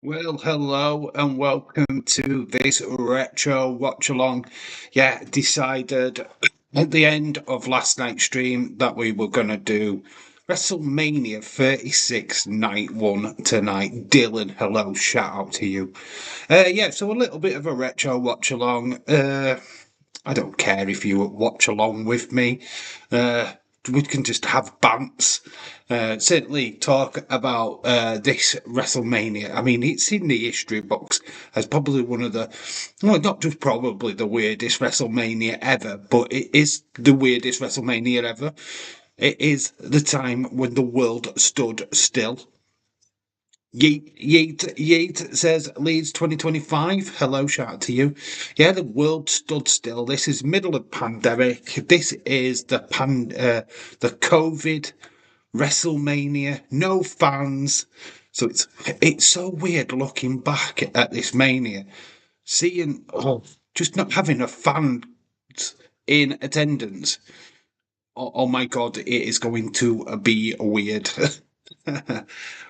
Well, hello and welcome to this retro watch along. Yeah, decided at the end of last night's stream that we were going to do WrestleMania 36 Night 1 tonight. Dylan, hello, shout out to you. Yeah, so a little bit of a retro watch along. I don't care if you watch along with me. We can just have bants. Certainly talk about this WrestleMania. I mean, it's in the history books as probably one of the, well, not just probably the weirdest WrestleMania ever, but it is the weirdest WrestleMania ever. It is the time when the world stood still. Yeet says Leeds 2025. Hello, shout out to you. Yeah, the world stood still. This is middle of pandemic. This is the COVID WrestleMania. No fans. So it's so weird looking back at this mania, seeing just not having a fan in attendance. Oh my god, it is going to be weird.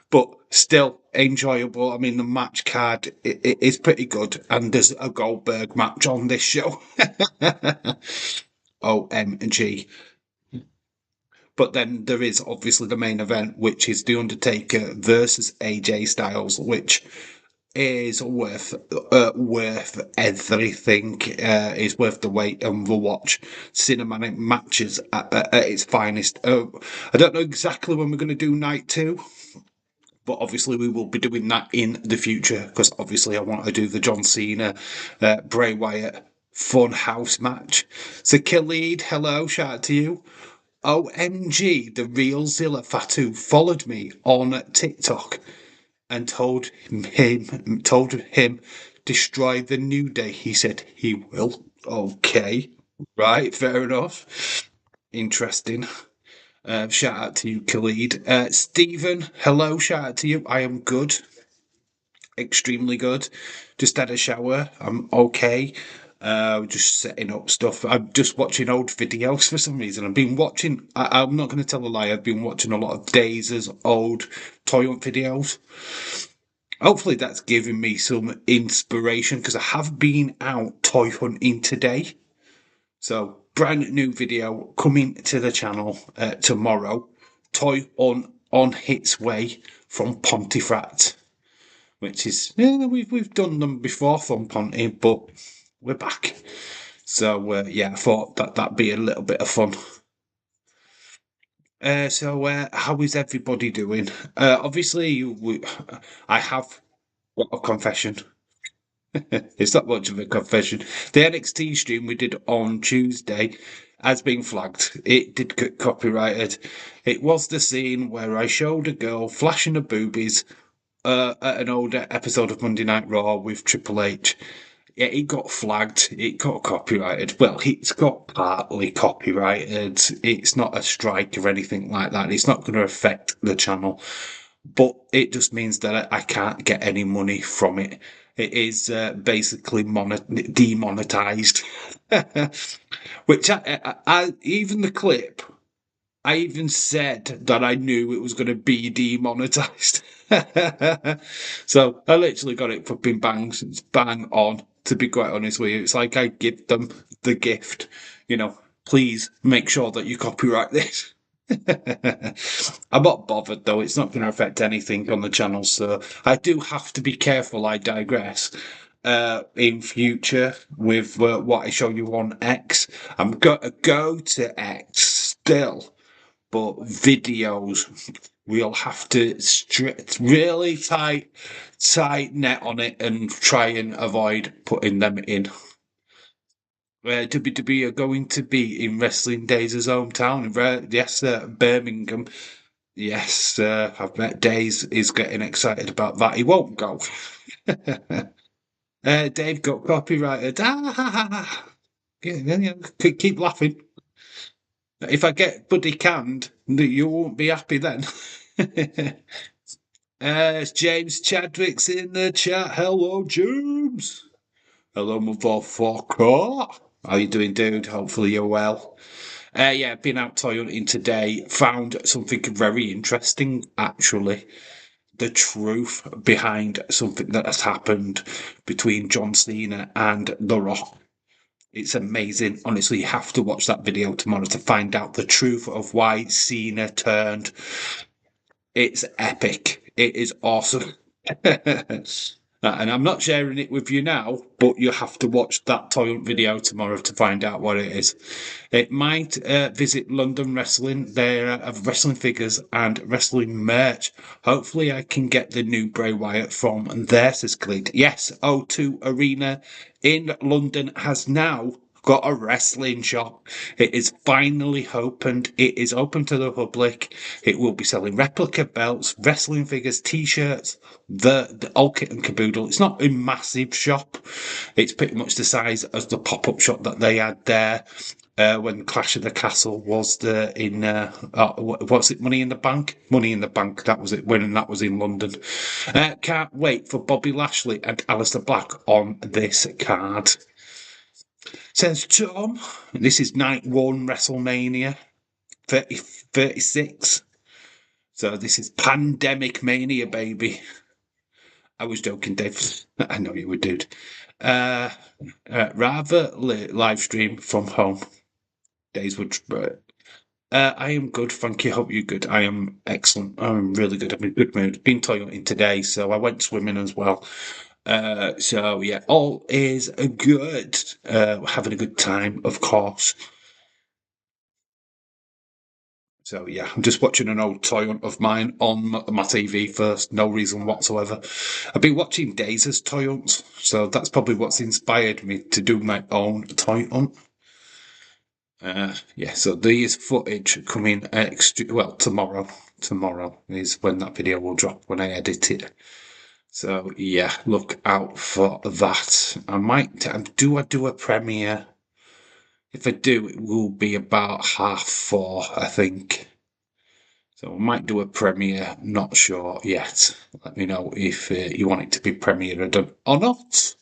But still enjoyable. I mean, the match card it is pretty good, and there's a Goldberg match on this show. OMG. But then there is obviously the main event, which is The Undertaker versus AJ Styles, which is worth everything. Is worth the wait and the watch. Cinematic matches at its finest. I don't know exactly when we're going to do night two, but obviously we will be doing that in the future because obviously I want to do the John Cena, Bray Wyatt fun house match. So Khalid, hello, shout out to you. OMG, the real Zilla Fatu followed me on TikTok and told him destroy the New Day. He said he will. Okay, right, fair enough. Interesting. Shout out to you, Khalid. Stephen, hello, shout out to you. I am good, extremely good. Just had a shower. I'm okay. Just setting up stuff. I'm just watching old videos for some reason. I've been watching. I'm not going to tell a lie. I've been watching a lot of Days' old toy hunt videos. Hopefully, that's giving me some inspiration because I have been out toy hunting today. So, brand new video coming to the channel tomorrow. Toy on its way from Pontefract, which is we've done them before from Ponty, but we're back. So yeah, I thought that'd be a little bit of fun. So how is everybody doing? Obviously, I have got a confession. It's not much of a confession. The NXT stream we did on Tuesday has been flagged. It did get copyrighted. It was the scene where I showed a girl flashing her boobies at an older episode of Monday Night Raw with Triple H. Yeah, it got flagged. It got copyrighted. Well, it's got partly copyrighted. It's not a strike or anything like that. It's not going to affect the channel, but it just means that I can't get any money from it. It is basically demonetized. Which even the clip, I even said that I knew it was going to be demonetized. So I literally got it fucking bang on, to be quite honest with you. It's like I give them the gift, please make sure that you copyright this. I'm not bothered though, it's not going to affect anything on the channel, so I do have to be careful, I digress. In future with what I show you on X. I'm going to go to X still, but videos we'll have to really tight net on it and try and avoid putting them in. WWE are going to be in Wrestling Days' hometown. Yes, Birmingham. Yes, I've met Days is getting excited about that. He won't go. Dave got copyrighted. Yeah, keep laughing. If I get Buddy canned, you won't be happy then. James Chadwick's in the chat. Hello, James. Hello, motherfucker. How you doing, dude? Hopefully you're well. Yeah, been out toy hunting today. Found something very interesting, actually. the truth behind something that has happened between John Cena and The Rock. It's amazing. Honestly, you have to watch that video tomorrow to find out the truth of why Cena turned. It's epic. It is awesome. And I'm not sharing it with you now, but you have to watch that toy video tomorrow to find out what it is. It might visit London Wrestling. They have wrestling figures and wrestling merch. Hopefully, I can get the new Bray Wyatt from there, says Cleed. Yes, O2 Arena in London has now got a wrestling shop. It is finally opened. It is open to the public. It will be selling replica belts, wrestling figures, t-shirts, the all kit and caboodle. It's not a massive shop. It's pretty much the size as the pop-up shop that they had there when Clash of the Castle was what's it, Money in the Bank? Money in the Bank, that was it, when that was in London. Can't wait for Bobby Lashley and Aleister Black on this card. Says Tom, this is night one WrestleMania 36. So this is Pandemic Mania, baby. I was joking, Dave. I know you would, dude. Rather live stream from home. Days would. I am good, thank you. Hope you're good. I am excellent. I'm really good. I'm in a good mood. Been toileting today, so I went swimming as well. So yeah, all is good. Having a good time, of course. So yeah, I'm just watching an old toy hunt of mine on my TV first. No reason whatsoever. I've been watching Days' toy hunts, so that's probably what's inspired me to do my own toy hunt. Yeah, so these footage coming tomorrow. Tomorrow is when that video will drop when I edit it. So yeah, look out for that. I might do a premiere. If I do, it will be about 4:30, I think. So I might do a premiere. Not sure yet. Let me know if you want it to be premiered or not.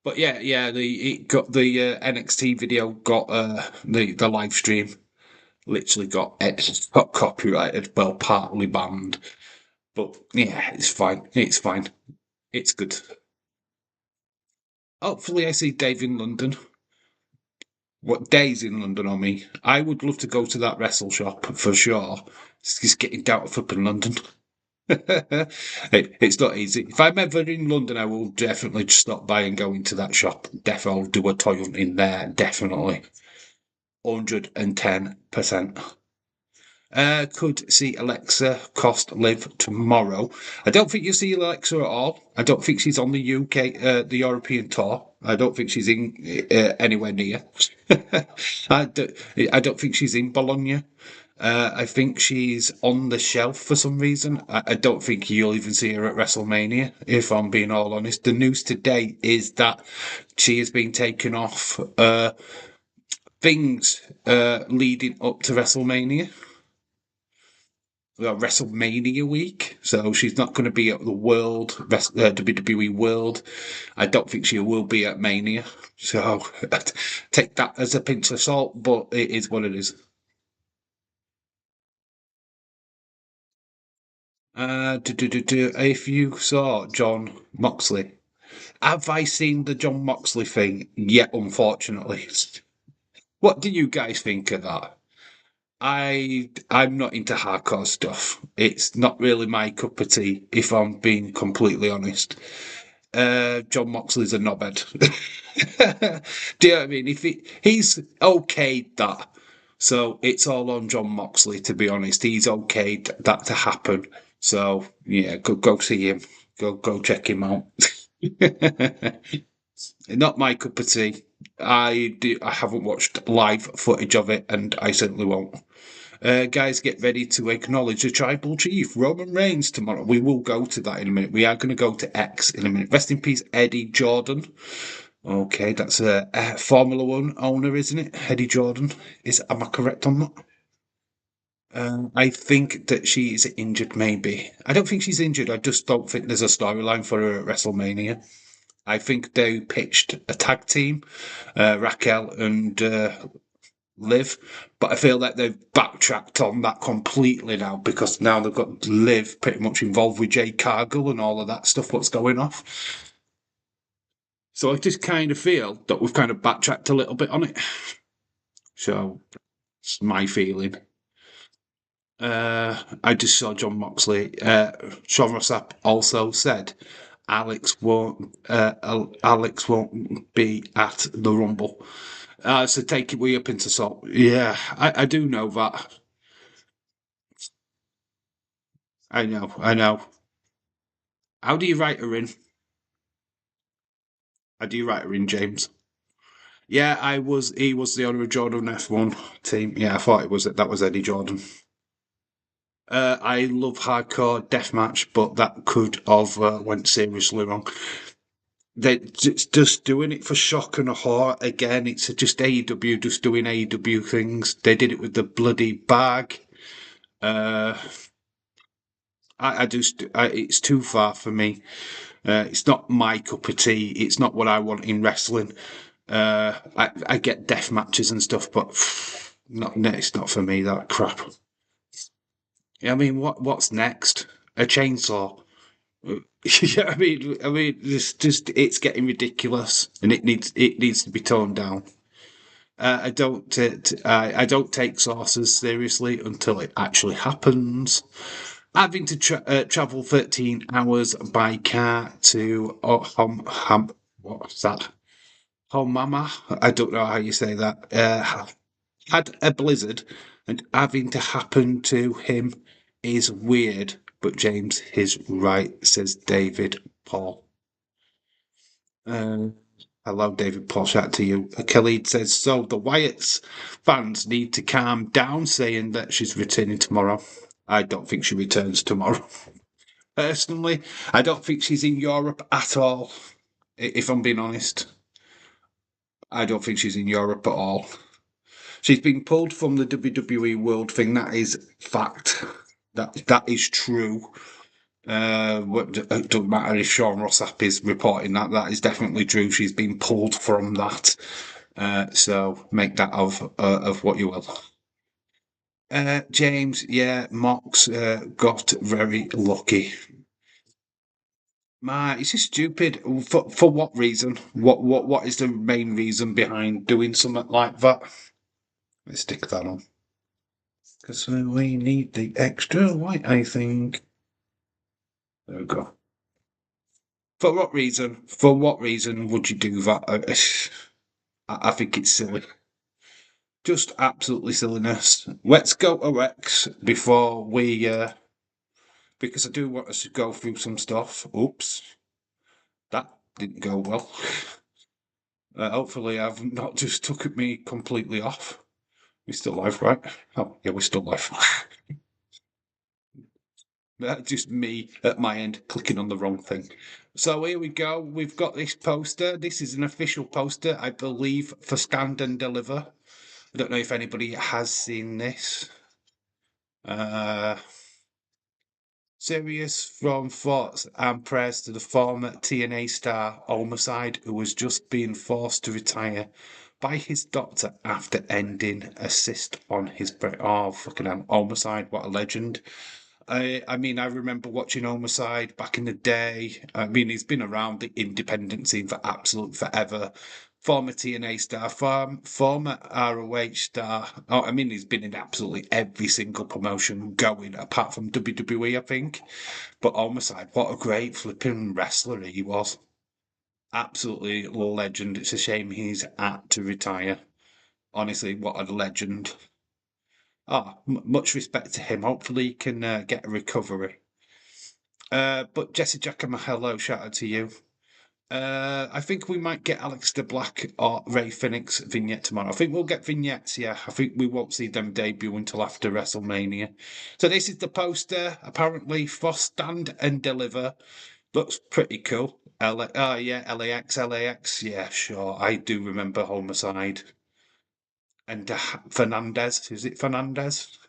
But yeah, it got the NXT video got the live stream literally got copyrighted, well, partly banned. But yeah, it's fine. It's fine. It's good. Hopefully, I see Dave in London. What days in London on me? I would love to go to that wrestle shop for sure. It's just getting doubtful up in London. It's not easy. If I'm ever in London, I will definitely just stop by and go into that shop. Definitely do a toy hunt in there. Definitely. 110%. Could see Alexa Cost live tomorrow. I don't think you see Alexa at all. I don't think she's on the UK, the European tour. I don't think she's in anywhere near. I don't think she's in Bologna. I think she's on the shelf for some reason. I don't think you'll even see her at WrestleMania, if I'm being all honest. The news today is that she has been taken off things leading up to WrestleMania. WrestleMania week, so she's not going to be at the WWE World. I don't think she will be at Mania, so take that as a pinch of salt, but it is what it is. If you saw John Moxley, have I seen the John Moxley thing yet? Unfortunately, what do you guys think of that? I'm not into hardcore stuff. It's not really my cup of tea, if I'm being completely honest. John Moxley's a knobhead. Do you know what I mean? He's okayed that, so it's all on John Moxley. To be honest, he's okayed that to happen. So yeah, go see him. Go check him out. Not my cup of tea. I haven't watched live footage of it, and I certainly won't. Guys, get ready to acknowledge the tribal chief, Roman Reigns, tomorrow. We will go to that in a minute. We are going to go to X in a minute. Rest in peace, Eddie Jordan. Okay, that's a Formula One owner, isn't it? Eddie Jordan. Am I correct on that? I think that she is injured, maybe. I don't think she's injured. I just don't think there's a storyline for her at WrestleMania. I think they pitched a tag team, Raquel and Liv, but I feel like they've backtracked on that completely now because now they've got Liv pretty much involved with Jay Cargill and all of that stuff. What's going off? So I just kind of feel that we've kind of backtracked a little bit on it. So it's my feeling. I just saw John Moxley. Sean Rossap also said Alex won't be at the Rumble. So take it way up into salt. Yeah, I do know that. I know, I know. How do you write her in? How do you write her in, James? Yeah, I was. He was the owner of Jordan F1 team. Yeah, I thought it was that was Eddie Jordan. I love hardcore deathmatch, but that could have went seriously wrong. They just doing it for shock and horror again. It's just AEW just doing AEW things. They did it with the bloody bag. Uh, it's too far for me. It's not my cup of tea. It's not what I want in wrestling. I get death matches and stuff, but not. It's not for me. That crap. I mean, what's next? A chainsaw? Yeah, it's getting ridiculous, and it needs to be toned down. I don't take sources seriously until it actually happens. Having to travel 13 hours by car to what's that? Homama? I don't know how you say that. Had a blizzard, and having to happen to him is weird. But James is right, says David Paul. Uh, Hello, David Paul. Shout out to you. Khalid says, so the Wyatts fans need to calm down, saying that she's returning tomorrow. I don't think she returns tomorrow. Personally, I don't think she's in Europe at all. If I'm being honest, I don't think she's in Europe at all. She's been pulled from the WWE World thing. That is fact. That is true. It doesn't matter if Sean Rossap is reporting that. That is definitely true. She's been pulled from that. So make that of what you will. James, yeah, Mox got very lucky. It's just stupid. For what reason? What is the main reason behind doing something like that? Let's stick that on. Because we need the extra white, I think. There we go. For what reason? For what reason would you do that? I think it's silly. Just absolutely silliness. Let's go to Rex before we, because I do want us to go through some stuff. Oops, that didn't go well. Hopefully, I've not just took me completely off. We're still live, right? Oh, yeah, we're still live. That's just me at my end clicking on the wrong thing. So here we go. We've got this poster. This is an official poster, I believe, for Stand and Deliver. I don't know if anybody has seen this. Serious from thoughts and prayers to the former TNA star Homicide, who was just being forced to retire by his doctor after ending a cyst on his brain. Oh, fucking hell. Homicide, what a legend. I mean, I remember watching Homicide back in the day. I mean, he's been around the independent scene for absolute forever. Former TNA star, former ROH star. Oh, I mean, he's been in absolutely every single promotion going, apart from WWE, I think. But Homicide, what a great flipping wrestler he was. Absolutely legend. It's a shame he's had to retire. Honestly, what a legend. Much respect to him. Hopefully, he can get a recovery. But Jesse Giacomo, hello, shout out to you. I think we might get Aleister Black or Ray Phoenix vignette tomorrow. I think we'll get vignettes, yeah. I think we won't see them debut until after WrestleMania. So this is the poster, apparently, for Stand and Deliver. Looks pretty cool. Yeah, LAX, yeah, sure. I do remember Homicide. And Fernandez, is it Fernandez?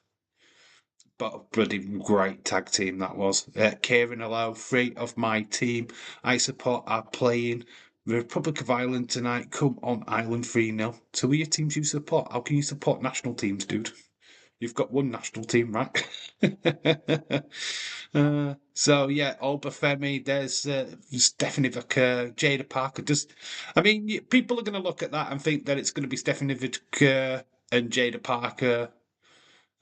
But a bloody great tag team that was. Kieran, hello. 3 of my team I support are playing The Republic of Ireland tonight come on Ireland 3-0. So who are your teams you support? How can you support national teams, dude? You've got one national team, right? So yeah, Obafemi, there's Stephanie Vicker, Jada Parker. I mean, people are going to look at that and think that it's going to be Stephanie Vicker and Jada Parker.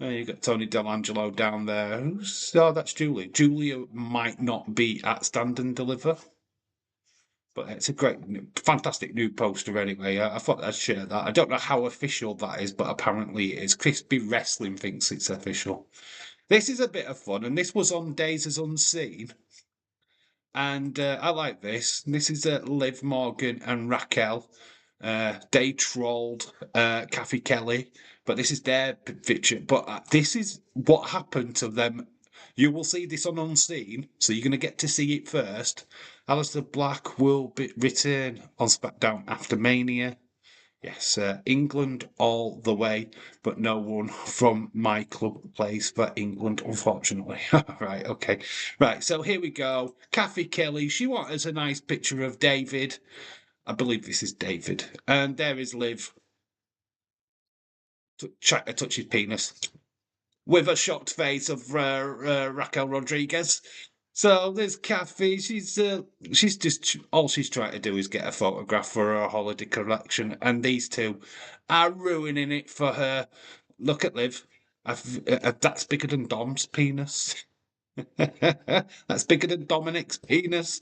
You got Tony Delangelo down there. So that's Julia. Julia might not be at Stand and Deliver, but it's a great, fantastic new poster anyway. I thought I'd share that. I don't know how official that is, but apparently it is. Crispy Wrestling thinks it's official. This is a bit of fun, and this was on Days as Unseen. And I like this. This is Liv Morgan and Raquel. They trolled Kathy Kelly, but this is their picture. But this is what happened to them. You will see this on Unseen, so you're going to get to see it first. Aleister Black will return on SmackDown after Mania. Yes, England all the way, but no one from my club plays for England, unfortunately. Right, okay. Right, so here we go. Kathy Kelly, she wanted a nice picture of David. I believe this is David. And there is Liv. Trying to touch his penis with a shocked face of Raquel Rodriguez. So there's Kathy. She's just all she's trying to do is get a photograph for her holiday collection, and these two are ruining it for her. Look at Liv. That's bigger than Dom's penis. That's bigger than Dominic's penis.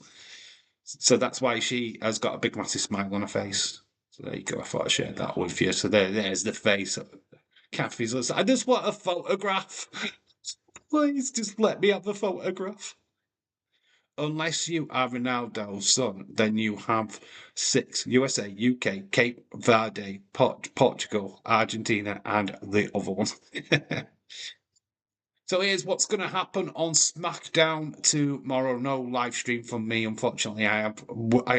So that's why she has got a big, massive smile on her face. So there you go. I thought I'd share that with you. So there's the face. Kathy's. I just want a photograph. Please just let me have a photograph. Unless you are Ronaldo's son, then you have six: USA, UK, Cape Verde, Portugal, Argentina, and the other one. So here's what's going to happen on SmackDown tomorrow. No live stream from me, unfortunately. I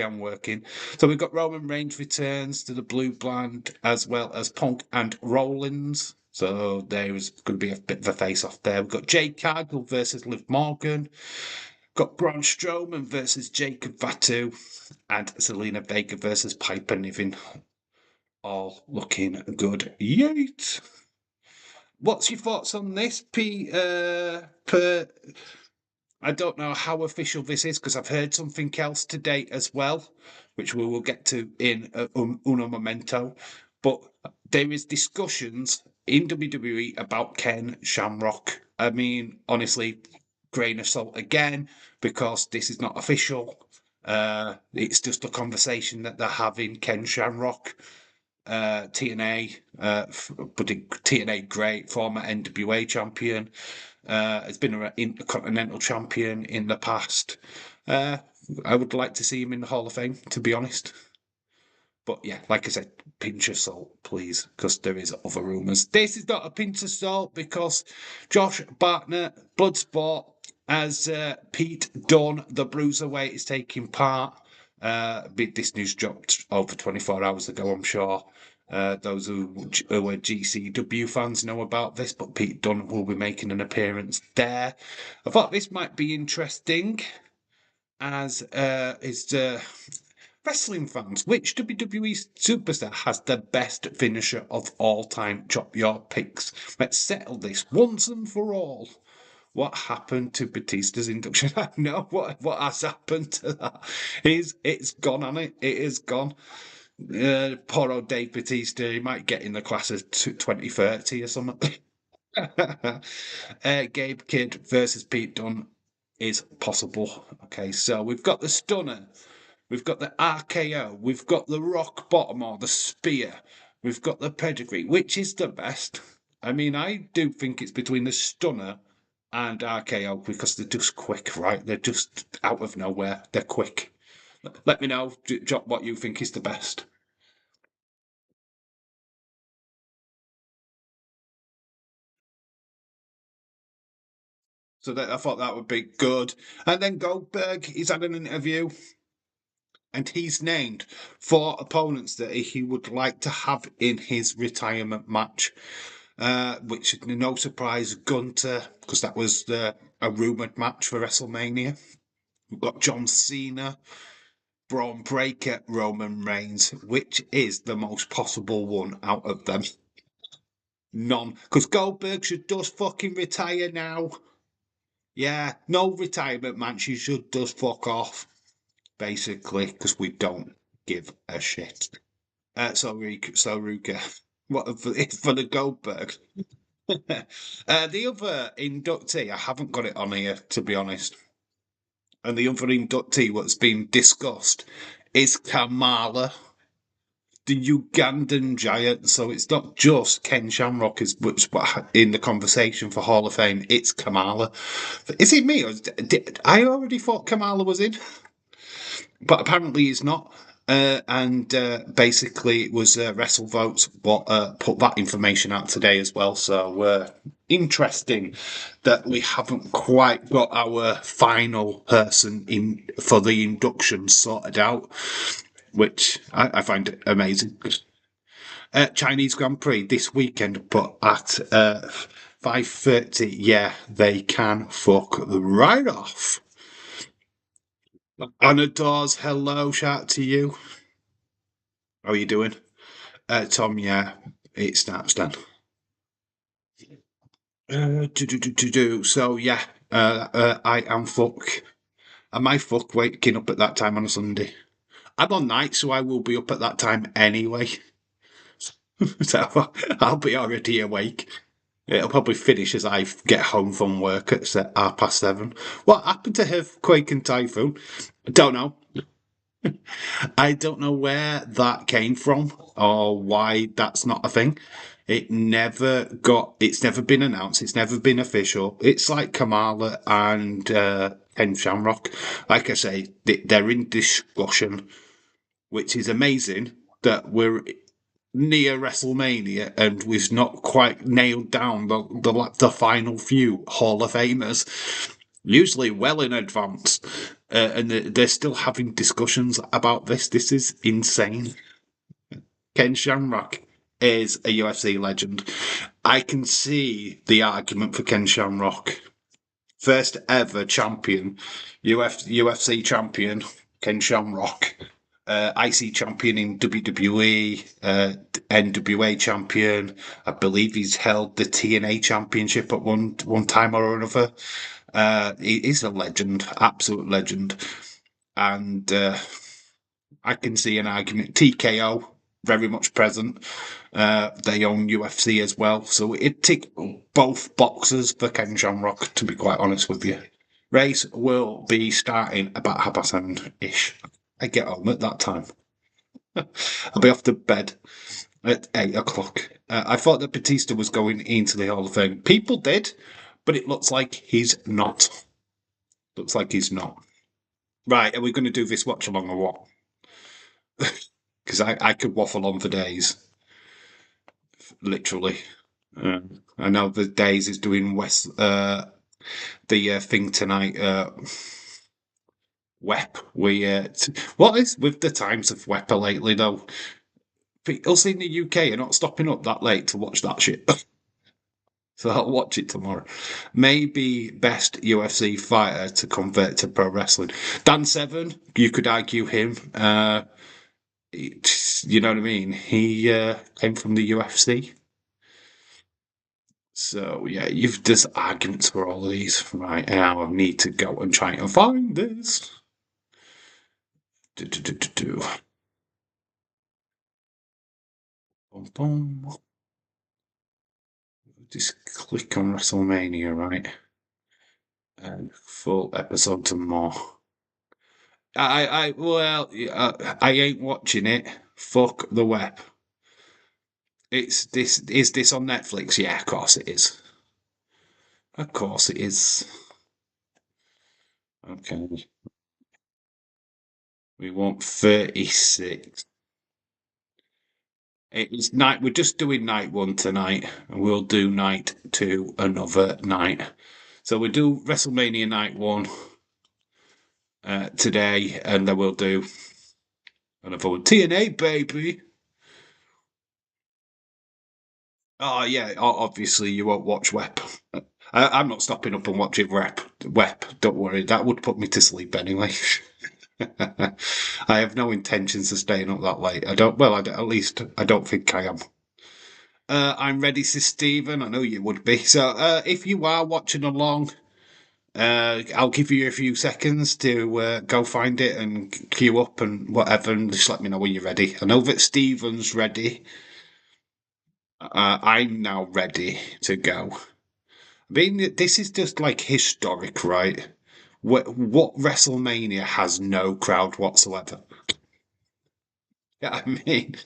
am working. So we've got Roman Reigns returns to the Blue Brand, as well as Punk and Rollins. So there's going to be a bit of a face-off there. We've got Jade Cargill versus Liv Morgan. Got Braun Strowman versus Jacob Fatu, and Selena Vega versus Piper Niven. All looking good. Yeet! What's your thoughts on this, I don't know how official this is because I've heard something else today as well, which we will get to in uno momento. But there is discussions in WWE about Ken Shamrock. I mean, honestly, grain of salt again because this is not official. It's just a conversation that they're having. Ken Shamrock, TNA, but TNA great, former NWA champion, has been an intercontinental champion in the past. I would like to see him in the Hall of Fame, to be honest. But yeah, like I said, pinch of salt, please, because there is other rumours. This is not a pinch of salt because Josh Bartner, Bloodsport, as Pete Dunne, the Bruiserweight, is taking part. This news dropped over 24 hours ago, I'm sure. Those who are GCW fans know about this, but Pete Dunne will be making an appearance there. I thought this might be interesting, as is wrestling fans. Which WWE superstar has the best finisher of all time? Drop your picks. Let's settle this once and for all. What happened to Batista's induction? I know what has happened to that. It's gone on it. It is gone. Poor old Dave Batista. He might get in the class of 2030 or something. Gabe Kidd versus Pete Dunne is possible. Okay, so we've got the Stunner. We've got the RKO. We've got the Rock Bottom or the Spear. We've got the Pedigree. Which is the best? I mean, I do think it's between the Stunner and RKO because they're just quick, right? They're just out of nowhere. They're quick. Let me know what you think is the best. So I thought that would be good. And then Goldberg, he's had an interview and he's named 4 opponents that he would like to have in his retirement match. Which, no surprise, Gunter, because that was a rumoured match for WrestleMania. We've got John Cena. Braun Breaker, Roman Reigns. Which is the most possible one out of them? None. Because Goldberg should just fucking retire now. Yeah, no retirement match. You should just fuck off, basically, because we don't give a shit. So Ruka. What for the Goldberg? The other inductee, I haven't got it on here to be honest. And the other inductee what's been discussed is Kamala, the Ugandan giant. So it's not just Ken Shamrock is what's in the conversation for Hall of Fame. It's Kamala. Is it me? Or I already thought Kamala was in, but apparently he's not. And basically, it was WrestleVotes what put that information out today as well. So interesting that we haven't quite got our final person in for the induction sorted out, which I find amazing. Chinese Grand Prix this weekend, but at 5:30. Yeah, they can fuck right off. Anna Dawes, hello, shout to you. How are you doing? Tom, yeah, it snaps then. So, yeah, I am fuck. Am I fuck waking up at that time on a Sunday? I'm on night, so I will be up at that time anyway. So I'll be already awake. It'll probably finish as I get home from work at 7:30. What happened to have Quake and Typhoon? Don't know. I don't know where that came from or why that's not a thing. It's never been announced. It's never been official. It's like Kamala and Ken Shamrock. Like I say, they're in discussion, which is amazing that we're near WrestleMania and we've not quite nailed down the final few Hall of Famers, usually well in advance. And they're still having discussions about this. This is insane. Ken Shamrock is a UFC legend. I can see the argument for Ken Shamrock. First ever champion, UFC champion, Ken Shamrock. IC champion in WWE, NWA champion. I believe he's held the TNA championship at one time or another. He is a legend, absolute legend. And I can see an argument. TKO, very much present. They own UFC as well. So it tick both boxes for Ken Shamrock, to be quite honest with you. Race will be starting about 7:30-ish. I get home at that time. I'll be off to bed at 8 o'clock. I thought that Batista was going into the Hall of Fame. People did, but it looks like he's not. Looks like he's not. Right, are we going to do this watch along or what? Because I could waffle on for days. Literally. I know the Days is doing the thing tonight. WEP. What is with the times of WEP lately though? Us in the UK are not stopping up that late to watch that shit. So I'll watch it tomorrow. Maybe best UFC fighter to convert to pro wrestling. Dan Severn, you could argue him. You know what I mean? He came from the UFC. So yeah, there's arguments for all of these. Right now, I need to go and try and find this. Boom, boom. Just click on WrestleMania, right? And full episode and more. I ain't watching it. Fuck the web. It's this. Is this on Netflix? Yeah, of course it is. Of course it is. Okay. We want 36. It's night. We're just doing night one tonight, and we'll do night two another night. So we'll do WrestleMania night one today, and then we'll do another one. TNA, baby. Oh yeah, obviously you won't watch WEP. I'm not stopping up and watching WEP. Don't worry, that would put me to sleep anyway. I have no intentions of staying up that late. I don't. Well, at least I don't think I am. I'm ready, says Stephen. I know you would be. So, if you are watching along, I'll give you a few seconds to go find it and queue up and whatever, and just let me know when you're ready. I know that Stephen's ready. I'm now ready to go. I mean, this is just like historic, right? What WrestleMania has no crowd whatsoever? Yeah, I mean,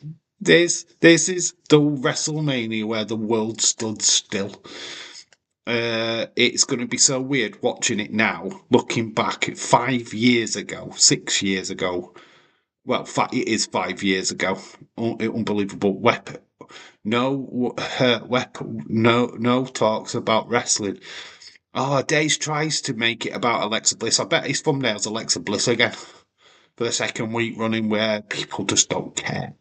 this is the WrestleMania where the world stood still. It's going to be so weird watching it now, looking back 5 years ago, 6 years ago. Well, it is 5 years ago. Unbelievable. No talks about wrestling. Oh, Days tries to make it about Alexa Bliss. I bet his thumbnail's Alexa Bliss again for the second week running, where people just don't care.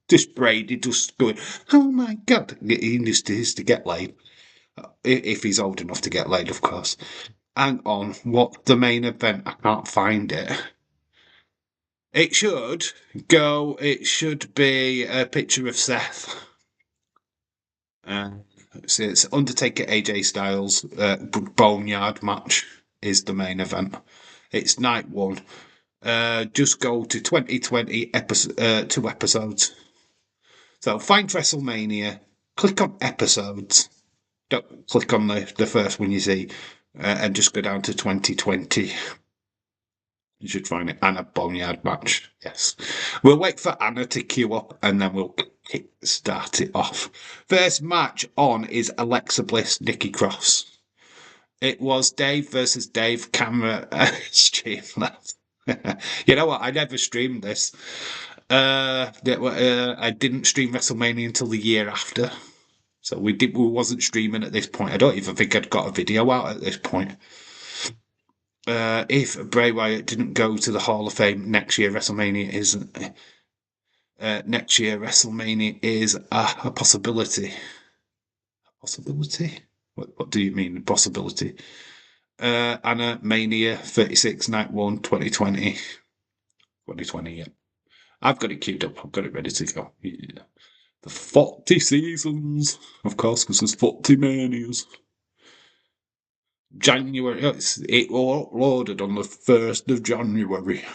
Just Brady just going, oh my god, he needs to get laid. If he's old enough to get laid, of course. Hang on, what the main event? I can't find it. It should go. It should be a picture of Seth. Uh, so it's Undertaker AJ Styles Boneyard match is the main event. It's night one. Just go to 2020 episode, 2 episodes. So find WrestleMania, click on episodes. Don't click on the first one you see, and just go down to 2020. You should find it. Anna Boneyard match. Yes. We'll wait for Anna to queue up and then we'll start it off. First match on is Alexa Bliss, Nikki Cross. It was Dave versus Dave camera stream left. You know what? I never streamed this. I didn't stream WrestleMania until the year after. So we wasn't streaming at this point. I don't even think I'd got a video out at this point. If Bray Wyatt didn't go to the Hall of Fame next year, WrestleMania isn't. Next year, WrestleMania is a possibility. Possibility? What do you mean, possibility? Anna Mania 36, Night 1, 2020. 2020, yeah. I've got it queued up. I've got it ready to go. Yeah. The 40 seasons, of course, because there's 40 manias. January. It loaded on the 1st of January.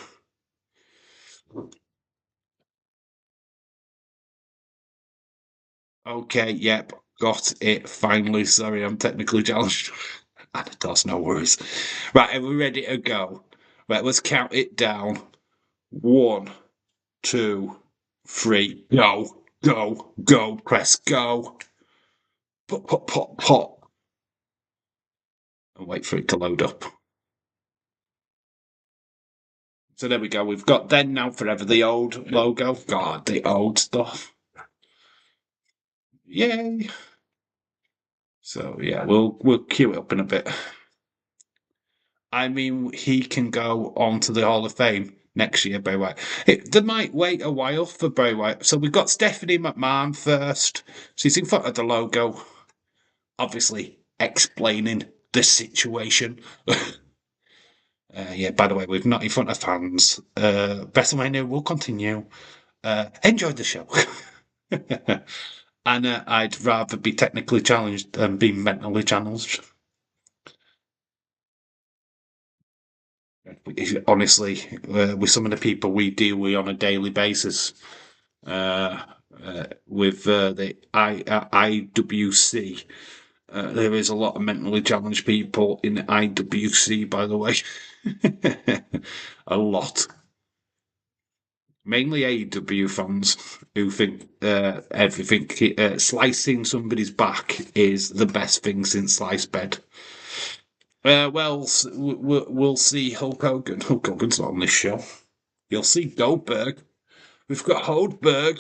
Okay, yep, got it finally. Sorry, I'm technically challenged. And of course, no worries. Right, are we ready to go? Right, let's count it down. 1, 2, 3, go, go, go, press go. Pop, pop, pop, pop. And wait for it to load up. So there we go. We've got Then Now Forever, the old logo. God, the old stuff. Yay. So yeah, we'll queue it up in a bit. I mean, he can go on to the Hall of Fame next year, Bray Wyatt. They might wait a while for Bray Wyatt. So we've got Stephanie McMahon first. She's in front of the logo, obviously explaining the situation. Yeah, by the way, we're not in front of fans. WrestleMania will continue. Enjoy the show. And I'd rather be technically challenged than be mentally challenged. Honestly, with some of the people we deal with on a daily basis, with the IWC, there is a lot of mentally challenged people in the IWC, by the way. A lot. Mainly AEW fans who think everything, slicing somebody's back is the best thing since sliced bread. Well, we'll see Hulk Hogan. Hulk Hogan's not on this show. You'll see Goldberg. We've got Holdberg,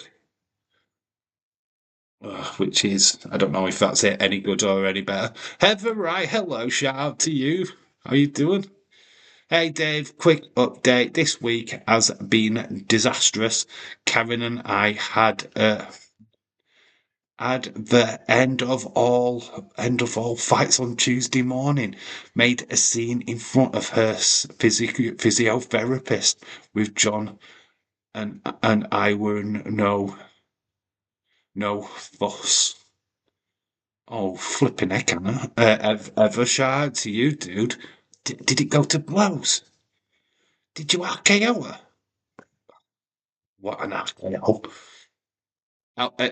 which is, I don't know if that's it any good or any better. Heather Wright, hello, shout out to you. How you doing? Hey Dave, quick update. This week has been disastrous. Karen and I had At the end of all fights on Tuesday morning, made a scene in front of her physiotherapist with John, and I were no fuss. Oh, flipping heck, Anna. Ever shout out to you, dude? Did it go to blows? Did you RKO her? What an RKO.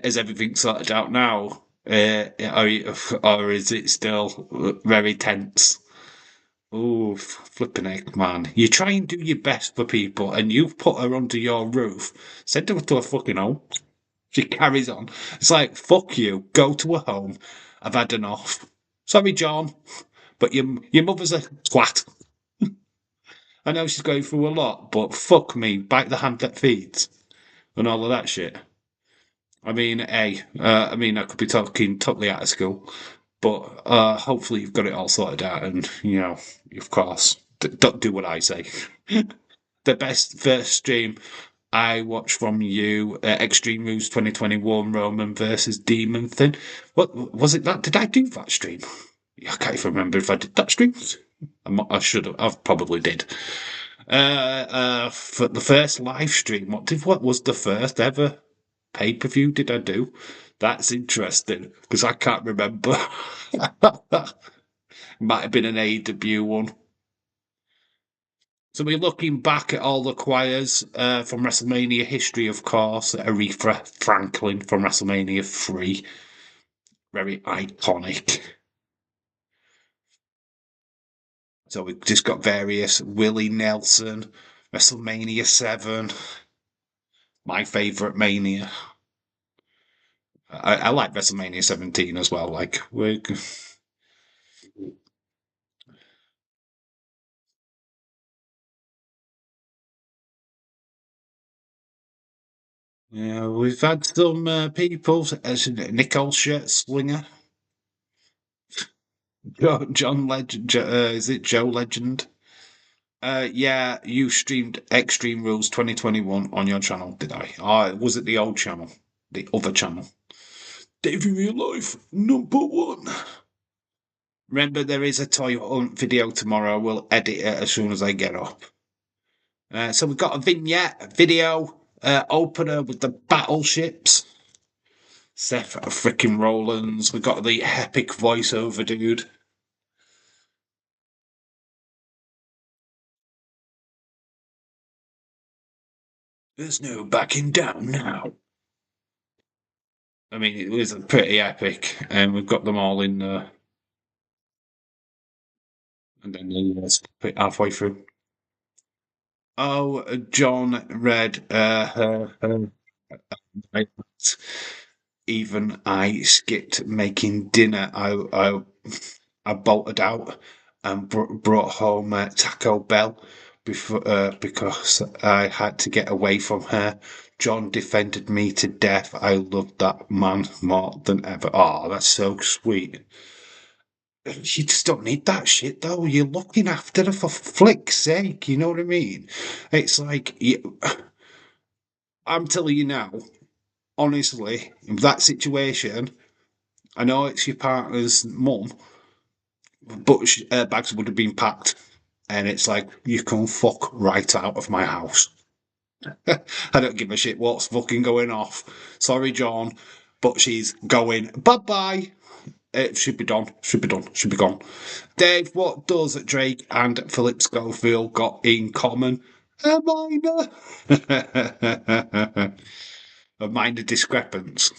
Is everything sorted out now? Or is it still very tense? Oh, flipping heck, man. You try and do your best for people, and you've put her under your roof. Send her to a fucking home. She carries on. It's like, fuck you. Go to a home. I've had enough. Sorry, John, but your mother's a twat. I know she's going through a lot, but fuck me. Bite the hand that feeds and all of that shit. I mean, I could be talking totally out of school, but hopefully you've got it all sorted out, and of course, don't do what I say. The best first stream I watched from you, Extreme Rules 2021 Roman versus Demon thing. What was it? That did I do that stream? I can't even remember if I did that stream. I should have. I probably did. For the first live stream, what was the first ever pay-per-view did I do? That's interesting because I can't remember. Might have been an AEW one. So we're looking back at all the choirs from WrestleMania history, of course. Aretha Franklin from WrestleMania 3. Very iconic. So we've just got various Willie Nelson, WrestleMania 7, my favourite Mania. I like WrestleMania 17 as well. Like yeah, we've had some people as Nicole Scherzinger, John Legend. Is it Joe Legend? Yeah, you streamed Extreme Rules 2021 on your channel, did I? Was it the old channel? The other channel? Davey Real Life, #1. Remember, there is a toy hunt video tomorrow. We'll edit it as soon as I get up. So we've got a vignette video opener with the battleships. Seth freaking Rollins. We've got the epic voiceover, dude. There's no backing down now. I mean, it was pretty epic, and we've got them all in there. And then halfway through. Oh, John read even I skipped making dinner. I bolted out and brought home Taco Bell because I had to get away from her. John defended me to death. I loved that man more than ever. Oh, that's so sweet. You just don't need that shit, though. You're looking after her for flick's sake. You know what I mean? It's like, I'm telling you now, honestly, in that situation, I know it's your partner's mum, but bags would have been packed. And it's like, you can fuck right out of my house. I don't give a shit what's fucking going off. Sorry, John, but she's going bye bye. It should be done. Should be done. Should be gone. Dave, what does Drake and Philip Schofield got in common? A minor. A minor discrepance.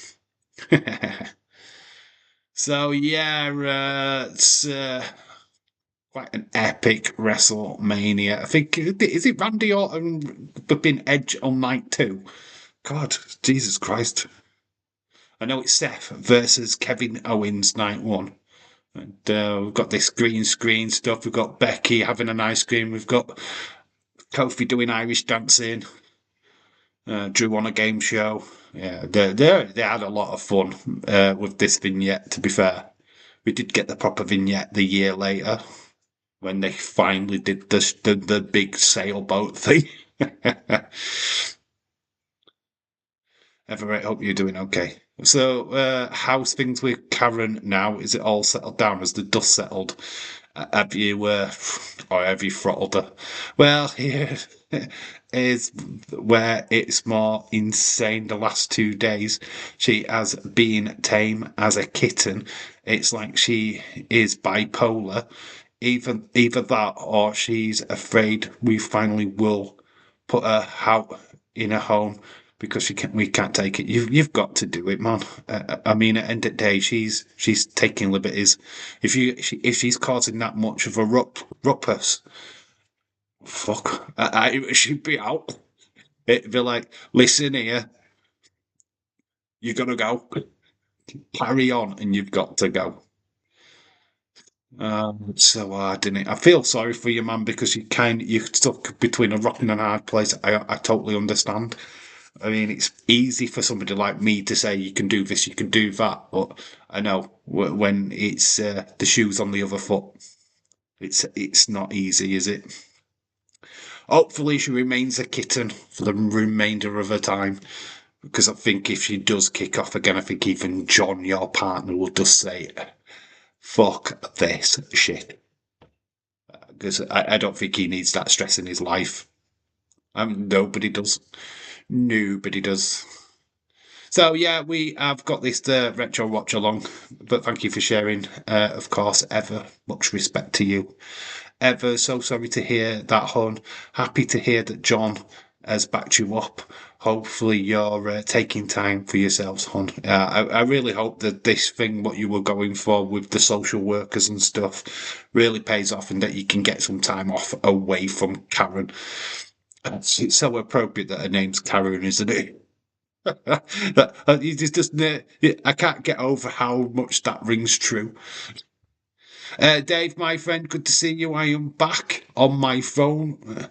So yeah, it's quite an epic WrestleMania. I think is it Randy Orton flipping Edge on night 2? God, Jesus Christ! I know it's Seth versus Kevin Owens night 1. And we've got this green screen stuff. We've got Becky having an ice cream. We've got Kofi doing Irish dancing. Drew on a game show. Yeah, they had a lot of fun with this vignette, to be fair. We did get the proper vignette the year later when they finally did the big sailboat thing. Ever, I hope you're doing okay. So, how's things with Karen now? Is it all settled down? Has the dust settled? Have you, or have you throttled her? Well, here is where it's more insane. The last 2 days, she has been tame as a kitten. It's like she is bipolar. Either that, or she's afraid we finally will put her out in a home because we can't take it. You've got to do it, man. I mean, at the end of the day, she's taking liberties. If she's causing that much of a ruckus, fuck, I she'd be out. It'd be like, listen here, you gotta go, carry on, and you've got to go. So hard, didn't it? I feel sorry for you, man, because you're stuck between a rock and a hard place. I totally understand. I mean, it's easy for somebody like me to say you can do this, you can do that, but I know when it's the shoes on the other foot, it's not easy, is it? Hopefully, she remains a kitten for the remainder of her time, because I think if she does kick off again, I think even John, your partner, will just say, "Fuck this shit," because I don't think he needs that stress in his life. Nobody does. Nobody does. So yeah, we have got this retro watch along, but thank you for sharing. Of course, ever much respect to you. Ever so sorry to hear that, hon. Happy to hear that John has backed you up. Hopefully, you're taking time for yourselves, hon. I really hope that this thing, what you were going for with the social workers and stuff, really pays off, and that you can get some time off away from Karen. It's so appropriate that her name's Karen, isn't it? You just I can't get over how much that rings true. Dave, my friend, good to see you. I am back on my phone.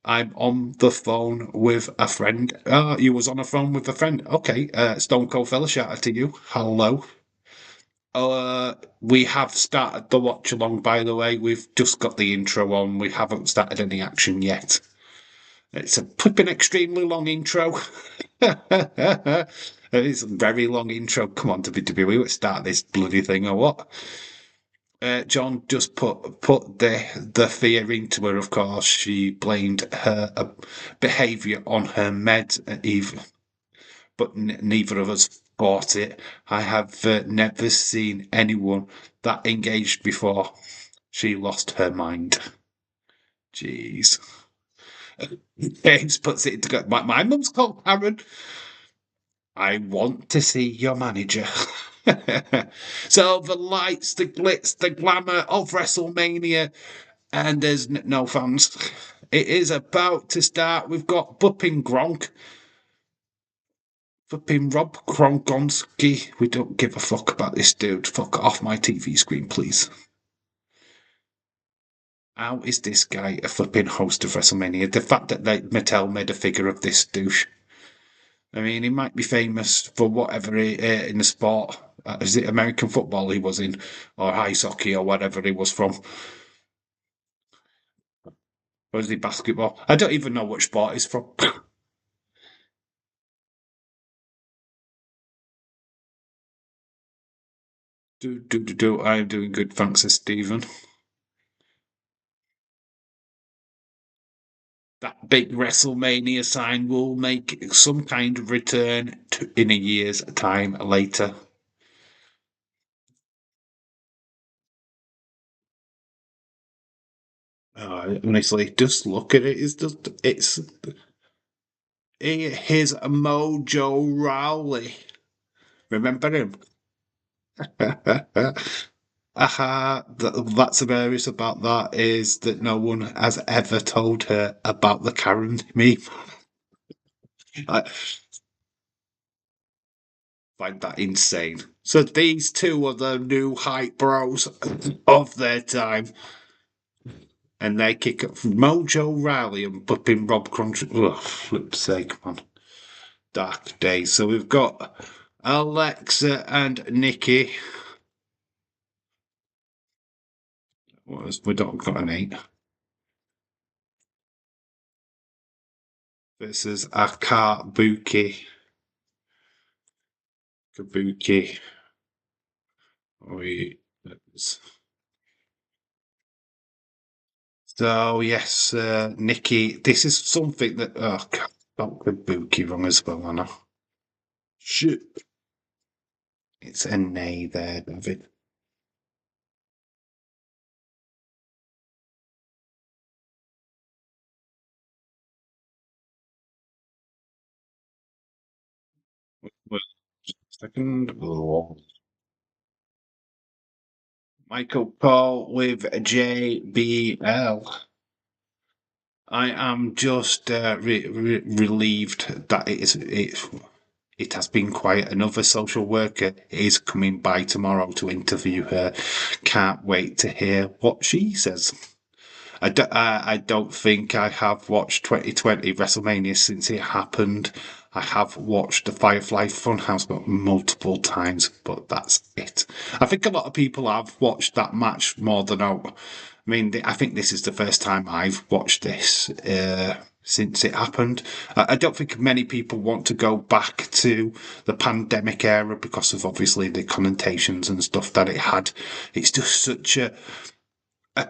I'm on the phone with a friend. You was on a phone with a friend. Okay, Stone Cold Fella, shout out to you. Hello. We have started the watch along, by the way. We've just got the intro on. We haven't started any action yet. It's a flipping extremely long intro. It's a very long intro. Come on, WWE, let's start this bloody thing or what? John just put the fear into her. Of course, she blamed her behaviour on her meds, even, but neither of us bought it. I have never seen anyone that engaged before. She lost her mind. Jeez. James puts it together. My mum's called Karen. I want to see your manager. So the lights, the glitz, the glamour of WrestleMania, and there's no fans. It is about to start. We've got Bupping Gronk, Bupping Rob Gronkowski. We don't give a fuck about this dude. Fuck off my TV screen, please. How is this guy a flipping host of WrestleMania? The fact that Mattel made a figure of this douche. I mean, he might be famous for whatever in the sport. Is it American football he was in, or ice hockey, or whatever he was from? Or is he basketball? I don't even know which sport he's from. Do. I'm doing good, thanks, Stephen. That big WrestleMania sign will make some kind of return in a year's time later. Honestly, just look at it. It's his Mojo Rowley. Remember him? That's hilarious about that is that no one has ever told her about the Karen meme. I find that insane. So these two are the new hype bros of their time, and they kick up from Mojo Riley and Bupping Rob Crunch. Oh, flip's sake, man. Dark days. So we've got Alexa and Nikki. We don't got an 8. Versus Akabuki. Kabuki. We. So yes, Nikki. This is something that got Kabuki wrong as well, Anna. Shit. It's a nay there, David. Wait a second. Oh. Michael Paul with JBL. I am just relieved that it has been quiet. Another social worker is coming by tomorrow to interview her. Can't wait to hear what she says. I don't think I have watched 2020 WrestleMania since it happened. I have watched the Firefly Funhouse multiple times, but that's it. I think a lot of people have watched that match more than I. I mean, I think this is the first time I've watched this since it happened. I don't think many people want to go back to the pandemic era because of obviously the connotations and stuff that it had. It's just such a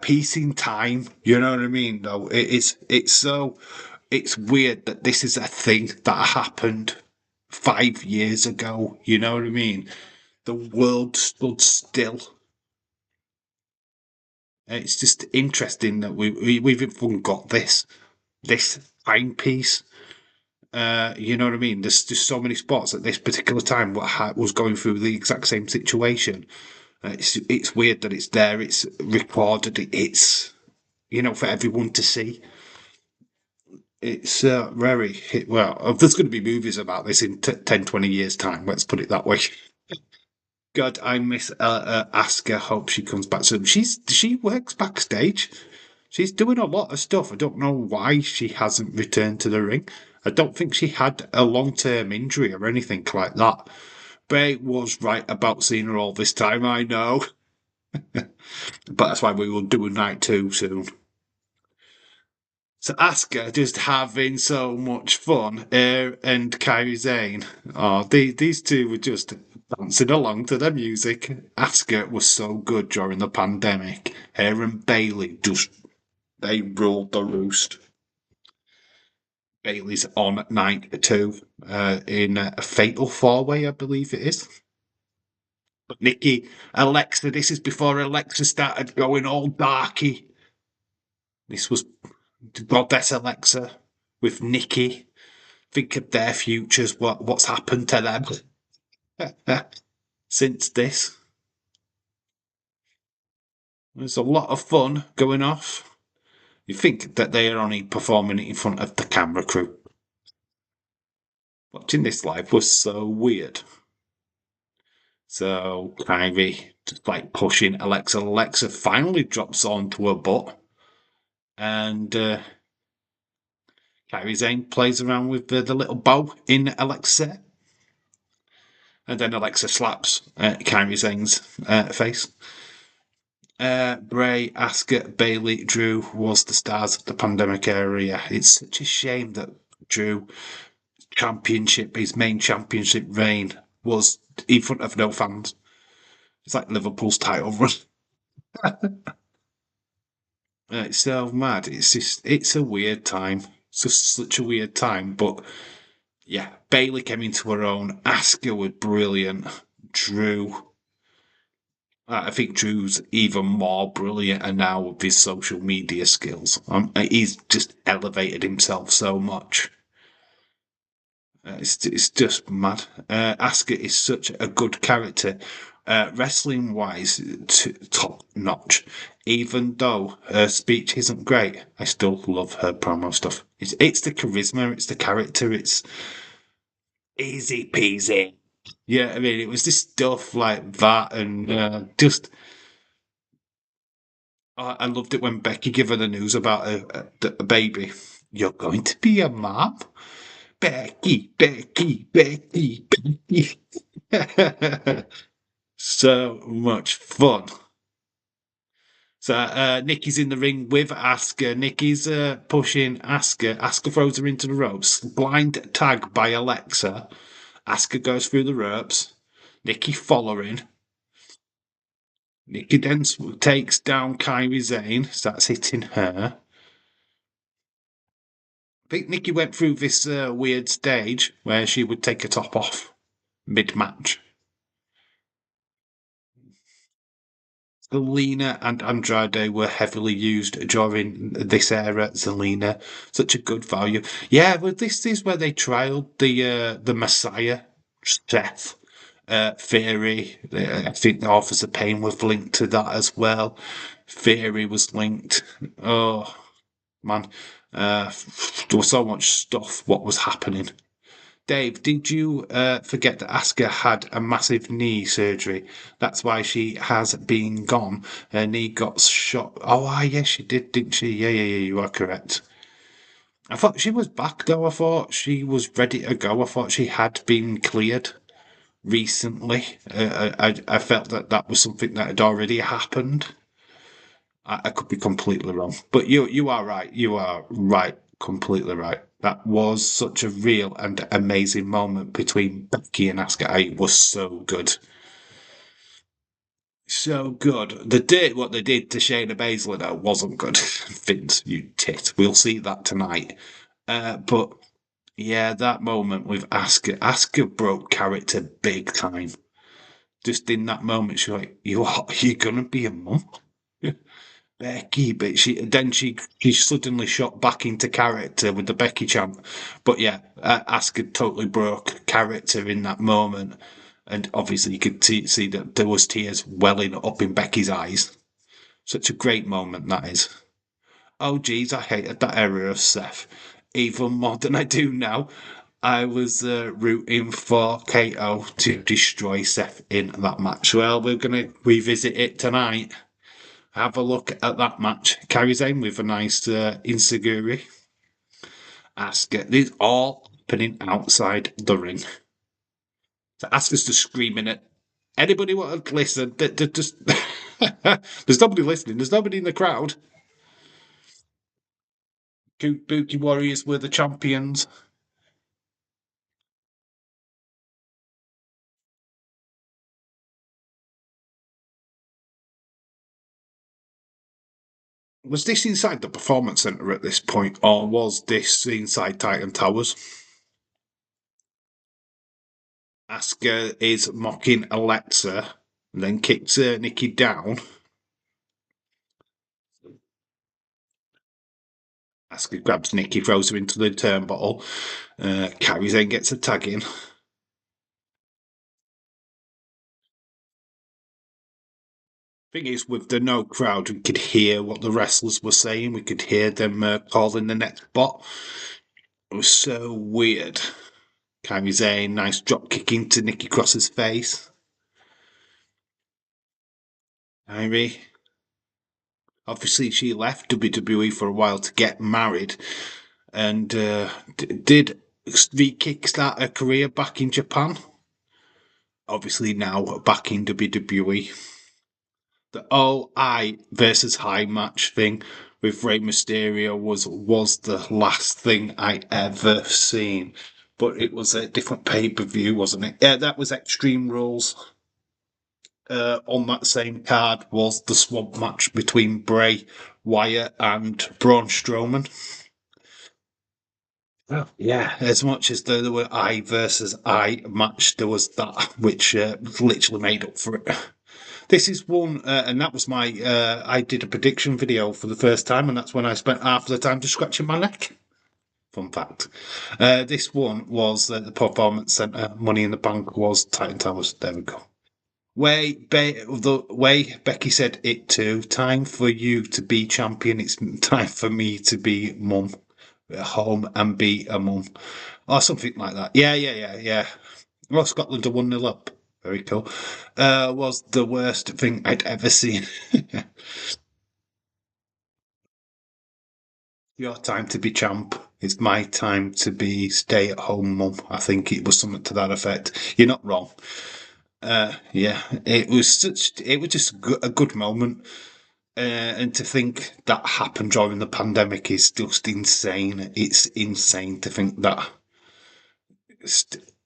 piece in time. You know what I mean? Though it's weird that this is a thing that happened 5 years ago. You know what I mean? The world stood still. It's just interesting that we've even got this timepiece. You know what I mean? There's just so many spots at this particular time what was going through the exact same situation. It's weird that it's there. It's recorded. It's for everyone to see. It's very well. There's going to be movies about this in 10, 20 years' time. Let's put it that way. God, I miss Asuka. Hope she comes back soon. She works backstage. She's doing a lot of stuff. I don't know why she hasn't returned to the ring. I don't think she had a long-term injury or anything like that. Bray was right about seeing her all this time. I know, but that's why we will do a night two soon. So Asuka just having so much fun, and Kairi Sane. Oh, these two were just dancing along to the music. Asuka was so good during the pandemic. Her and Bailey they ruled the roost. Bailey's on night two in a fatal four-way, I believe it is. But Nikki, Alexa, this is before Alexa started going all darky. This was Goddess Alexa with Nikki. Think of their futures, what's happened to them since this. There's a lot of fun going off. You think that they are only performing in front of the camera crew. Watching this live was so weird. So Kyrie just like pushing Alexa. Alexa finally drops onto her butt, and Kyrie Sane plays around with the little bow in Alexa, and then Alexa slaps Kyrie Sane's face. Bray, Asuka, Bailey, Drew was the stars of the pandemic era. Yeah, it's such a shame that Drew his main championship reign was in front of no fans. It's like Liverpool's title run. It's so mad. It's a weird time. It's just such a weird time. But yeah, Bailey came into her own. Asuka was brilliant. Drew. I think Drew's even more brilliant and now with his social media skills. He's just elevated himself so much. It's just mad. Asuka is such a good character. Wrestling wise, top notch. Even though her speech isn't great, I still love her promo stuff. It's the charisma, it's the character, it's easy peasy. Yeah, I mean, it was just stuff like that, and just I loved it when Becky gave her the news about a baby. You're going to be a mom? Becky, Becky, Becky, Becky. So much fun. So Nikki's in the ring with Asuka. Nikki's pushing Asuka. Asuka throws her into the ropes. Blind tag by Alexa. Asuka goes through the ropes. Nikki following. Nikki then takes down Kairi Sane, starts hitting her. I think Nikki went through this weird stage where she would take her top off mid-match. Zelina and Andrade were heavily used during this era. Zelina, such a good value. Yeah, well, this is where they trialed the Messiah, Seth, Theory. I think the Authors of Pain was linked to that as well. Theory was linked. Oh man, there was so much stuff. What was happening? Dave, did you forget that Asuka had a massive knee surgery? That's why she has been gone. Her knee got shot. Oh, yes, she did, didn't she? Yeah, yeah, yeah, you are correct. I thought she was back, though. I thought she was ready to go. I thought she had been cleared recently. I felt that that was something that had already happened. I could be completely wrong, but you are right. You are right, completely right. That was such a real and amazing moment between Becky and Asuka. It was so good, so good. What they did to Shayna Baszler though wasn't good. Vince, you tit. We'll see that tonight. But yeah, that moment with Asuka broke character big time. Just in that moment, she's like, "You gonna be a mum?" Becky, but she suddenly shot back into character with the Becky champ. But yeah, Asuka totally broke character in that moment, and obviously you could see that there was tears welling up in Becky's eyes. Such a great moment that is. Oh geez, I hated that era of Seth even more than I do now. I was rooting for KO to destroy Seth in that match. Well, we're gonna revisit it tonight. Have a look at that match. Carries in with a nice Inseguri. Asuka. These all happening outside the ring. So Asuka's just screaming at anybody want to listen. Just there's nobody listening. There's nobody in the crowd. Kabuki Warriors were the champions. Was this inside the Performance Centre at this point, or was this inside Titan Towers? Asuka is mocking Alexa, and then kicks Nikki down. Asuka grabs Nikki, throws her into the turnbuckle. Carries then gets a tag in. Thing is, with the no crowd, we could hear what the wrestlers were saying. We could hear them calling the next bot. It was so weird. Kairi Sane, nice drop kick into Nikki Cross's face. Kairi. Obviously, she left WWE for a while to get married and did re-kickstart her career back in Japan. Obviously, now back in WWE. The All I versus High match thing with Rey Mysterio was the last thing I ever seen. But it was a different pay per view, wasn't it? Yeah, that was Extreme Rules. On that same card was the swamp match between Bray Wyatt and Braun Strowman. Oh, yeah, as much as there were I versus I match, there was that which literally made up for it. This is one, and that was my. I did a prediction video for the first time, and that's when I spent half of the time just scratching my neck. Fun fact. This one was the Performance Centre. Money in the Bank was Titan Towers. There we go. The way Becky said it too. Time for you to be champion. It's time for me to be mum. Home and be a mum. Or something like that. Yeah, yeah, yeah, yeah. Well, Scotland are 1-0 up. Very cool. Was the worst thing I'd ever seen. Your time to be champ. It's my time to be stay at home mum. I think it was something to that effect. You're not wrong. Yeah, it was just a good moment. And to think that happened during the pandemic is just insane. It's insane to think that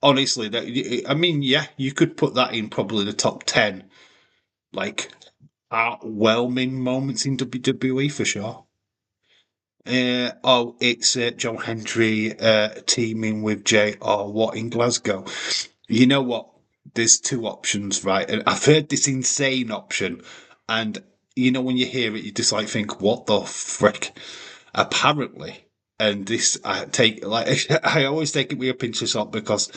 honestly, that I mean, yeah, you could put that in probably the top 10, like heartwarming moments in WWE for sure. It's Joe Hendry teaming with J.R. Watt in Glasgow. You know what? There's two options, right? And I've heard this insane option, and you know when you hear it, you just like think, "What the frick?" Apparently, and this I take like I always take it with a pinch of salt because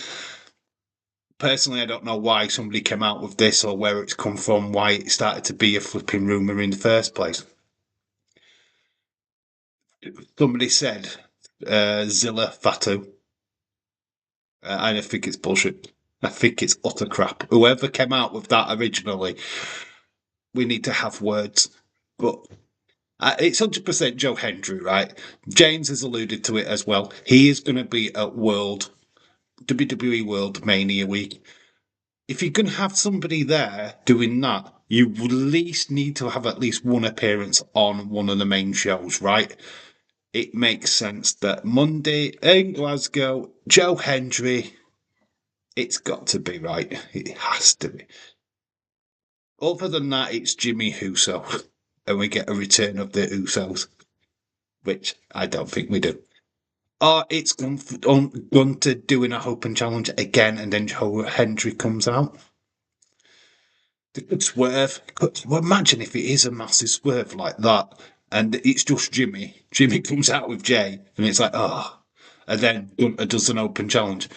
personally, I don't know why somebody came out with this or where it's come from, why it started to be a flipping rumor in the first place. Somebody said Zilla Fatu. I don't think it's bullshit. I think it's utter crap. Whoever came out with that originally, we need to have words. But it's 100% Joe Hendry, right? James has alluded to it as well. He is going to be at WWE World Mania week. If you're going to have somebody there doing that, you at least need to have at least one appearance on one of the main shows, right? It makes sense that Monday in Glasgow, Joe Hendry, it's got to be right. It has to be. Other than that, it's Jimmy Uso, and we get a return of the Usos, which I don't think we do. Or it's Gunter doing a open challenge again, and then Joe Hendry comes out. The good swerve. Well, imagine if it is a massive swerve like that, and it's just Jimmy. Jimmy comes out with Jay, and it's like, oh. And then Gunter does an open challenge.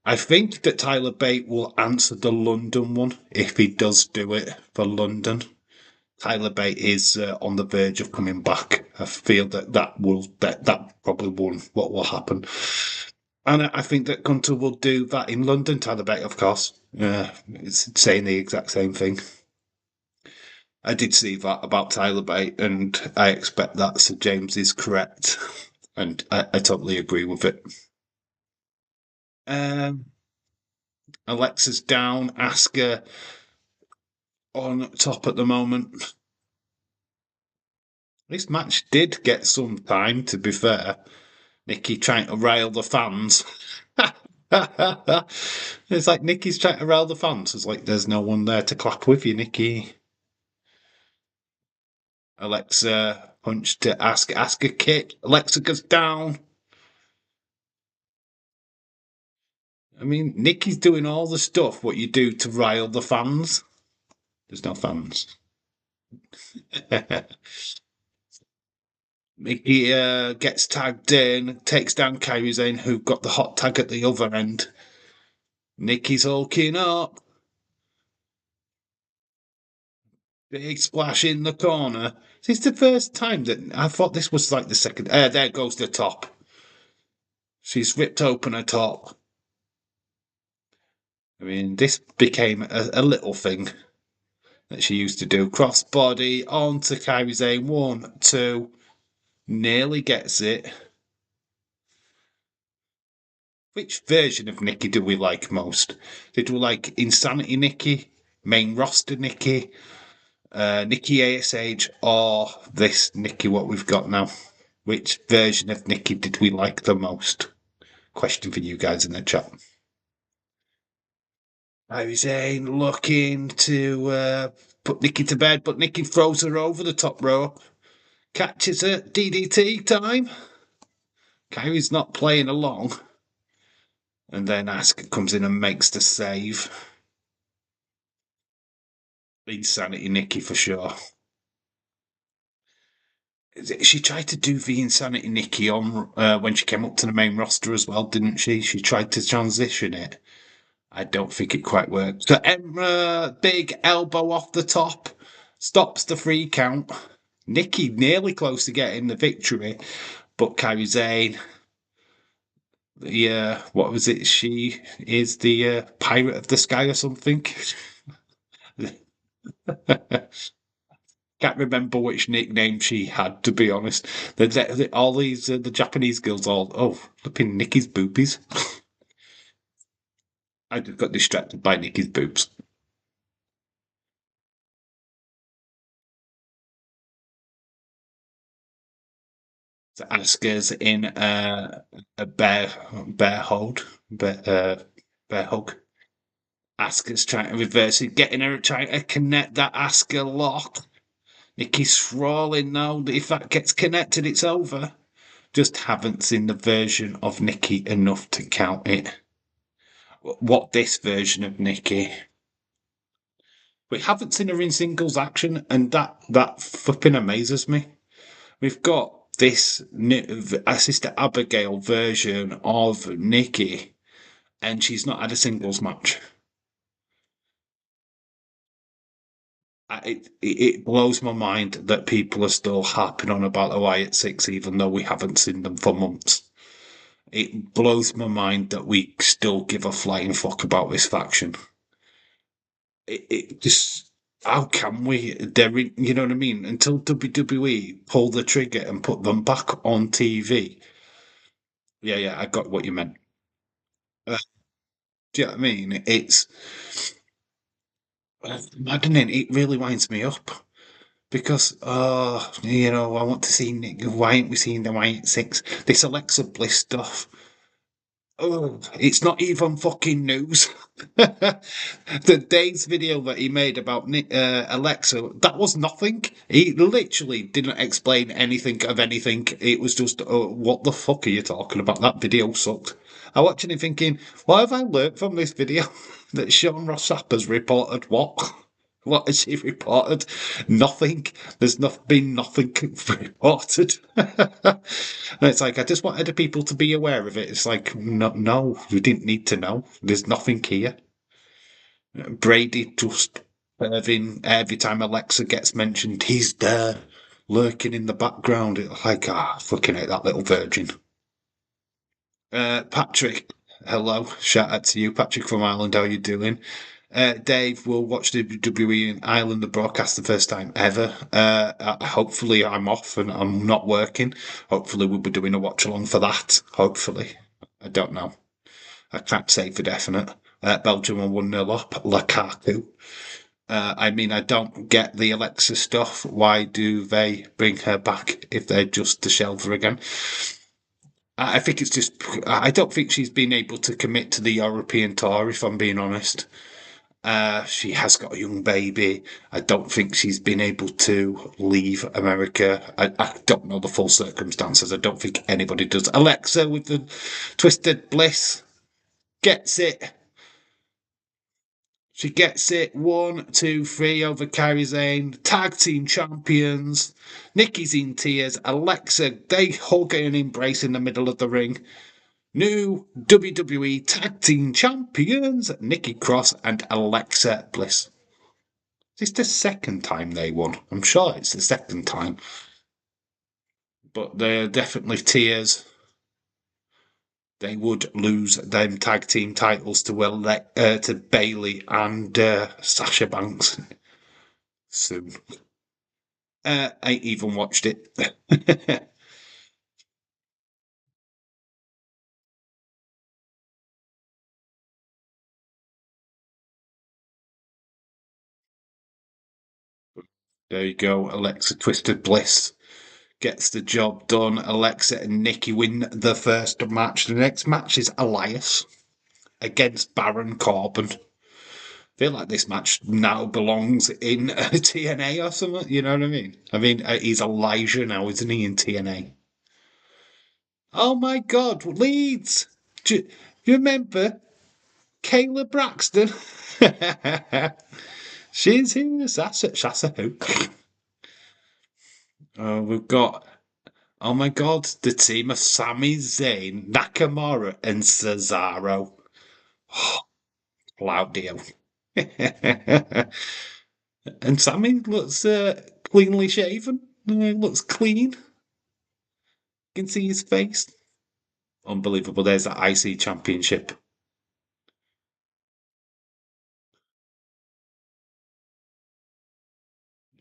I think that Tyler Bate will answer the London one if he does do it for London. Tyler Bate is on the verge of coming back. I feel that probably won't what will happen, and I think that Gunter will do that in London. Tyler Bate, of course, it's saying the exact same thing. I did see that about Tyler Bate, and I expect that Sir James is correct, and I totally agree with it. Um, Alexa's down, Asuka on top at the moment. This match did get some time, to be fair. Nikki trying to rile the fans. It's like Nikki's trying to rile the fans. It's like there's no one there to clap with you, Nikki. Alexa punch to Asuka kick. Alexa goes down. I mean, Nikki's doing all the stuff what you do to rile the fans. There's no fans. Mickey gets tagged in, takes down Kairi Sane, who got the hot tag at the other end. Nikki's hulking up. Big splash in the corner. This is the first time that I thought this was like the second. There goes the top. She's ripped open her top. I mean, this became a little thing that she used to do. Crossbody onto Kairi Sane. 1, 2. Nearly gets it. Which version of Nikki do we like most? Did we like Insanity Nikki, main roster Nikki, Nikki ASH, or this Nikki what we've got now? Which version of Nikki did we like the most? Question for you guys in the chat. Kairi Sane looking to put Nikki to bed, but Nikki throws her over the top rope. Catches her. DDT time. Kairi's not playing along. And then Asuka comes in and makes the save. Insanity Nikki for sure. She tried to do the Insanity Nikki on when she came up to the main roster as well, didn't she? She tried to transition it. I don't think it quite worked. So Emma, big elbow off the top, stops the 3 count. Nikki nearly close to getting the victory, but Kairi Sane, what was it? She is the pirate of the sky or something. Can't remember which nickname she had, to be honest. All these the Japanese girls all flipping Nikki's boobies. I just got distracted by Nikki's boobs. So Asuka's in a bear hold, but bear hug. Asuka's trying to reverse it, getting her trying to connect that Asuka lock. Nikki's sprawling now. If that gets connected, it's over. Just haven't seen the version of Nikki enough to count it. What this version of Nikki? We haven't seen her in singles action, and that flipping amazes me. We've got this Sister Abigail version of Nikki, and she's not had a singles match. It blows my mind that people are still harping on about the Wyatt Six, even though we haven't seen them for months. It blows my mind that we still give a flying fuck about this faction. It just, how can we? They're in, you know what I mean? Until WWE pull the trigger and put them back on TV. Yeah, yeah, I got what you meant. Do you know what I mean? It's maddening. It really winds me up because, I want to see Nick. Why aren't we seeing the Wyatt Six? This Alexa Bliss stuff. Oh, it's not even fucking news. The Dave's video that he made about Alexa, that was nothing. He literally didn't explain anything of anything. It was just, what the fuck are you talking about? That video sucked. I watching it thinking, what have I learnt from this video? That Sean Ross Sapp reported what? What has he reported? Nothing. There's not been nothing reported. And it's like, I just wanted the people to be aware of it. It's like, no, we didn't need to know. There's nothing here. Brady just every time Alexa gets mentioned, he's there, lurking in the background. It's like, fucking hate that little virgin. Patrick, hello. Shout out to you, Patrick from Ireland. How you doing? Dave will watch the WWE in Ireland the broadcast the first time ever. Hopefully, I'm off and I'm not working. Hopefully, we'll be doing a watch along for that. Hopefully, I don't know. I can't say for definite. Belgium are 1-0 up. Lukaku. I don't get the Alexa stuff. Why do they bring her back if they're just to shelve her again? I think it's just. I don't think she's been able to commit to the European tour, if I'm being honest. She has got a young baby. I don't think she's been able to leave America. I don't know the full circumstances. I don't think anybody does. Alexa with the Twisted Bliss gets it. She gets it. 1, 2, 3 over Kairi Sane. Tag team champions. Nikki's in tears. Alexa, they hug and embrace in the middle of the ring. New WWE Tag Team Champions, Nikki Cross and Alexa Bliss. Is this the second time they won? I'm sure it's the second time. But they're definitely tears. They would lose them tag team titles to Bailey and Sasha Banks soon. I even watched it. There you go, Alexa Twisted Bliss gets the job done. Alexa and Nikki win the first match. The next match is Elias against Baron Corbin. I feel like this match now belongs in TNA or something. You know what I mean? He's Elijah now, isn't he, in TNA? Oh my God, Leeds! Do you remember Kayla Braxton? She's here. That's a who. We've got, oh my God, the team of Sami Zayn, Nakamura, and Cesaro. Claudio. And Sammy looks cleanly shaven. Looks clean. You can see his face. Unbelievable. There's that IC Championship.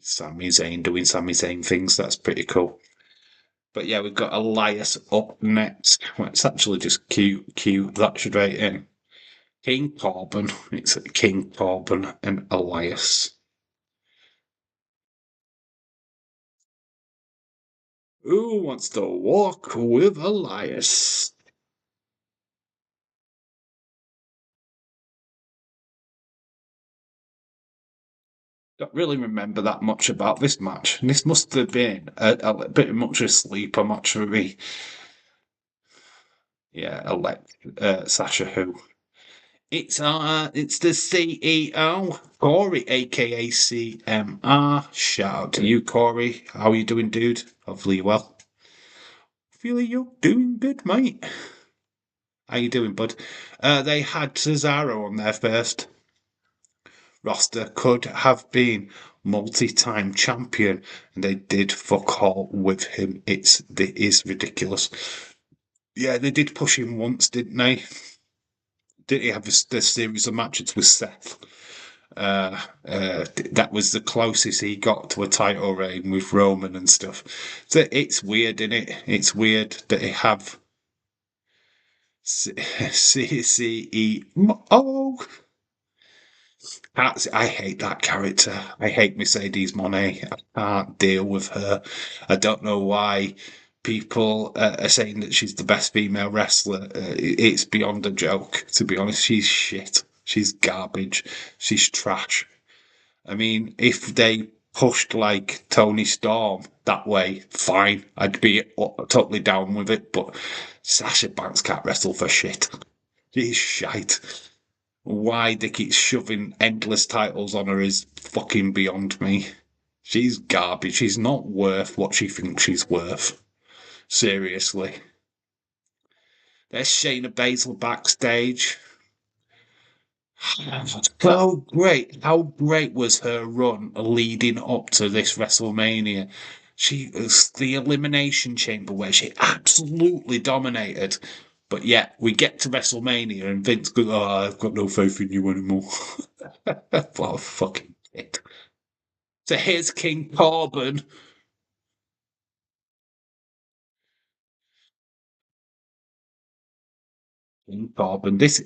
Sami Zayn doing Sami Zayn things. That's pretty cool. But yeah, we've got Elias up next. Well, it's actually just cute. That should rate in. King Corbin. It's King Corbin and Elias. Who wants to walk with Elias? Don't really remember that much about this match. This must have been a bit much a sleeper match for me. Yeah, elect Sasha who. It's the CEO, Corey, aka CMR. Shout out to you, Corey. How are you doing, dude? Hopefully you're well. Feeling you're doing good, mate. How you doing, bud? They had Cesaro on their first roster. Could have been multi-time champion, and they did fuck all with him. It is ridiculous. Yeah, they did push him once, didn't they? Didn't he have a series of matches with Seth? That was the closest he got to a title reign with Roman and stuff. So it's weird, isn't it? It's weird that they have CCEO. I hate that character. I hate Mercedes Monet. I can't deal with her. I don't know why people are saying that she's the best female wrestler. It's beyond a joke, to be honest. She's shit. She's garbage. She's trash. I mean, if they pushed like Tony Storm that way, fine. I'd be totally down with it. But Sasha Banks can't wrestle for shit. She's shite. Why they keep shoving endless titles on her is fucking beyond me. She's garbage. She's not worth what she thinks she's worth. Seriously. There's Shayna Baszler backstage. How great! How great was her run leading up to this WrestleMania? She was the Elimination Chamber where she absolutely dominated. But yet, we get to WrestleMania and Vince goes, "Oh, I've got no faith in you anymore." What a fucking shit. So here's King Corbin. King Corbin. This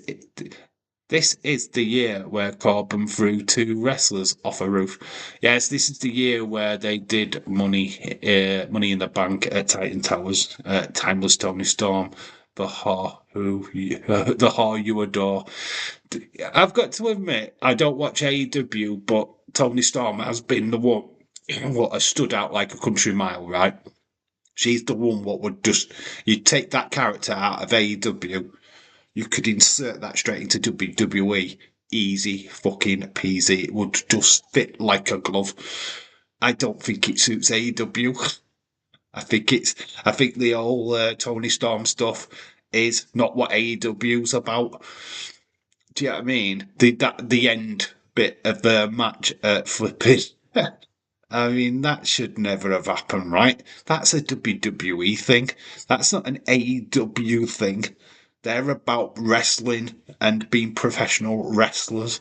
is the year where Corbin threw two wrestlers off a roof. Yes, this is the year where they did Money in the Bank at Titan Towers. Timeless Tony Storm, the whore the whore you adore. I've got to admit, I don't watch AEW, but Tony Storm has been the one what has stood out like a country mile, right? She's the one what would just you take that character out of AEW, you could insert that straight into WWE. Easy fucking peasy. It would just fit like a glove. I don't think it suits AEW. I think the old Tony Storm stuff is not what AEW's about. Do you know what I mean? The end bit of the match flipping. I mean, that should never have happened, right? That's a WWE thing. That's not an AEW thing. They're about wrestling and being professional wrestlers.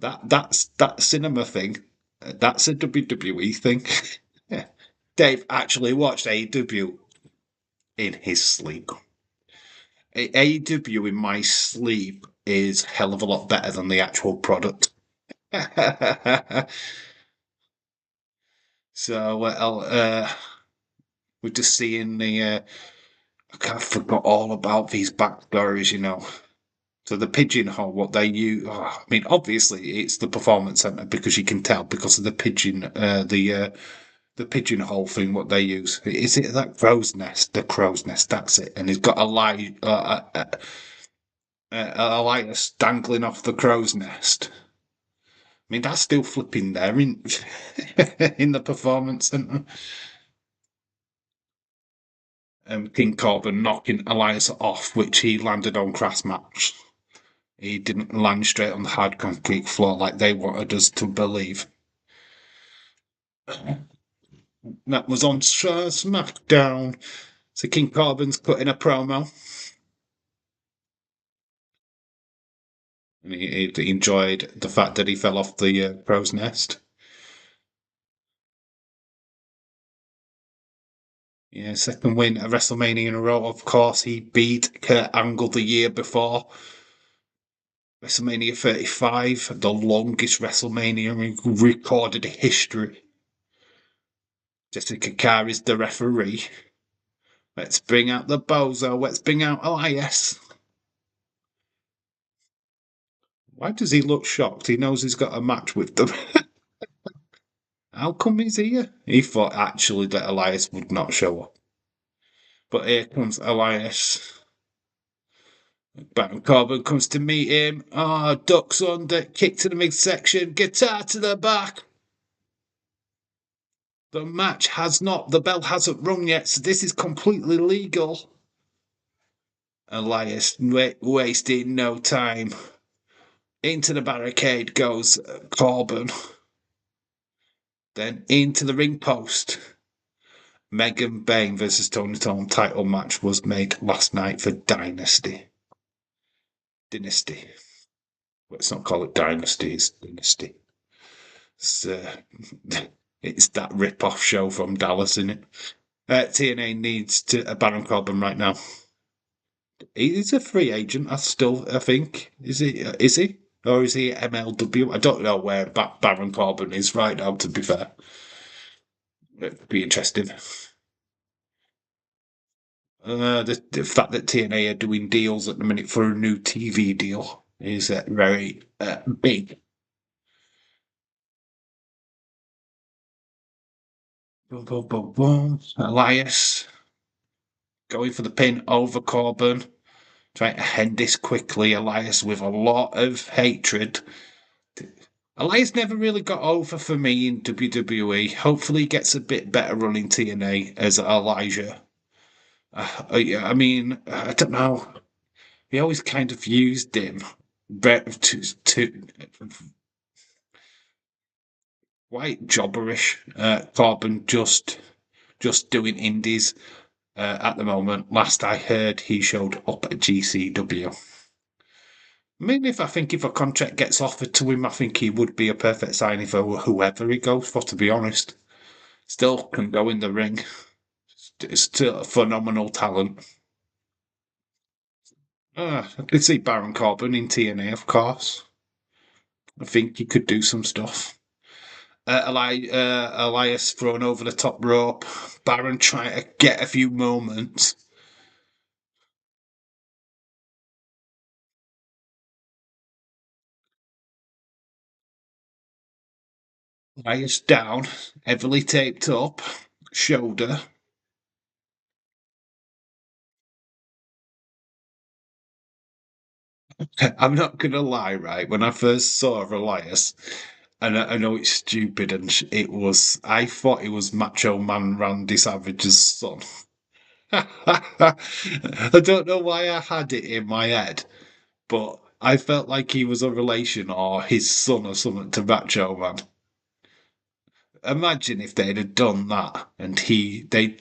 That cinema thing. That's a WWE thing. Dave actually watched AEW in his sleep. AEW in my sleep is a hell of a lot better than the actual product. So we're just seeing I kind of forgot all about these backstories, you know. So the pigeonhole, what they use, I mean, obviously it's the performance center because you can tell because of the pigeonhole thing. What they use is it that crow's nest? The crow's nest. That's it. And he's got Elias dangling off the crow's nest. I mean, that's still flipping there in in the performance center. King Corbin knocking Elias off, which he landed on grass mats. He didn't land straight on the hard concrete floor like they wanted us to believe. That was on SmackDown. So King Corbin's cutting a promo. And he enjoyed the fact that he fell off the crow's nest. Yeah, second win at WrestleMania in a row. Of course, he beat Kurt Angle the year before. WrestleMania 35, the longest WrestleMania in recorded history. Jessica Carr is the referee. Let's bring out the bozo. Let's bring out Elias. Why does he look shocked? He knows he's got a match with them. How come he's here? He thought actually that Elias would not show up. But here comes Elias. Baron Corbin comes to meet him. Ducks under, kick to the midsection, guitar to the back. The match has not, the bell hasn't rung yet, so this is completely legal. Elias wasting no time. Into the barricade goes Corbin. Then into the ring post. Megan Bain versus Tony Storm title match was made last night for Dynasty. Let's not call it Dynasty, it's Dynasty. It's that rip-off show from Dallas, isn't it? TNA needs to Baron Corbin right now. He's a free agent. I think. Is he? Is he? Or is he MLW? I don't know where Baron Corbin is right now. To be fair, it'd be interesting. The fact that TNA are doing deals at the minute for a new TV deal is very big. Boom, boom, boom, boom. Elias going for the pin over Corbin. Trying to end this quickly. Elias with a lot of hatred. Elias never really got over for me in WWE. Hopefully, he gets a bit better running TNA as Elijah. I mean, I don't know. We always kind of used him to quite jobberish. Corbin just doing indies at the moment. Last I heard, he showed up at GCW. I mean, if a contract gets offered to him, I think he would be a perfect signing for whoever he goes for, to be honest. Still can go in the ring. Still a phenomenal talent. I could see Baron Corbin in TNA, of course. I think he could do some stuff. Elias thrown over the top rope. Baron trying to get a few moments. Elias down, heavily taped up, shoulder. I'm not gonna lie, right? When I first saw Elias, and I know it's stupid, and I thought it was Macho Man Randy Savage's son. I don't know why I had it in my head, but I felt like he was a relation or his son or something to Macho Man. Imagine if they'd have done that and they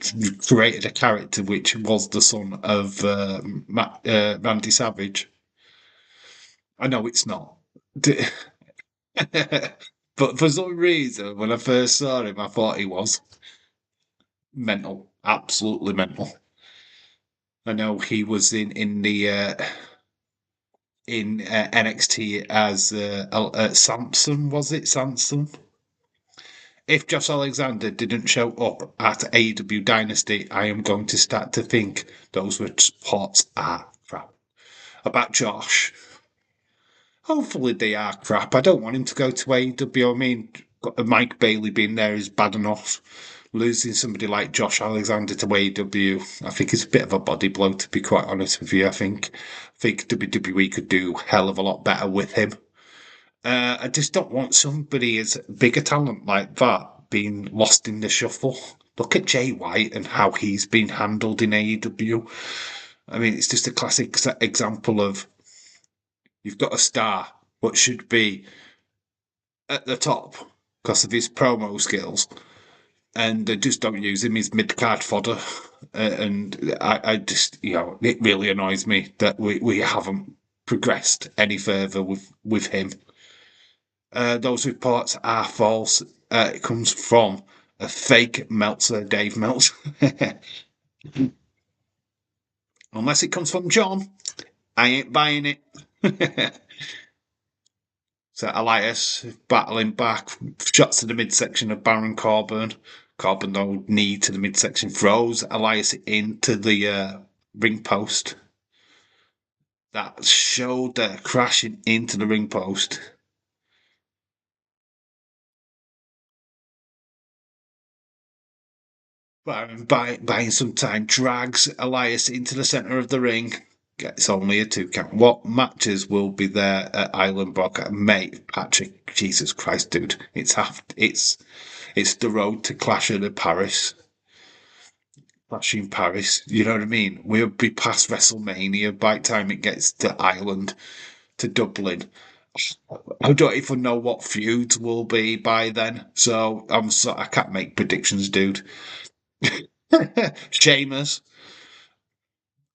created a character which was the son of Randy Savage. I know it's not. But for some reason, when I first saw him, I thought he was mental, absolutely mental. I know he was in the in NXT as Samson, was it Samson? If Josh Alexander didn't show up at AEW Dynasty, I am going to start to think those reports are crap about Josh. Hopefully they are crap. I don't want him to go to AEW. I mean, Mike Bailey being there is bad enough. Losing somebody like Josh Alexander to AEW, I think it's a bit of a body blow, to be quite honest with you. I think WWE could do a hell of a lot better with him. I just don't want somebody as big a talent like that being lost in the shuffle. Look at Jay White and how he's been handled in AEW. I mean, it's just a classic example of you've got a star, what should be at the top because of his promo skills, and they just don't use him as mid card fodder. And I just, it really annoys me that we haven't progressed any further with him. Those reports are false. It comes from a fake Meltzer, Dave Meltzer. Unless it comes from John, I ain't buying it. So Elias battling back, shots to the midsection of Baron Corbin. Corbin, though, knee to the midsection, throws Elias into the ring post. That shoulder crashing into the ring post. buying some time, drags Elias into the centre of the ring. Gets only a 2 count. What matches will be there at Island Brock? Mate, Patrick, Jesus Christ, dude. It's the road to Clash of the Paris. Clash in Paris. You know what I mean? We'll be past WrestleMania by the time it gets to Ireland, to Dublin. I don't even know what feuds will be by then. I can't make predictions, dude. Sheamus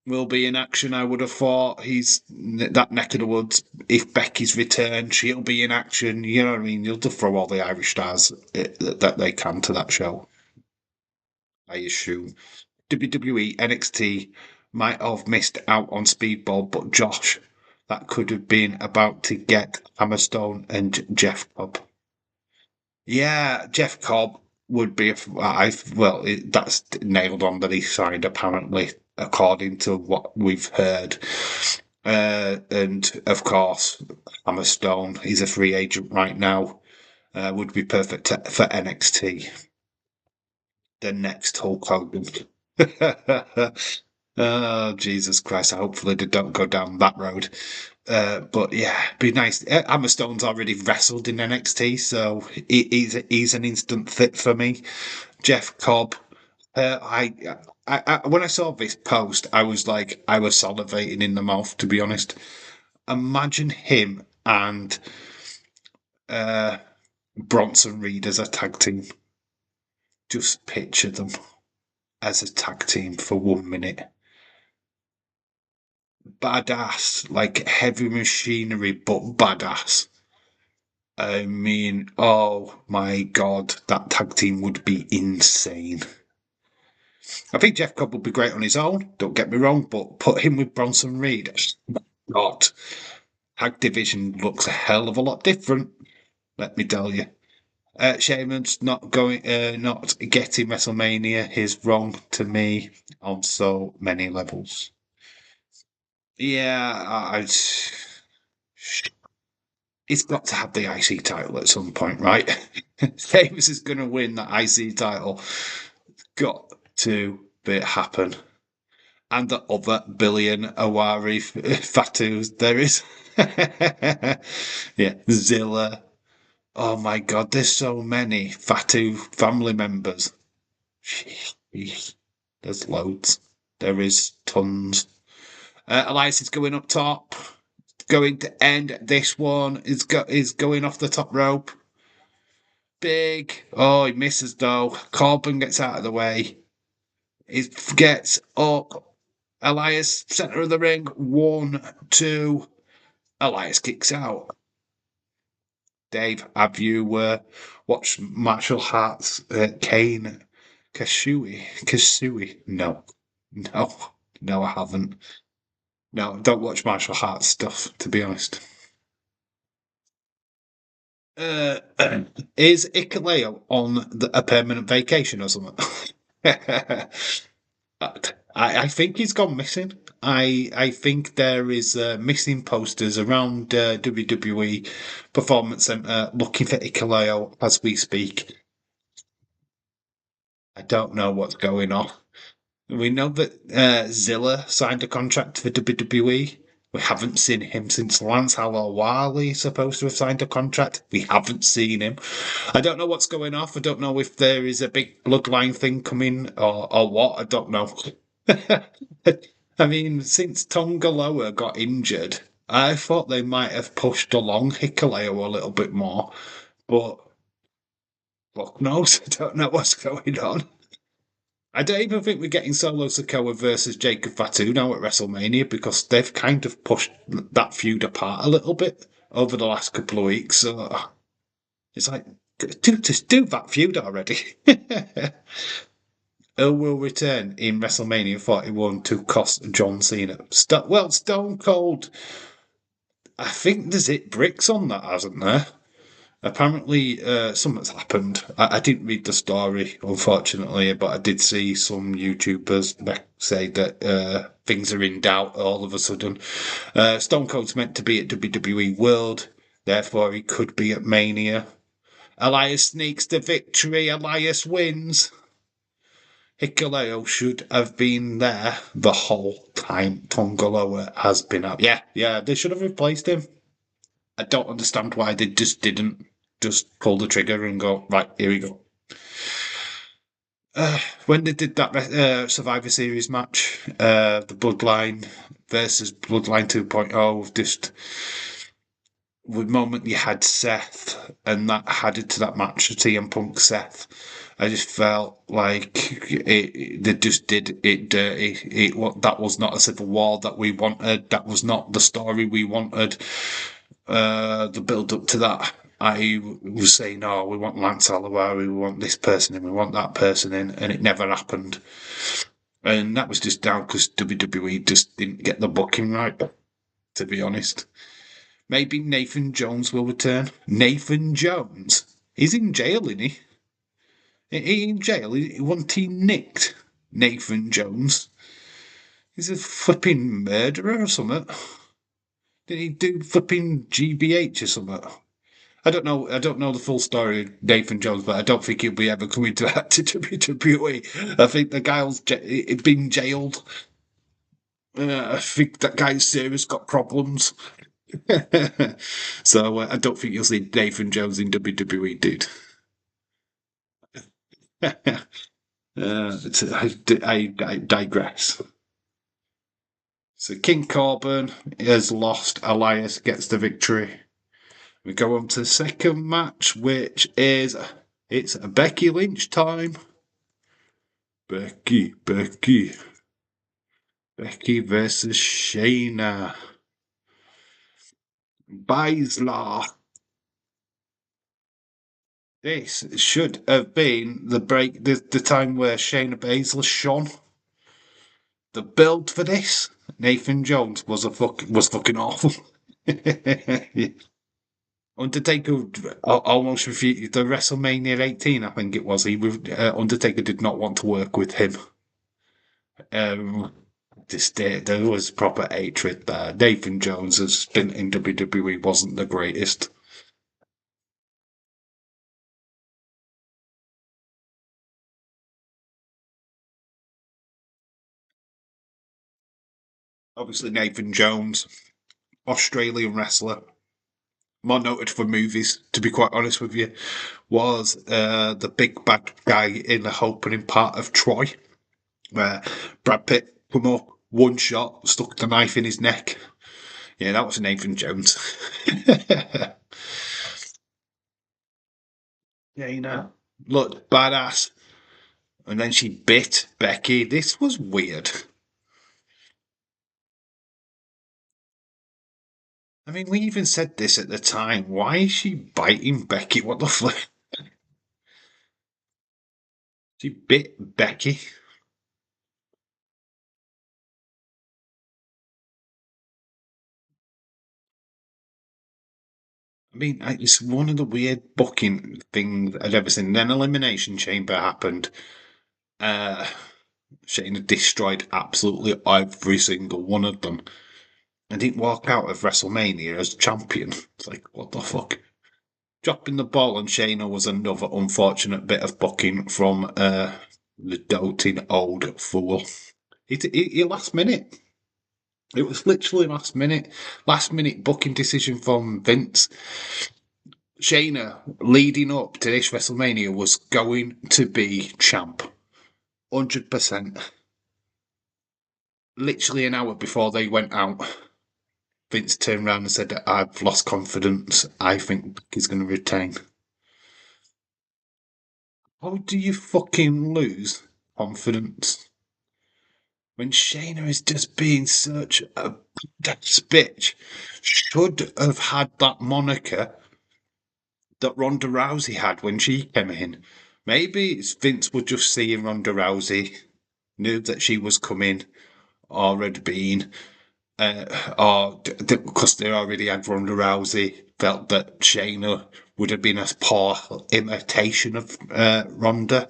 will be in action. I would have thought he's that neck of the woods. If Becky's returned, she'll be in action. You know what I mean? You'll just throw all the Irish stars that they can to that show. I assume WWE NXT might have missed out on Speedball, but Josh, that could have been about to get Hammerstone and Jeff Cobb. Yeah, Jeff Cobb would be. That's nailed on that he signed apparently, according to what we've heard. And of course, Hammerstone, he's a free agent right now. Would be perfect for NXT. The next Hulk Hogan. Oh, Jesus Christ. Hopefully they don't go down that road. But yeah, be nice. Hammerstone's already wrestled in NXT, so he's an instant fit for me. Jeff Cobb. When I saw this post, I was salivating in the mouth, to be honest. Imagine him and Bronson Reed as a tag team. Just picture them as a tag team for 1 minute. Badass, like heavy machinery, but badass. I mean, oh my god, that tag team would be insane. I think Jeff Cobb would be great on his own, don't get me wrong, but put him with Bronson Reed. God, tag division looks a hell of a lot different, let me tell you. Sheamus not getting WrestleMania is wrong to me on so many levels. Yeah, he's got to have the IC title at some point, right? Sheamus is going to win that IC title. Got to happen. And the other billion Awari Fatus there is. Yeah, Zilla. Oh my god, there's so many Fatu family members. There's loads. There is tons. Elias is going up top. Going to end this one. Is going off the top rope. Big. Oh, he misses though. Corbin gets out of the way. He gets up. Elias, center of the ring. 1, 2. Elias kicks out. Dave, have you watched Martial Arts Kane Kasui? No. No, I haven't. No, don't watch martial arts stuff, to be honest. Uh, is Ikaleo on a permanent vacation or something? I think he's gone missing. I think there is missing posters around WWE Performance Center looking for Ikaleo as we speak. I don't know what's going on. We know that Zilla signed a contract for WWE. We haven't seen him since Lance Halawali supposed to have signed a contract. We haven't seen him. I don't know what's going off. I don't know if there is a big bloodline thing coming or what. I don't know. I mean, since Tongaloa got injured, I thought they might have pushed along Hikuleo a little bit more. But fuck knows. I don't know what's going on. I don't even think we're getting Solo Sikoa versus Jacob Fatu now at WrestleMania because they've kind of pushed that feud apart a little bit over the last couple of weeks. So it's like, just do that feud already. Who will return in WrestleMania 41 to cost John Cena? Stone Cold. I think there's bricks on that, hasn't there? Apparently, something's happened. I didn't read the story, unfortunately, but I did see some YouTubers say that things are in doubt all of a sudden. Stone Cold's meant to be at WWE World, therefore he could be at Mania. Elias sneaks the victory. Elias wins. Hikuleo should have been there the whole time Tongaloa has been out. Yeah, they should have replaced him. I don't understand why they just didn't just pull the trigger and go, right, here we go. When they did that Survivor Series match, the Bloodline versus Bloodline 2.0, just the moment you had Seth and that added to that match, CM Punk Seth, I just felt like they just did it dirty. That was not a civil war that we wanted. That was not the story we wanted. The build up to that, I was saying, "Oh, we want Lance Holloway, we want this person in, we want that person in," and it never happened. And that was just down because WWE just didn't get the booking right, to be honest. Maybe Nathan Jones will return. Nathan Jones? He's in jail, isn't he? He in jail? Wasn't he nicked? Nathan Jones? He's a flipping murderer or something. Did he do flipping GBH or something? I don't know. I don't know the full story of Nathan Jones, but I don't think he'll be ever coming to WWE. I think the guy's been jailed. I think that guy's serious got problems. So I don't think you'll see Nathan Jones in WWE, dude. I digress. So King Corbin has lost. Elias gets the victory. We go on to the second match, which is it's Becky Lynch time. Becky versus Shayna Baszler. This should have been the time where Shayna Baszler shone. The build for this, Nathan Jones was fucking awful. Undertaker almost refused the WrestleMania 18. I think it was. Undertaker did not want to work with him. There was proper hatred there. Nathan Jones' stint in WWE wasn't the greatest. Obviously, Nathan Jones, Australian wrestler, more noted for movies, to be quite honest with you, was the big bad guy in the opening part of Troy, where Brad Pitt come up, one shot, stuck the knife in his neck. Yeah, that was Nathan Jones. Yeah, look, badass. And then she bit Becky. This was weird. I mean, we even said this at the time. Why is she biting Becky? What the fuck? She bit Becky. I mean, it's one of the weird booking things I'd ever seen. Then Elimination Chamber happened. Uh, Shayna destroyed absolutely every single one of them. And didn't walk out of WrestleMania as champion. It's like, what the fuck? Dropping the ball on Shayna was another unfortunate bit of booking from the doting old fool. He last minute. It was literally last minute. Last minute booking decision from Vince. Shayna, leading up to this WrestleMania, was going to be champ. 100%. Literally an hour before they went out, Vince turned around and said, I've lost confidence. I think he's going to retain. How do you fucking lose confidence when Shayna is just being such a bitch? Should have had that moniker that Ronda Rousey had when she came in. Maybe Vince was just seeing Ronda Rousey, knew that she was coming, or had been, or because they already had Ronda Rousey, felt that Shayna would have been a poor imitation of Ronda.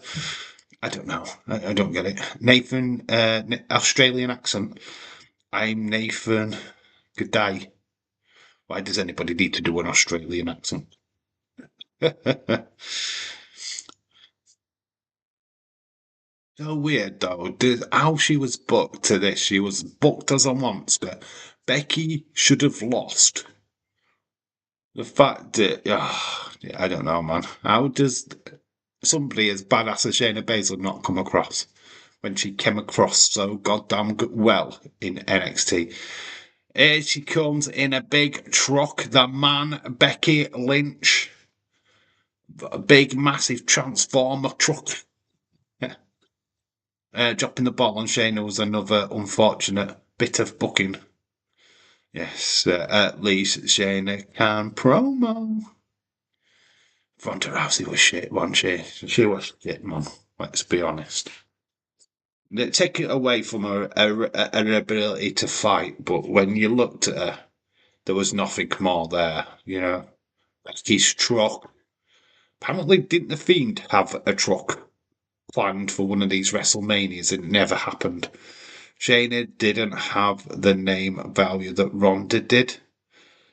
I don't know. I don't get it. Nathan, Australian accent. I'm Nathan. Good day. Why does anybody need to do an Australian accent? So weird though. How she was booked to this. She was booked as a monster. Becky should have lost. The fact that, I don't know, man. How does somebody as badass as Shayna Baszler not come across when she came across so goddamn well in NXT? Here she comes in a big truck. The man, Becky Lynch. A big, massive transformer truck. Dropping the ball on Shayna was another unfortunate bit of booking. Yes, at least Shayna can promo. Ronda Rousey was shit, wasn't she? She was shit, man. Let's be honest. They take it away from her ability to fight, but when you looked at her, there was nothing more there, you know. Becky's truck. Apparently, didn't the Fiend have a truck planned for one of these WrestleManias? It never happened. Shayna didn't have the name value that Ronda did.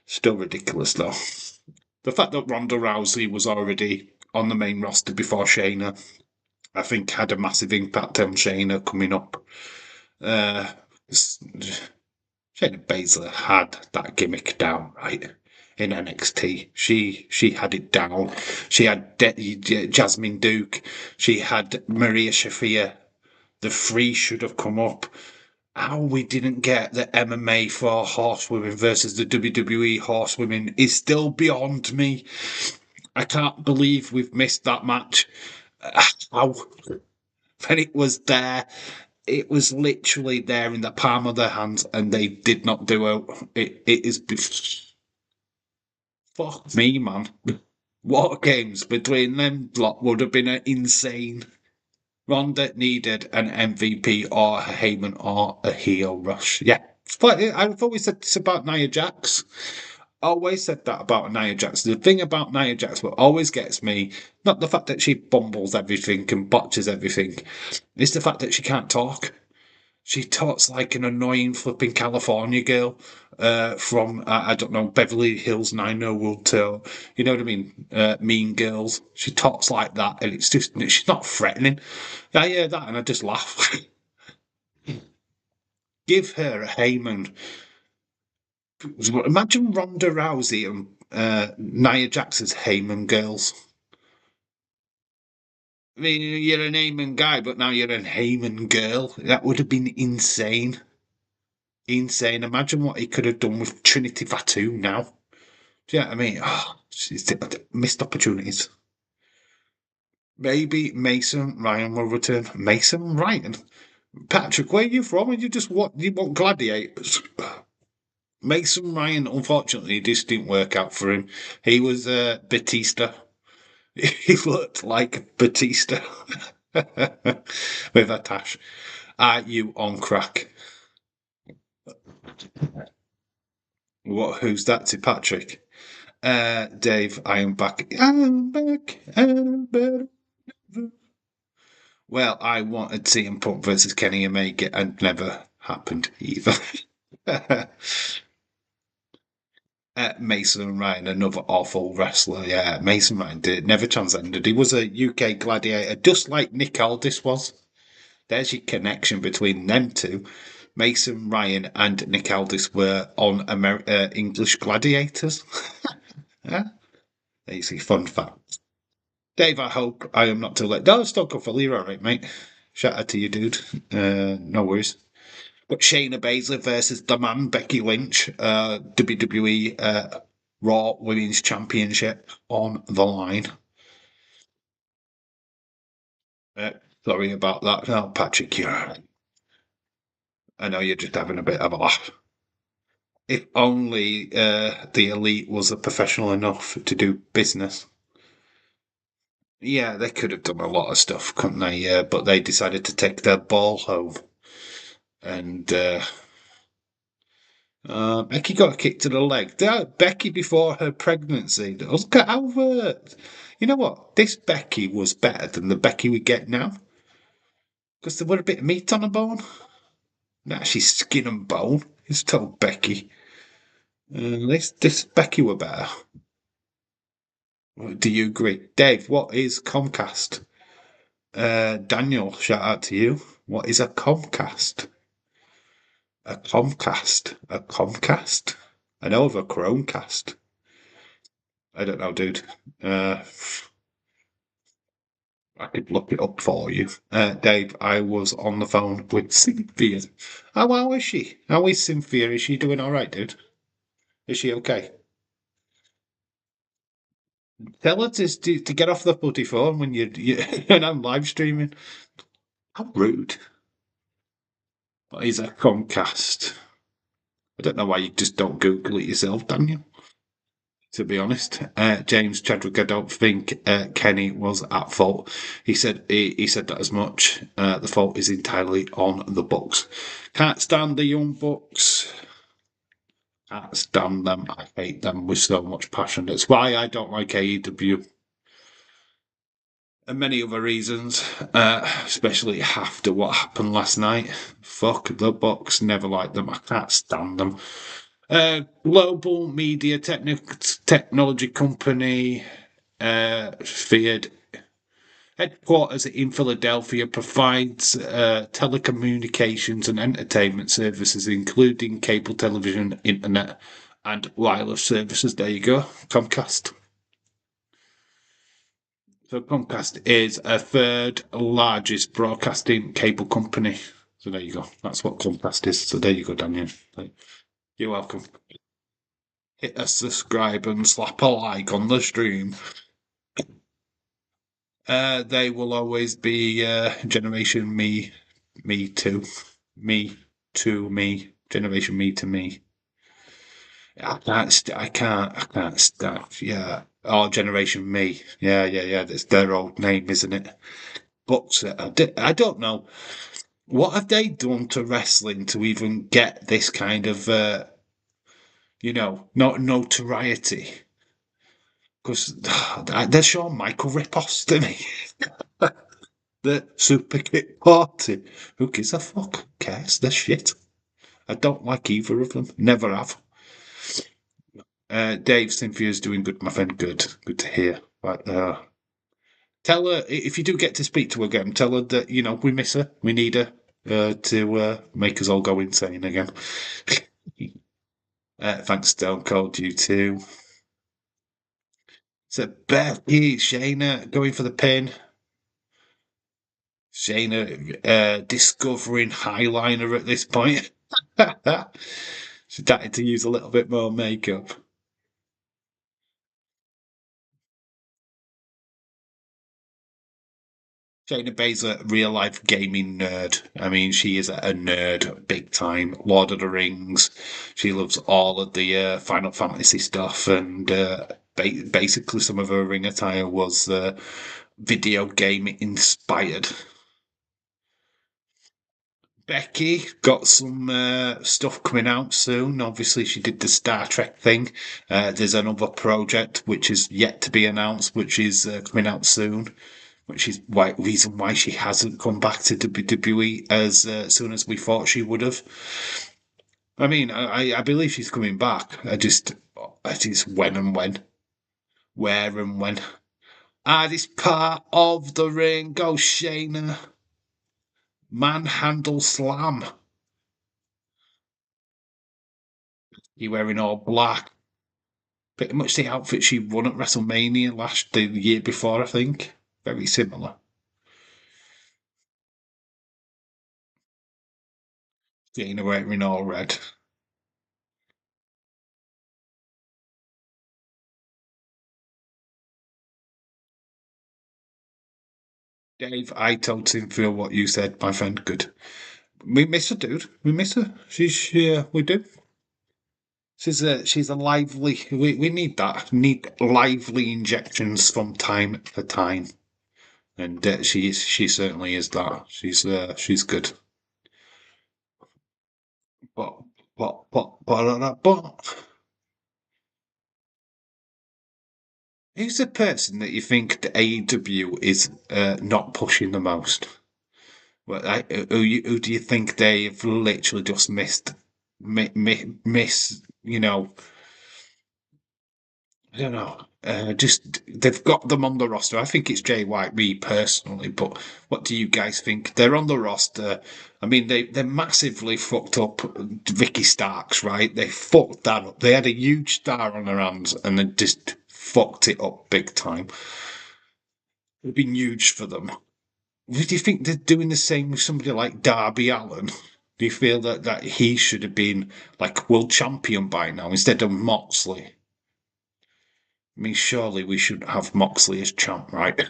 Still ridiculous, though. The fact that Ronda Rousey was already on the main roster before Shayna, I think, had a massive impact on Shayna coming up. Shayna Baszler had that gimmick down right in NXT. She had it down. She had Jasmine Duke. She had Maria Shafir. The three should have come up. How we didn't get the MMA for horsewomen versus the WWE horsewomen is still beyond me. I can't believe we've missed that match. How? When it was there, it was literally there in the palm of their hands, and they did not do it. It is. Fuck me, man. War games between them lot would have been insane. Ronda needed an MVP or a Heyman or a heel rush. Yeah. But I've always said this about Nia Jax. Always said that about Nia Jax. The thing about Nia Jax, what always gets me, not the fact that she bumbles everything and botches everything, it's the fact that she can't talk. She talks like an annoying flipping California girl from, I don't know, Beverly Hills 90210. You know what I mean? Mean Girls. She talks like that, and it's just, she's not threatening. I hear that, and I just laugh. Give her a Heyman. Imagine Ronda Rousey and Nia Jax's Heyman girls. I mean, you're an Heyman guy, but now you're a Heyman girl. That would have been insane. Insane. Imagine what he could have done with Trinity Fatu now. Do you know what I mean? Oh, missed opportunities. Maybe Mason Ryan will return. Mason Ryan? Patrick, where are you from? And you want gladiators? Mason Ryan, unfortunately, this didn't work out for him. He was Batista. He looked like Batista with a tash. Are you on crack? What? Who's that to Patrick? Dave, I am back. I'm back. I'm better. Well, I wanted CM Punk versus Kenny Omega and never happened either. Mason Ryan, another awful wrestler. Yeah, Mason Ryan never transcended. He was a UK gladiator, just like Nick Aldis was. There's your connection between them two. Mason Ryan and Nick Aldis were on English gladiators. Yeah, there's a fun fact. Dave, I hope I am not too late. No, it's still good for Leroy, right, mate? Shout out to you, dude. No worries. But Shayna Baszler versus the man, Becky Lynch, WWE Raw Women's Championship on the line. Uh, Sorry about that. No, Patrick, I know you're just having a bit of a laugh. If only the Elite was a professional enough to do business. Yeah, they could have done a lot of stuff, couldn't they? But they decided to take their ball home. And Becky got a kick to the leg. Becky before her pregnancy. Look at how. You know what? This Becky was better than the Becky we get now. Because there were a bit of meat on the bone. Now she's skin and bone. It's told Becky. This Becky were better. Do you agree? Dave, what is Comcast? Daniel, shout out to you. What is a Comcast? A Comcast? A Comcast? I know of a Chromecast. I don't know, dude. Uh, I could look it up for you. Dave, I was on the phone with Cynthia. How is she? How is Cynthia? Is she doing all right, dude? Is she okay? Tell her to get off the bloody phone when you and I'm live streaming. How rude. What is a Comcast? I don't know why you just don't Google it yourself, Daniel. To be honest, James Chadwick, I don't think Kenny was at fault. He said that as much. The fault is entirely on the Bucks. Can't stand the young Bucks. Can't stand them. I hate them with so much passion. That's why I don't like AEW. And many other reasons, especially after what happened last night. Fuck the Bucks. Never liked them. I can't stand them. Global media technology company, feared headquarters in Philadelphia, provides telecommunications and entertainment services, including cable television, internet, and wireless services. There you go, Comcast. So Comcast is a third largest broadcasting cable company. So there you go. That's what Comcast is. So there you go, Daniel. You're welcome. Hit a subscribe and slap a like on the stream. They will always be Generation Me Too, Me to Me, Generation Me to Me. I can't start. Yeah, oh, Generation Me. Yeah. That's their old name, isn't it? But I don't know what have they done to wrestling to even get this kind of not notoriety. Because they're Shawn Michael rip-offs to me. The Super Kick Party. Who gives a fuck? Who cares? They're shit. I don't like either of them. Never have. Dave, Cynthia's doing good, my friend. Good. Good to hear. But, tell her, if you do get to speak to her again, tell her that, we miss her. We need her to make us all go insane again. Thanks, Stone Cold, you too. So, Becky, Shayna going for the pin. Shayna discovering highliner at this point. She started to use a little bit more makeup. Shayna Baszler, real life gaming nerd. I mean, she is a nerd, big time. Lord of the Rings. She loves all of the Final Fantasy stuff, and basically, some of her ring attire was video game inspired. Becky got some stuff coming out soon. Obviously, she did the Star Trek thing. There's another project which is yet to be announced, which is coming out soon, which is reason why she hasn't come back to WWE as soon as we thought she would have. I mean, I believe she's coming back. I just where and when. This part of the ring. Go Shayna. Manhandle slam. You wearing all black. Pretty much the outfit she won at WrestleMania the year before, I think. Very similar. Shayna wearing all red. Dave, I totally feel what you said, my friend. Good. We miss her, dude. We miss her. We do. She's a lively. We need that. Need lively injections from time to time, and she certainly is that. She's good. But but who's the person that you think the AEW is not pushing the most? Well, who do you think they've literally just missed? Miss, I don't know. Just they've got them on the roster. I think it's Jay White, me personally, but what do you guys think? They're on the roster. I mean, they massively fucked up Vicky Starks, right? They fucked that up. They had a huge star on their hands and they just fucked it up big time. It'd been huge for them. Do you think they're doing the same with somebody like Darby Allin? Do you feel that he should have been like world champion by now instead of Moxley? I mean, surely we should have Moxley as champ, right?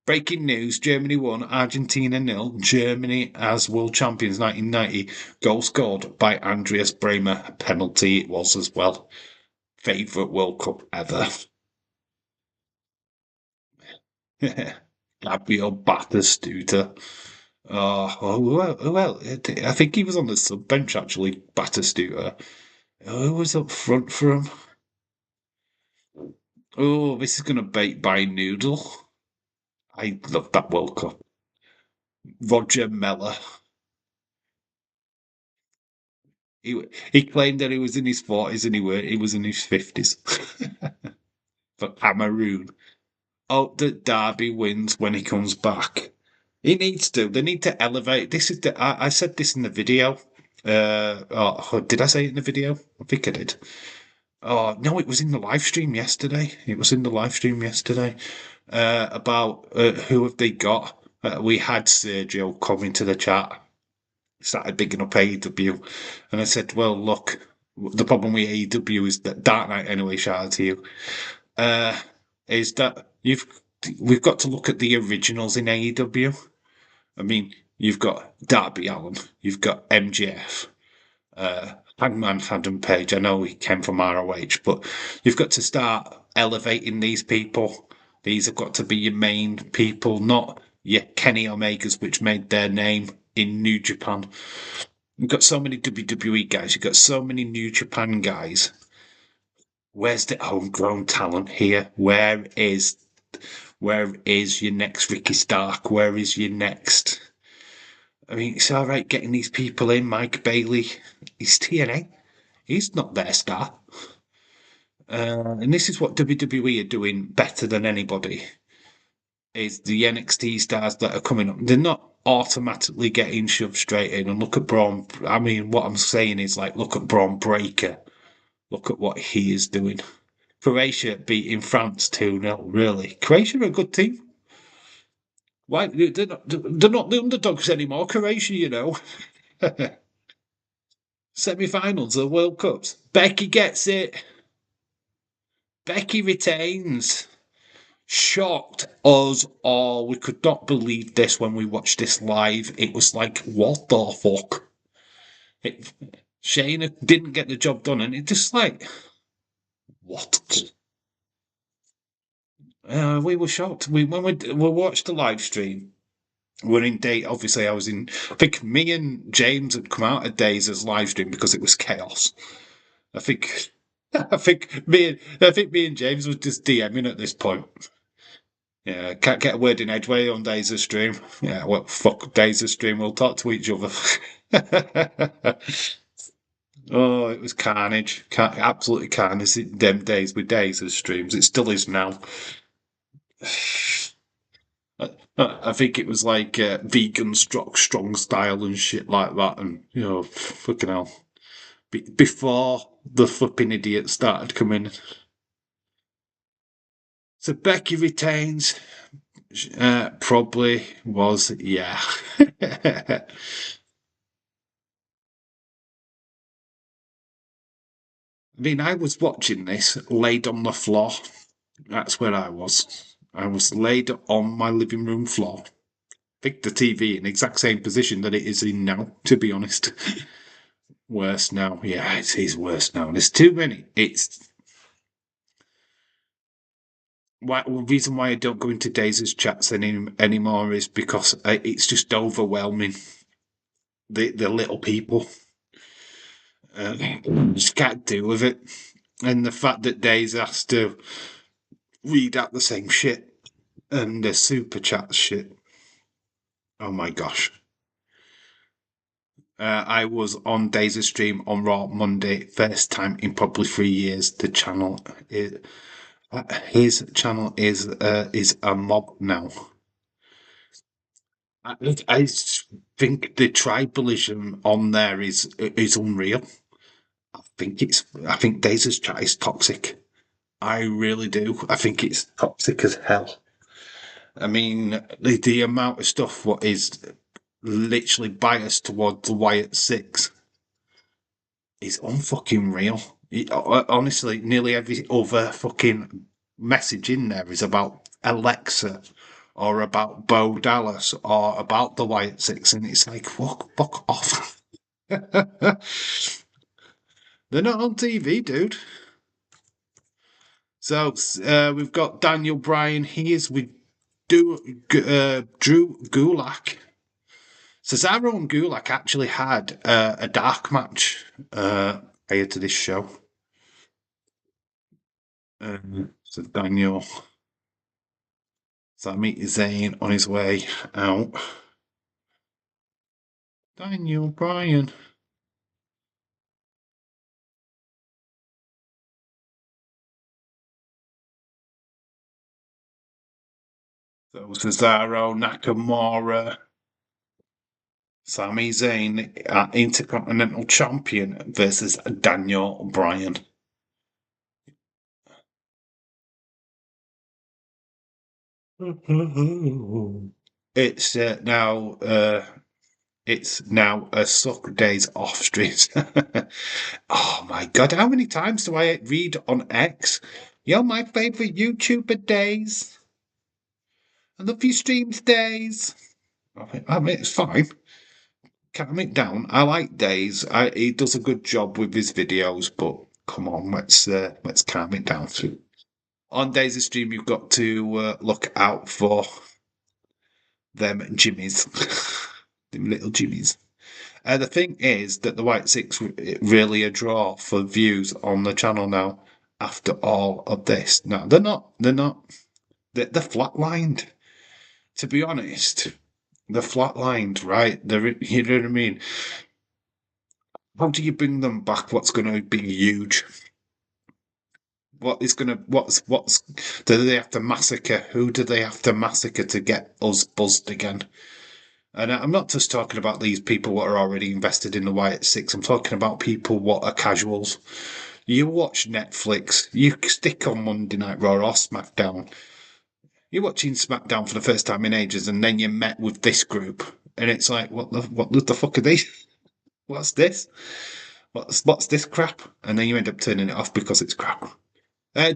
Breaking news: Germany won, Argentina nil. Germany as world champions 1990. Goal scored by Andreas Bremer. Penalty it was as well. Favourite World Cup ever. Gabriel Batistuta. Well, I think he was on the sub bench actually, Batistuta. Who was up front for him? Oh, this is going to bait by Noodle. I love that World Cup. Roger Mella. He claimed that he was in his 40s and he was in his 50s. For Cameroon. Oh, that Derby wins when he comes back. He needs to. They need to elevate. This is I said this in the video. Did I say it in the video? I think I did. Oh no, it was in the live stream yesterday. It was in the live stream yesterday. About who have they got? We had Sergio come into the chat, started bigging up AEW, and I said, "Well, look, the problem with AEW is that Dark Knight, anyway, shout out to you, uh, is that we've got to look at the originals in AEW. I mean, you've got Darby Allin, you've got MJF, Hangman Adam Page. I know he came from ROH, but you've got to start elevating these people. These have got to be your main people, not your Kenny Omegas, which made their name in New Japan. You've got so many WWE guys, you've got so many New Japan guys. Where's the homegrown talent here? Where is your next Ricky Stark? Where is your next? I mean, it's all right getting these people in. Mike Bailey, he's TNA. He's not their star. And this is what WWE are doing better than anybody. Is the NXT stars that are coming up? They're not automatically getting shoved straight in. And look at Braun. I mean, what I'm saying is like, look at Braun Breaker. Look at what he is doing. Croatia beating France 2-0. Really, Croatia are a good team. Why they're not the underdogs anymore? Croatia, you know. Semi-finals of World Cups. Becky gets it. Becky retains. Shocked us all. We could not believe this when we watched this live. It was like, what the fuck? Shayna didn't get the job done, and it just like, what? We were shocked. When we watched the live stream, we're in date. Obviously, I was in. I think me and James had come out of Days' live stream because it was chaos. I think. I think me and James was just DMing at this point. Yeah, can't get a word in edgeway on Days' stream. Yeah, well, fuck Days' stream. We'll talk to each other. Oh, it was carnage. Absolutely carnage. Them days with Days' streams. It still is now. I think it was like vegan strong style and shit like that, and fucking hell. Before the flipping idiots started coming. So Becky retains. Probably was, yeah. I mean, I was watching this laid on the floor. That's where I was. I was laid on my living room floor. Picked the TV in the exact same position that it is in now, to be honest. Worse now. Yeah, it is worse now. There's too many. It's why the reason why I don't go into Daisy's chats anymore is because it's just overwhelming. The little people just can't deal with it, and the fact that Daisy has to read out the same shit and the super chat shit. Oh my gosh. I was on Daisy's stream on Raw Monday, first time in probably 3 years. The channel, his channel is a mob now. I think the tribalism on there is unreal. I think Daisy's chat is toxic. I really do. I think it's toxic as hell. I mean, the amount of stuff what is literally biased towards the Wyatt Six is unfucking real. Honestly, nearly every other fucking message in there is about Alexa or about Bo Dallas or about the Wyatt Six, and it's like, fuck off. They're not on TV, dude. So we've got Daniel Bryan. He is with Drew Gulak. Cesaro and Gulak actually had a dark match prior to this show. So Daniel, Sami Zayn on his way out. Daniel Bryan. So Cesaro, Nakamura, Sami Zayn, Intercontinental Champion versus Daniel Bryan. It's now a suck days off streams. Oh my god, how many times do I read on X? You're my favourite YouTuber days. I love your streams days. I mean, it's fine. Calm it down. I like Days. He does a good job with his videos, but come on, let's calm it down. On Days' stream, you've got to look out for them Jimmies, them little Jimmies. The thing is that the White Six really a draw for views on the channel now. After all of this, no, they're not. They're flatlined. To be honest, they're flatlined, right? You know what I mean? How do you bring them back? What's going to be huge? What's? Do they have to massacre? Who do they have to massacre to get us buzzed again? And I'm not just talking about these people what are already invested in the Wyatt Six. I'm talking about people what are casuals. You watch Netflix, you stick on Monday Night Raw or SmackDown. You're watching SmackDown for the first time in ages, and then you're met with this group, and it's like, what the fuck are these? What's this? What's this crap? And then you end up turning it off because it's crap.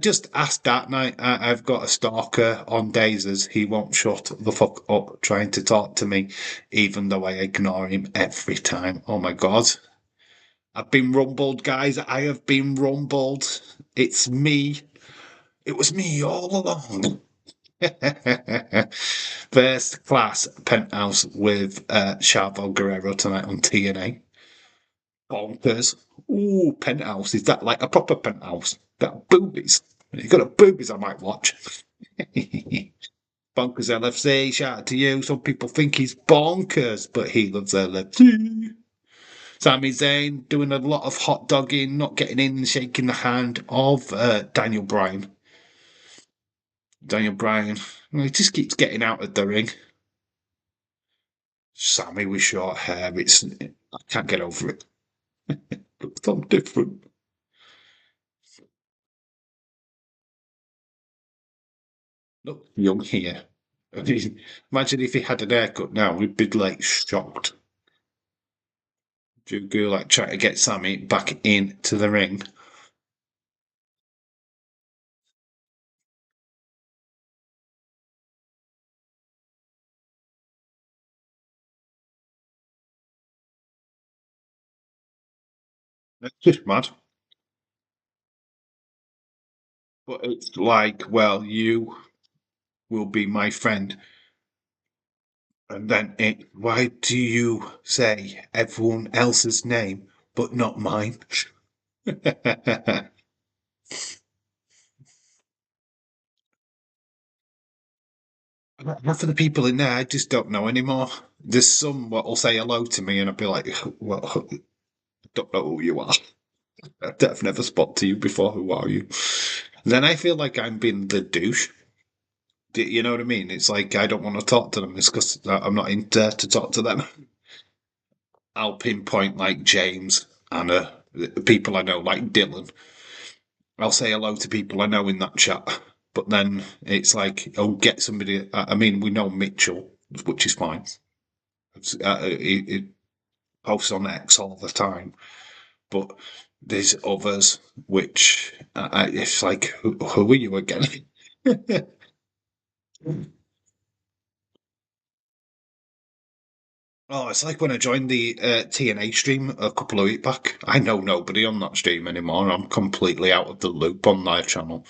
Just ask Dark Knight. I've got a stalker on Dazers. He won't shut the fuck up trying to talk to me, even though I ignore him every time. Oh my god. I've been rumbled, guys. I have been rumbled. It's me. It was me all along. First class penthouse with Chavo Guerrero tonight on TNA. Bonkers. Ooh, penthouse. Is that like a proper penthouse? Got boobies. You got a boobies I might watch. Bonkers LFC, shout out to you. Some people think he's bonkers, but he loves LFC. Sami Zayn doing a lot of hot dogging, not getting in and shaking the hand of Daniel Bryan. Daniel Bryan, he just keeps getting out of the ring. Sammy with short hair, I can't get over it. Looks so different. Look young here. I mean, imagine if he had an haircut now, we'd be like shocked. Drew Gulak trying to get Sammy back into the ring. That's just mad. But it's like, well, you will be my friend. And then why do you say everyone else's name but not mine? half of the people in there I just don't know anymore. There's some what will say hello to me, and I'll be like, "Well, I don't know who you are. I've never spoke to you before. Who are you?" Then I feel like I'm being the douche. You know what I mean? It's like I don't want to talk to them. It's because I'm not in there to talk to them. I'll pinpoint like James, Anna, people I know, like Dylan. I'll say hello to people I know in that chat. But then it's like, oh, get somebody. I mean, we know Mitchell, which is fine. He posts on X all the time. But there's others which it's like, who are you again? Oh, it's like when I joined the TNA stream a couple of weeks back. I know nobody on that stream anymore. I'm completely out of the loop on their channel.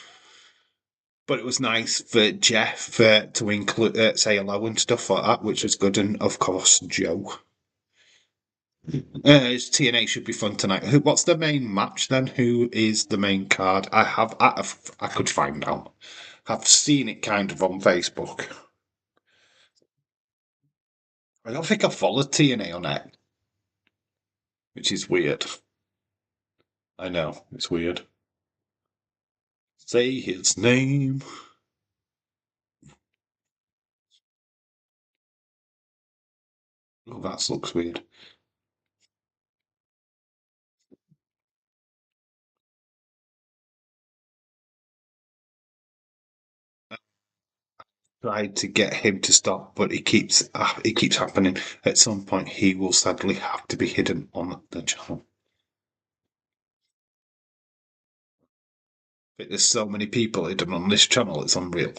But it was nice for Jeff to include say hello and stuff like that, which was good. And of course, Joe. TNA should be fun tonight. What's the main match then? Who is the main card? I could find out. I've seen it kind of on Facebook. I don't think I followed TNA on it, which is weird. I know, it's weird. Say his name. Oh, that looks weird. Tried to get him to stop, but it keeps happening. At some point, he will sadly have to be hidden on the channel. But there's so many people hidden on this channel; it's unreal.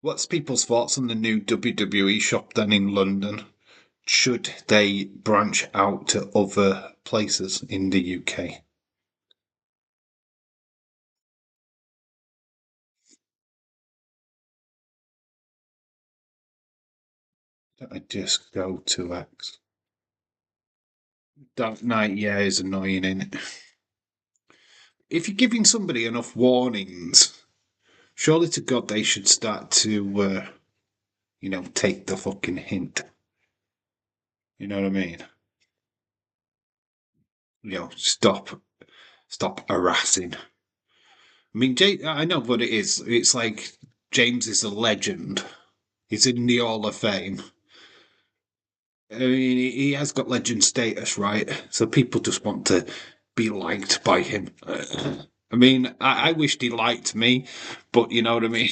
What's people's thoughts on the new WWE shop then in London? Should they branch out to other places in the UK? I just go to X. Dark Knight, yeah, is annoying, in it? If you're giving somebody enough warnings, surely to God they should start to, take the fucking hint. You know what I mean? Stop harassing. I mean, I know what it is. It's like James is a legend. He's in the Hall of Fame. I mean, he has got legend status, right? So people just want to be liked by him. I mean, I wished he liked me, but you know what I mean?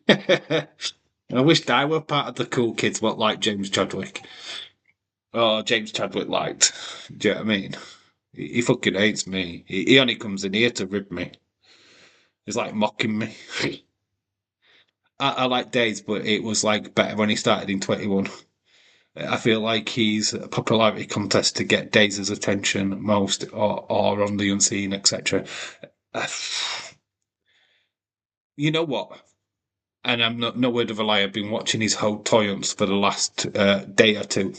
I wished I were part of the cool kids what like James Chadwick. Oh, James Chadwick liked. Do you know what I mean? He fucking hates me. He only comes in here to rib me. He's like mocking me. I like Days, but it was like better when he started in 21. I feel like he's a popularity contest to get Days' attention most, or on the unseen, etc. Uh, you know what? And I'm not no word of a lie. I've been watching his whole toyance for the last day or two,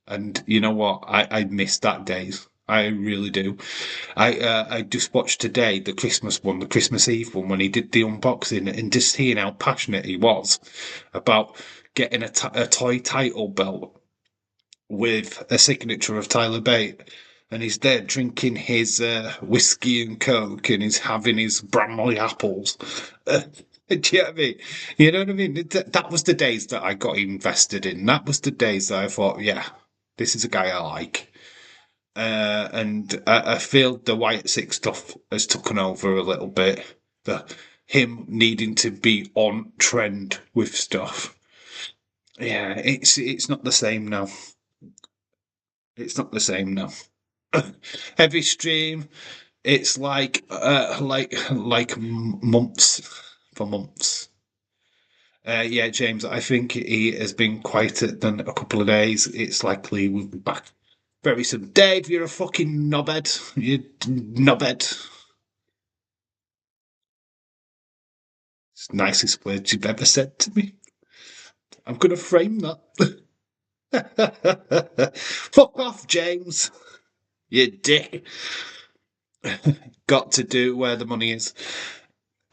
and you know what? I miss that Days. I really do. I just watched today the Christmas one, the Christmas Eve one, when he did the unboxing, and just seeing how passionate he was about getting a toy title belt with a signature of Tyler Bate. And he's there drinking his whiskey and coke, and he's having his Bramley apples. Do you know what I mean? You know what I mean? That was the days that I got invested in. That was the days that I thought, yeah, this is a guy I like. And I feel the White Six stuff has taken over a little bit. The him needing to be on trend with stuff. Yeah, it's not the same now. It's not the same now. Heavy stream. It's like months for months. Yeah, James, I think he has been quieter than a couple of days. It's likely we'll be back very soon. Dave, you're a fucking knobhead. You knobhead. It's the nicest words you've ever said to me. I'm gonna frame that. Fuck off, James. You dick. Got to do where the money is.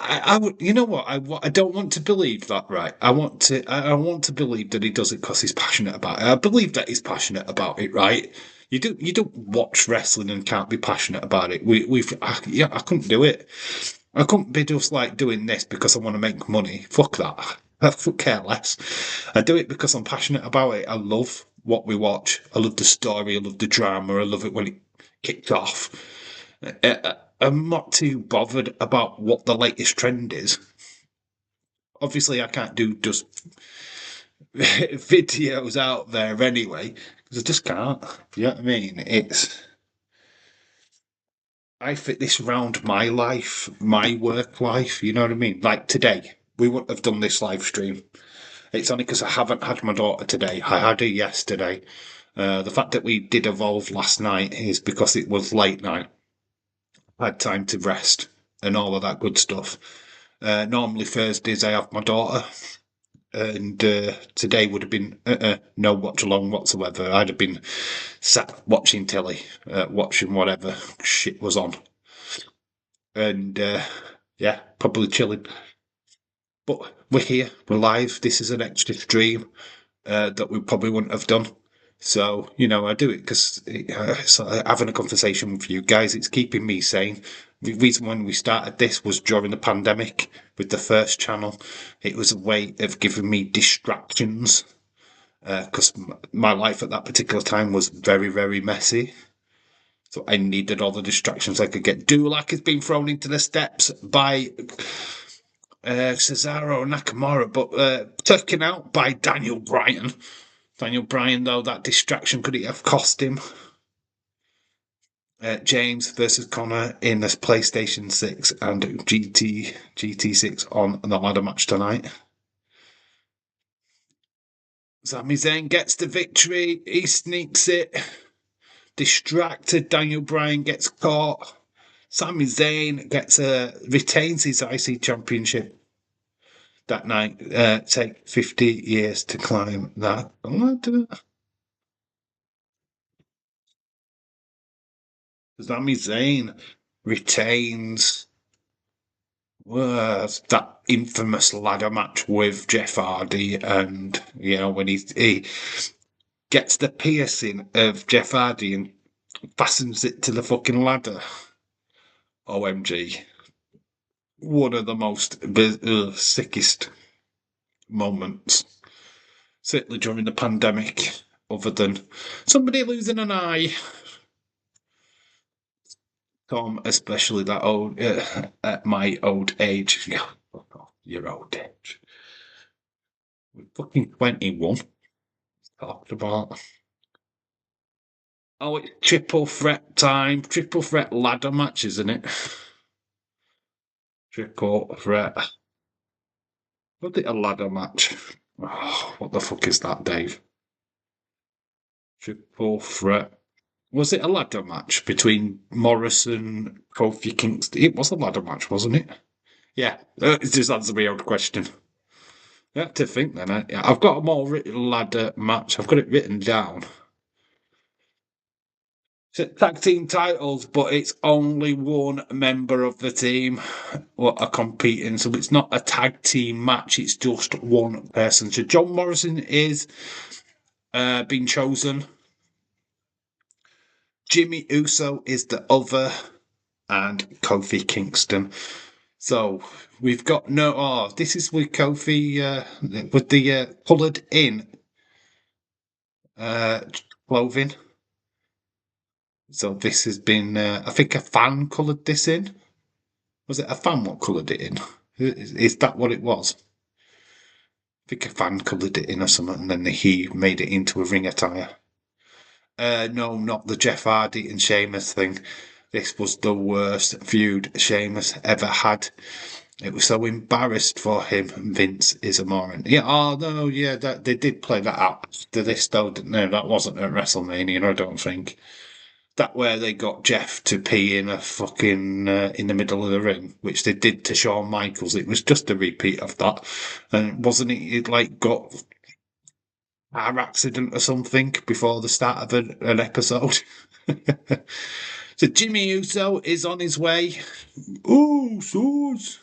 I would, you know what? I don't want to believe that, right? I want to believe that he does it because he's passionate about it. I believe that he's passionate about it, right? You don't watch wrestling and can't be passionate about it. Yeah, I couldn't do it. I couldn't be just like doing this because I want to make money. Fuck that. I could care less. I do it because I'm passionate about it. I love what we watch. I love the story. I love the drama. I love it when it kicked off. I'm not too bothered about what the latest trend is. Obviously, I can't do just videos out there anyway because I just can't. You know what I mean? I fit this around my life, my work life. You know what I mean? Like today, we wouldn't have done this live stream. It's only because I haven't had my daughter today. I had her yesterday. The fact that we did evolve last night is because it was late night. I had time to rest and all of that good stuff. Normally Thursdays I have my daughter, and today would have been no watch along whatsoever. I'd have been sat watching telly, watching whatever shit was on, and yeah, probably chilling. But we're here, we're live. This is an extra stream that we probably wouldn't have done. So, I do it because having a conversation with you guys, it's keeping me sane. The reason when we started this was during the pandemic with the first channel. It was a way of giving me distractions because my life at that particular time was very, very messy. So I needed all the distractions I could get. Dulac has been thrown into the steps by Cesaro Nakamura, but taken out by Daniel Bryan. Daniel Bryan, though, that distraction could it have cost him? James versus Connor in this PlayStation 6 and GT6 on the ladder match tonight. Sami Zayn gets the victory. He sneaks it. Distracted. Daniel Bryan gets caught. Sami Zayn retains his IC championship that night. Take 50 years to climb that ladder. Sami Zayn retains that infamous ladder match with Jeff Hardy, and when he gets the piercing of Jeff Hardy and fastens it to the fucking ladder. OMG. One of the most sickest moments, certainly during the pandemic, other than somebody losing an eye. Tom, especially that old, at my old age. Yeah, fuck off, your old age. We're fucking 21. Talked about. Oh, it's triple threat time. Triple threat ladder match, isn't it? Triple threat. Was it a ladder match? Oh, what the fuck is that, Dave? Triple threat. Was it a ladder match between Morrison, Kofi Kingston? It was a ladder match, wasn't it? Yeah, it just answer my own question. You have to think then. I've got a more written ladder match. I've got it written down. It's tag team titles, but it's only one member of the team what are competing. So it's not a tag team match. It's just one person. So John Morrison is being chosen. Jimmy Uso is the other, and Kofi Kingston. So we've got no. Oh, this is with Kofi with the coloured in clothing. So this has been. I think a fan coloured this in. Was it a fan what coloured it in? Is that what it was? I think a fan coloured it in or something, and then he made it into a ring attire. No, not the Jeff Hardy and Sheamus thing. This was the worst feud Sheamus ever had. It was so embarrassed for him. Vince is a moron. Yeah, oh no, yeah, they did play that out after this though, didn't they? That wasn't at WrestleMania, I don't think. That where they got Jeff to pee in a fucking in the middle of the ring, which they did to Shawn Michaels. It was just a repeat of that, and wasn't it like got car accident or something before the start of an episode? So Jimmy Uso is on his way. Oh, swords.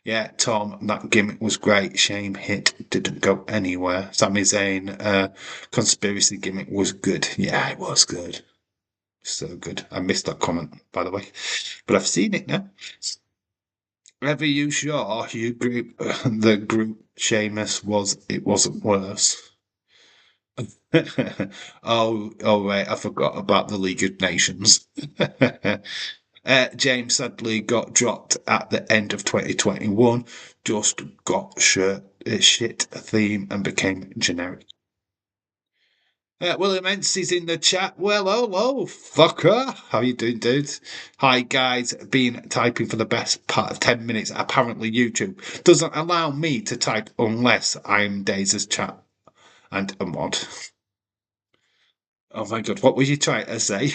Yeah, Tom, that gimmick was great. Shame it didn't go anywhere. Sami Zayn, conspiracy gimmick was good. Yeah, it was good. So good. I missed that comment, by the way. But I've seen it now. Ever you sure you group the group Sheamus wasn't worse? Oh wait, I forgot about the League of Nations. James sadly got dropped at the end of 2021. Just got shit theme and became generic. William Ency's in the chat. Well, hello, fucker. How you doing, dude? Hi, guys. Been typing for the best part of 10 minutes. Apparently, YouTube doesn't allow me to type unless I'm Daisy's chat and a mod. Oh my god, what were you trying to say?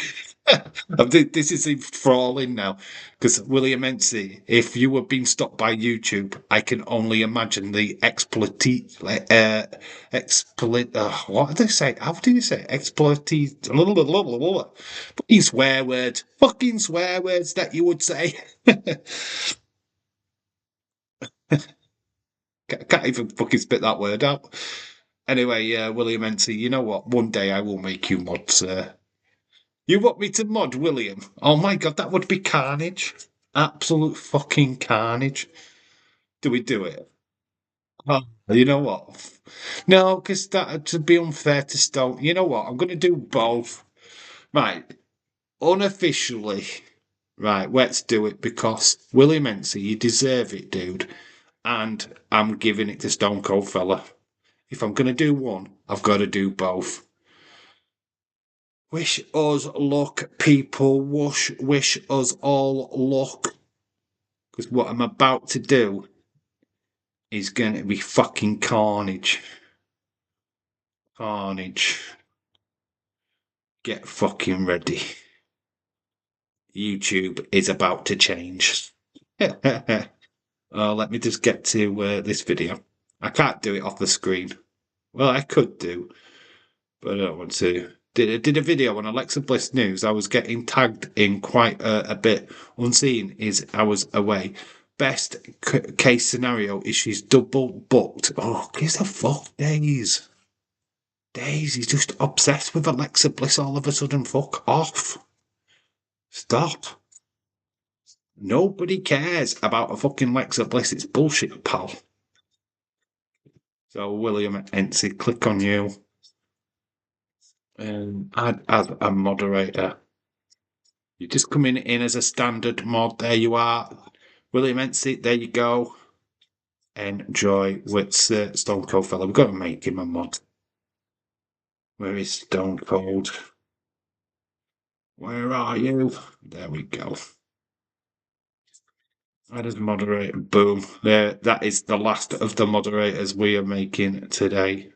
This is enthralling now because William Ency, if you were being stopped by YouTube, I can only imagine the what do they say? How do you say fucking swear words that you would say. Can't even fucking spit that word out. Anyway, William Ency, you know what? One day I will make you mod, sir. You want me to mod William? Oh my god, that would be carnage. Absolute fucking carnage. Do we do it? Oh, you know what? No, because that would be unfair to Stone. You know what? I'm going to do both. Right. Unofficially. Right, let's do it because William Ency, you deserve it, dude. And I'm giving it to Stone Cold Fella. If I'm going to do one, I've got to do both. Wish us luck, people. Wish us all luck. Because what I'm about to do is going to be fucking carnage. Carnage. Get fucking ready. YouTube is about to change. Let me just get to this video. I can't do it off the screen. Well, I could do, but I don't want to. Did a video on Alexa Bliss News. I was getting tagged in quite a bit. Unseen is I was away. Best case scenario is she's double booked. Oh, gives a fuck, Days. Days, he's just obsessed with Alexa Bliss all of a sudden. Fuck off. Stop. Nobody cares about a fucking Alexa Bliss. It's bullshit, pal. So, William Ency, click on you and add as a moderator. You're just coming in as a standard mod. There you are. William Ency, there you go. Enjoy with Stone Cold Fella. We've got to make him a mod. Where is Stone Cold? Where are you? There we go. Add as moderator. Boom. There. That is the last of the moderators we are making today.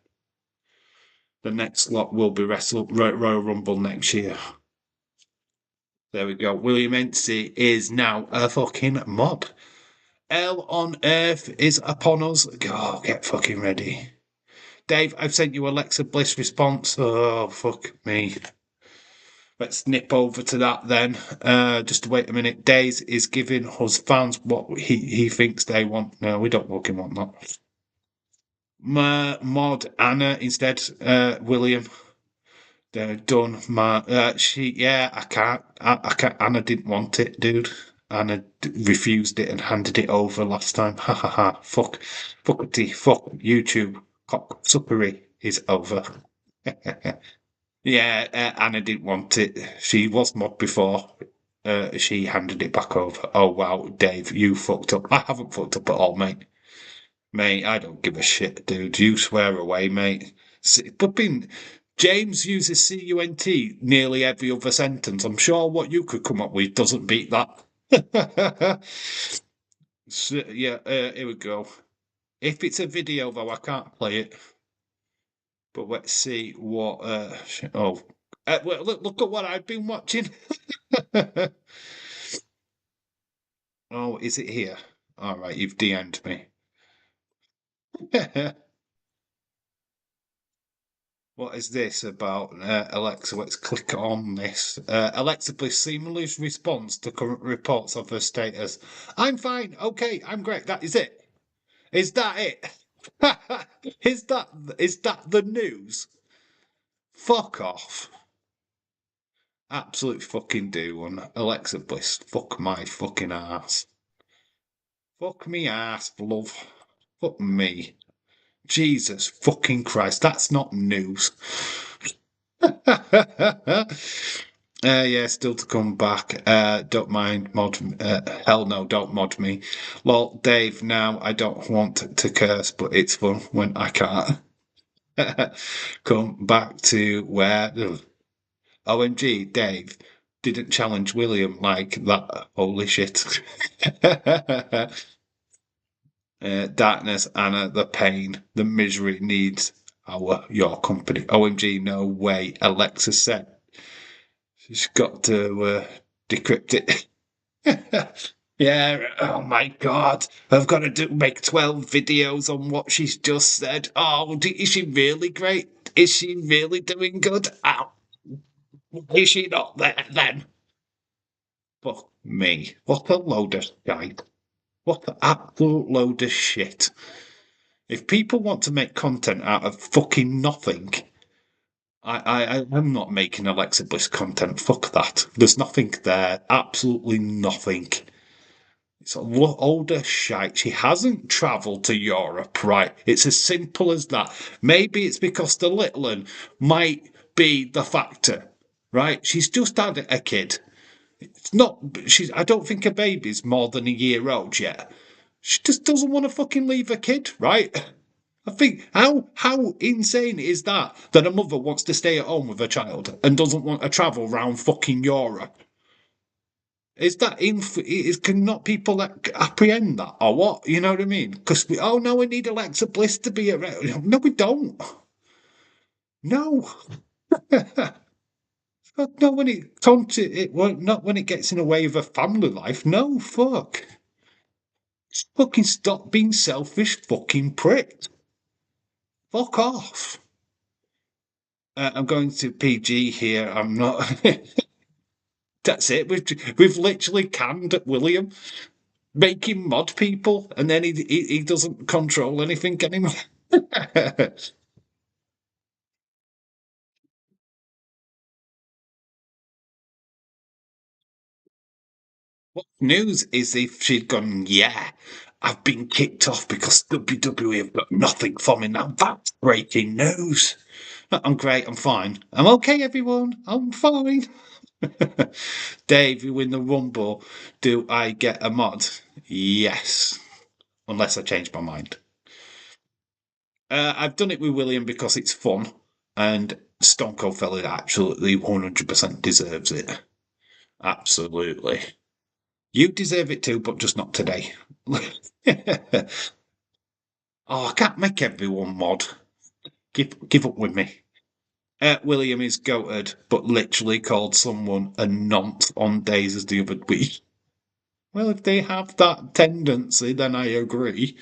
The next lot will be Royal Rumble next year. There we go. William Ency is now a fucking mod. Hell on earth is upon us. Go, get fucking ready. Dave, I've sent you Alexa Bliss response. Oh, fuck me. Let's nip over to that then. Just wait a minute. Days is giving us fans what he thinks they want. No, we don't fucking want that. Mod Anna instead. William. They're done. I can't. I can't. Anna didn't want it, dude. Anna refused it and handed it over last time. Ha ha ha. Fuck. Fuckity. Fuck. YouTube. Cock. Suppery is over. Yeah, Anna didn't want it. She was mod before. She handed it back over. Oh wow, Dave, you fucked up. I haven't fucked up at all, mate. Mate, I don't give a shit, dude. You swear away, mate. But James uses CUNT nearly every other sentence. I'm sure what you could come up with doesn't beat that. So, yeah, here we go. If it's a video, though, I can't play it. But let's see what. Well, look at what I've been watching. Oh, is it here? All right, you've DM'd me. What is this about Alexa? Let's click on this. Alexa, please seamless response to current reports of her status. I'm fine. Okay, I'm great. That is it. Is that it? Is that the news? Fuck off. Absolute fucking do one. Alexa Bliss, fuck my fucking ass. Fuck me ass, love. Fuck me. Jesus fucking Christ, that's not news. Yeah, still to come back. Don't mind mod. Hell no, don't mod me. Well, Dave, now I don't want to curse, but it's fun when I can't. Come back to where. Ugh. OMG, Dave didn't challenge William like that. Holy shit. Darkness, Anna, the pain, the misery needs your company. OMG, no way. Alexa said she's got to decrypt it. Yeah, oh my god. I've got to make 12 videos on what she's just said. Oh, is she really great? Is she really doing good? Ow. Is she not there then? Fuck me. What a load of shite. What an absolute load of shit. If people want to make content out of fucking nothing, I'm not making Alexa Bliss content. Fuck that. There's nothing there. Absolutely nothing. It's older shite. She hasn't travelled to Europe, right? It's as simple as that. Maybe it's because the little one might be the factor, right? She's just had a kid. It's not. She's. I don't think a baby's more than a year old yet. She just doesn't want to fucking leave a kid, right? I think how insane is that that a mother wants to stay at home with her child and doesn't want to travel around fucking Europe? Is that can not people apprehend that or what? You know what I mean? Because oh no, we need Alexa Bliss to be around. No, we don't. No. Not when not when it gets in the way of a family life. No, fuck. Just fucking stop being selfish, fucking prick. Fuck off. I'm going to PG here. I'm not. That's it. We've literally canned William, making mod people, and then he doesn't control anything anymore. What news is if she'd gone, yeah, I've been kicked off because WWE have got nothing for me now. That's breaking news. I'm great. I'm fine. I'm okay, everyone. I'm fine. Dave, you win the Rumble. Do I get a mod? Yes, unless I change my mind. I've done it with William because it's fun, and Stone Cold Fella absolutely 100% deserves it. Absolutely. You deserve it too, but just not today. Oh, I can't make everyone mod. Give up with me. William is goated, but literally called someone a nonce on days as the other week. Well, if they have that tendency, then I agree.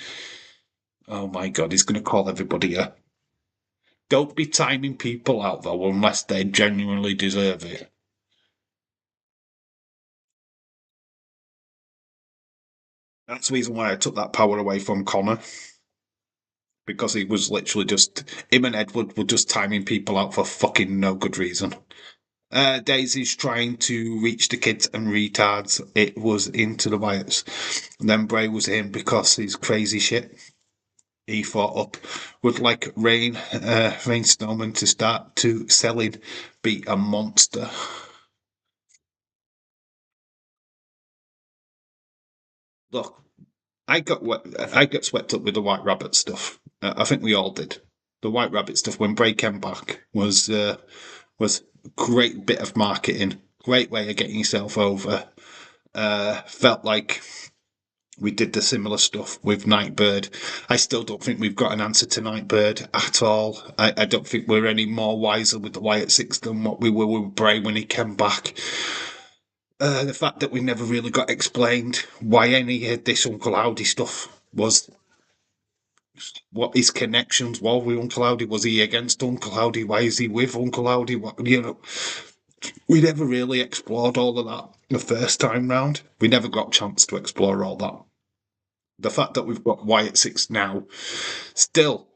Oh my god, he's going to call everybody a. Don't be timing people out though, unless they genuinely deserve it. That's the reason why I took that power away from Connor. Because he was literally just. Him and Edward were just timing people out for fucking no good reason. Daisy's trying to reach the kids and retards. It was into the Wyatts. And then Bray was in because he's crazy shit. He fought up, would like Rain Snowman to start to selling, be a monster. Look, I got swept up with the White Rabbit stuff. I think we all did. The White Rabbit stuff when Bray came back was a great bit of marketing, great way of getting yourself over. Felt like we did the similar stuff with Nightbird. I still don't think we've got an answer to Nightbird at all. I don't think we're any more wiser with the Wyatt Six than what we were with Bray when he came back. The fact that we never really got explained why any of this Uncle Howdy stuff was what his connections were with Uncle Howdy. Was he against Uncle Howdy? Why is he with Uncle Howdy? We never really explored all of that the first time round. We never got a chance to explore all that. The fact that we've got Wyatt Six now, still,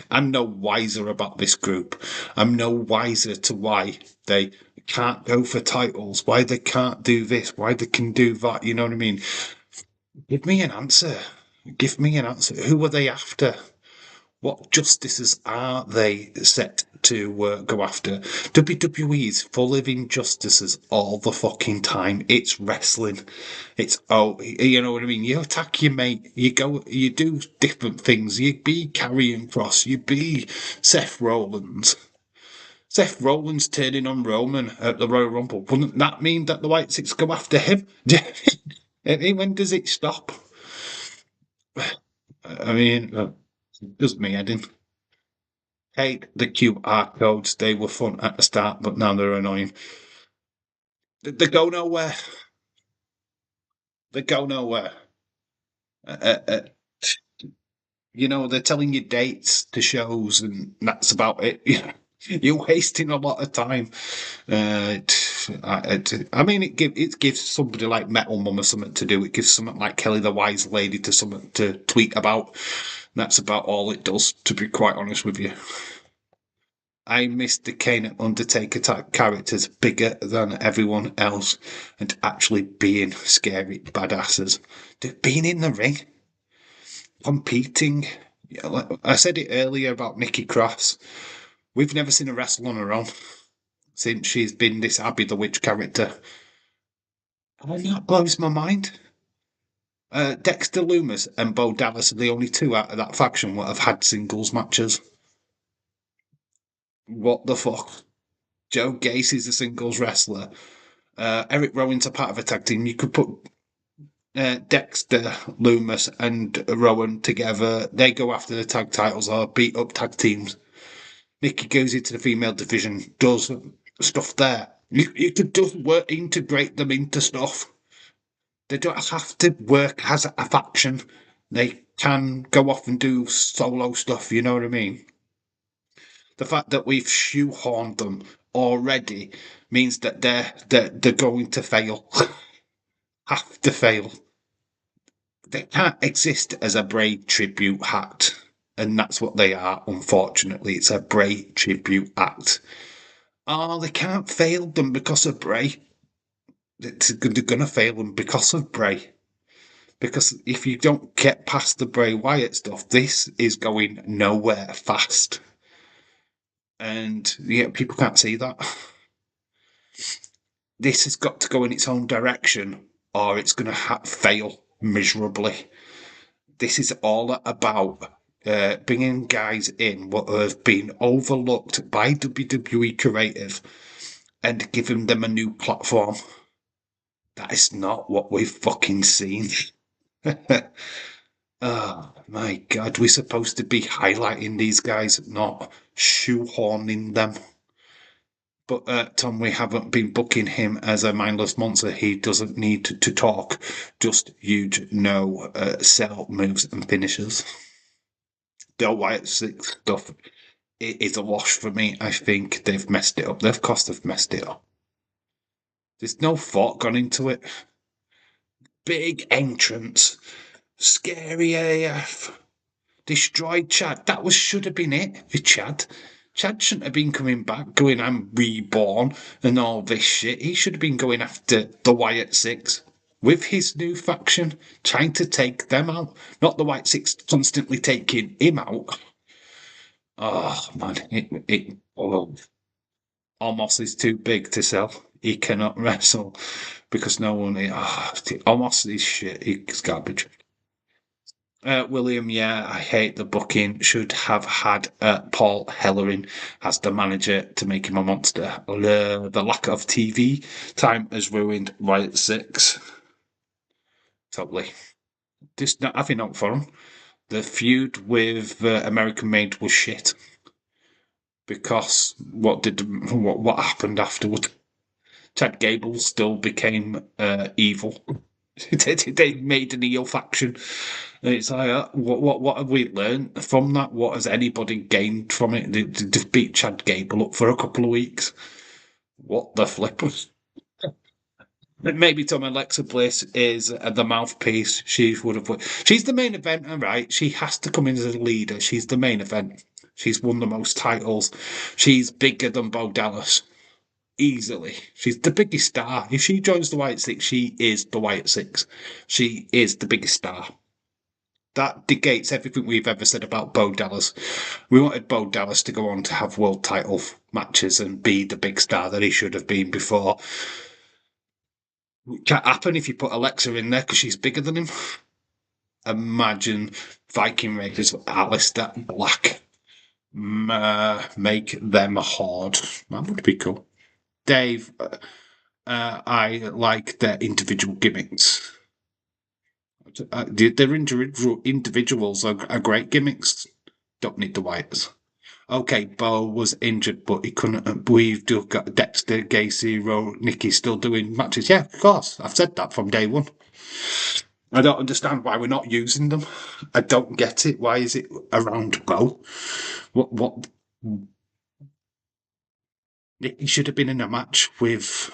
I'm no wiser about this group. I'm no wiser to why they can't go for titles, why they can't do this, why they can do that. You know what I mean? Give me an answer. Give me an answer. Who are they after? What justices are they set to go after? WWE's full of injustices all the fucking time. It's wrestling. You know what I mean? You attack your mate. You go. You do different things. You be Karrion Kross. You be Seth Rollins. Seth Rollins turning on Roman at the Royal Rumble. Wouldn't that mean that the White Six go after him? When does it stop? I mean, just me heading. Hate the QR codes. They were fun at the start, but now they're annoying. They go nowhere. They go nowhere. Uh, uh, they're telling you dates to shows, and that's about it. You're wasting a lot of time. I mean, it gives somebody like Metal Mum something to do. It gives someone like Kelly the Wise Lady to something to tweet about. That's about all it does, to be quite honest with you. I miss the Kane and Undertaker type characters bigger than everyone else and actually being scary badasses. Being in the ring, competing. Yeah, like I said it earlier about Nikki Cross. We've never seen her wrestle on her own since she's been this Abby the Witch character. And that blows my mind. Dexter Loomis and Bo Dallas are the only two out of that faction that have had singles matches. What the fuck? Joe Gacy's a singles wrestler. Eric Rowan's a part of a tag team. You could put Dexter, Loomis, and Rowan together. They go after the tag titles or beat up tag teams. Nikki goes into the female division, does stuff there. You could just integrate them into stuff. They don't have to work as a faction. They can go off and do solo stuff. You know what I mean? The fact that we've shoehorned them already means that they're going to fail. Have to fail. They can't exist as a Bray tribute act, and that's what they are. Unfortunately, it's a Bray tribute act. Oh, they can't fail them because of Bray. They're going to fail them because of Bray. Because if you don't get past the Bray Wyatt stuff, this is going nowhere fast. And yeah, people can't see that. This has got to go in its own direction, or it's going to fail miserably. This is all about bringing guys in what have been overlooked by WWE Creative and giving them a new platform. That is not what we've fucking seen. Oh my god, we're supposed to be highlighting these guys, not shoehorning them. But Tom, we haven't been booking him as a mindless monster. He doesn't need to talk, just sell moves and finishes. The Wyatt Six stuff is a wash for me. I think they've messed it up. They've messed it up. There's no thought gone into it. Big entrance, scary AF. Destroyed Chad. That should have been it for Chad. Chad shouldn't have been coming back, going, I'm reborn and all this shit. He should have been going after the Wyatt Six with his new faction, trying to take them out. Not the Wyatt Six constantly taking him out. Oh, man. Omos is too big to sell. He cannot wrestle because no one. Omos is shit. He's garbage. William, yeah, I hate the booking. Should have had Paul Ellering as the manager to make him a monster. The lack of TV time has ruined Wyatt Six. Totally. Just not having up for him. The feud with American Made was shit. Because what happened afterward? Chad Gable still became evil. They made an heel faction. And it's like, what have we learned from that? What has anybody gained from it? They beat Chad Gable up for a couple of weeks. What the flip? Maybe Tom Alexa Bliss is the mouthpiece. She would have. She's the main eventer, right? She has to come in as a leader. She's the main event. She's won the most titles. She's bigger than Bo Dallas. Easily. She's the biggest star. If she joins the White Six, she is the White Six. She is the biggest star. That negates everything we've ever said about Bo Dallas. We wanted Bo Dallas to go on to have world title matches and be the big star that he should have been before. It can't happen if you put Alexa in there because she's bigger than him. Imagine Viking Raiders Alistair Black. Make them hard. That would be cool. Dave, I like their individual gimmicks. Their individuals are great gimmicks. Don't need the Wyatts. Okay, Bo was injured, but he couldn't. We've got Dexter, Gacy, Nikki still doing matches. Yeah, of course. I've said that from day one. I don't understand why we're not using them. I don't get it. Why is it around Bo? What? Nikki should have been in a match with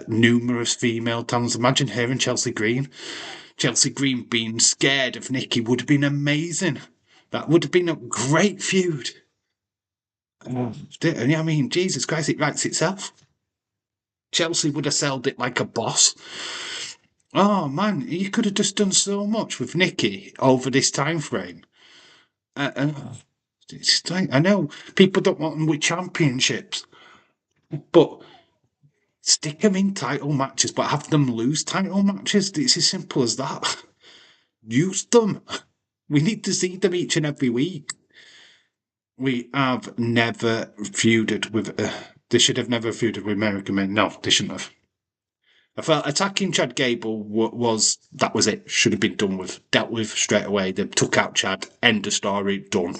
numerous female talents. Imagine her and Chelsea Green. Chelsea Green being scared of Nikki would have been amazing. That would have been a great feud. I mean, Jesus Christ, it writes itself. Chelsea would have sold it like a boss. Oh man, you could have just done so much with Nikki over this time frame. It's like, I know people don't want them with championships, but stick them in title matches, but have them lose title matches. It's as simple as that. Use them. We need to see them each and every week. We have never feuded with. They should have never feuded with American men. No, they shouldn't have. I felt attacking Chad Gable was that was it. Should have been done with, dealt with straight away. They took out Chad. End of story. Done.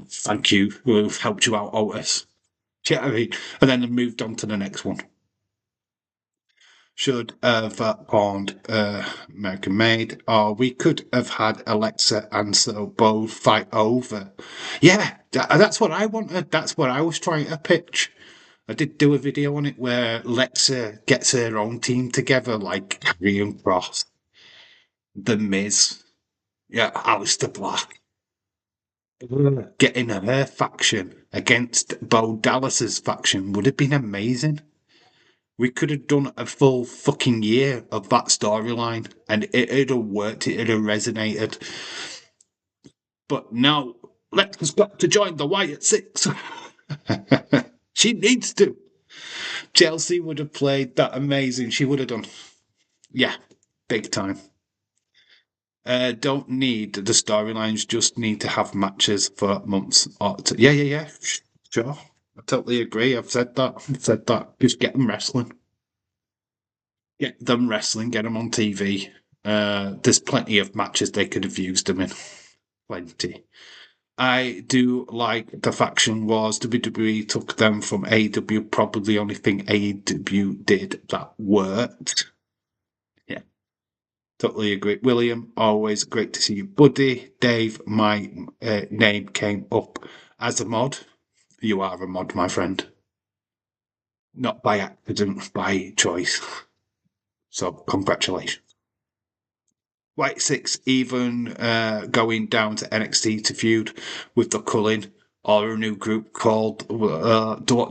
Thank you. We've helped you out, Otis. Yeah, I mean, and then they moved on to the next one. Should have pawned American Made, or we could have had Alexa and so both fight over. Yeah, that's what I wanted. That's what I was trying to pitch. I did do a video on it where Alexa gets her own team together, like Karrion Kross, The Miz, yeah, Alistair Black, getting her faction against Bo Dallas's faction would have been amazing. We could have done a full fucking year of that storyline and it'd have worked, it'd have resonated. But now, Lexa's got to join the Wyatt Six. She needs to. Chelsea would have played that amazing. She would have done. Yeah, big time. Don't need the storylines, just need to have matches for months. Yeah. Sure. I totally agree. I've said that. Just get them wrestling. Get them wrestling, get them on TV. There's plenty of matches they could have used them in. Plenty. I do like the faction wars. WWE took them from AEW. Probably the only thing AEW did that worked. Yeah, totally agree. William, always great to see you, buddy. Dave, my name came up as a mod. You are a mod, my friend. Not by accident, by choice. So, congratulations. White Six even going down to NXT to feud with the Cullen or a new group called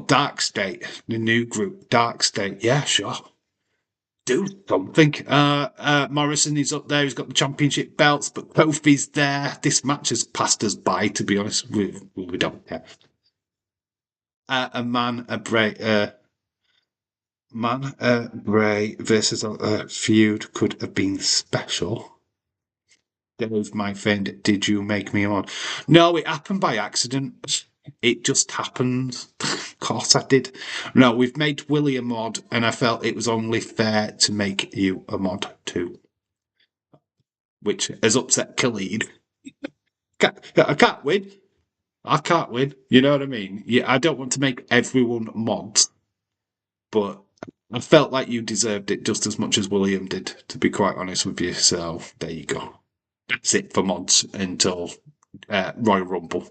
Dark State. The new group, Dark State. Yeah, sure. Do something. Morrison is up there. He's got the championship belts, but Kofi's there. This match has passed us by, to be honest. We don't care. Bray versus a feud could have been special. Dave, my friend, did you make me on? No, it happened by accident. It just happened. Of course I did. No, we've made Willie a mod, and I felt it was only fair to make you a mod too. Which has upset Khalid. I can't win. I can't win. You know what I mean? Yeah, I don't want to make everyone mods, but I felt like you deserved it just as much as William did, to be quite honest with you. So there you go. That's it for mods until Royal Rumble.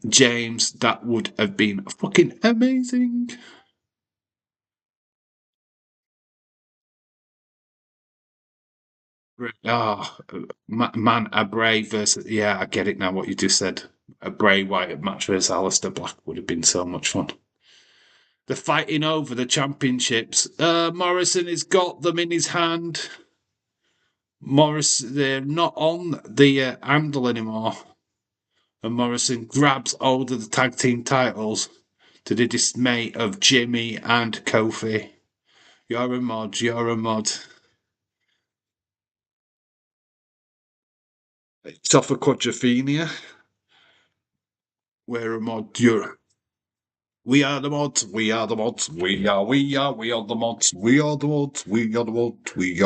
James, that would have been fucking amazing. Ah, man, a Bray versus. Yeah, I get it now what you just said. A Bray Wyatt match versus Aleister Black would have been so much fun. They're fighting over the championships. Morrison has got them in his hand. They're not on the handle anymore. And Morrison grabs hold of the tag team titles to the dismay of Jimmy and Kofi. You're a mod, you're a mod. It's off of Quadrophenia. We're a mod, you're. We are the mods, we are the mods, we are the mods, we are the mods, we are the mods, we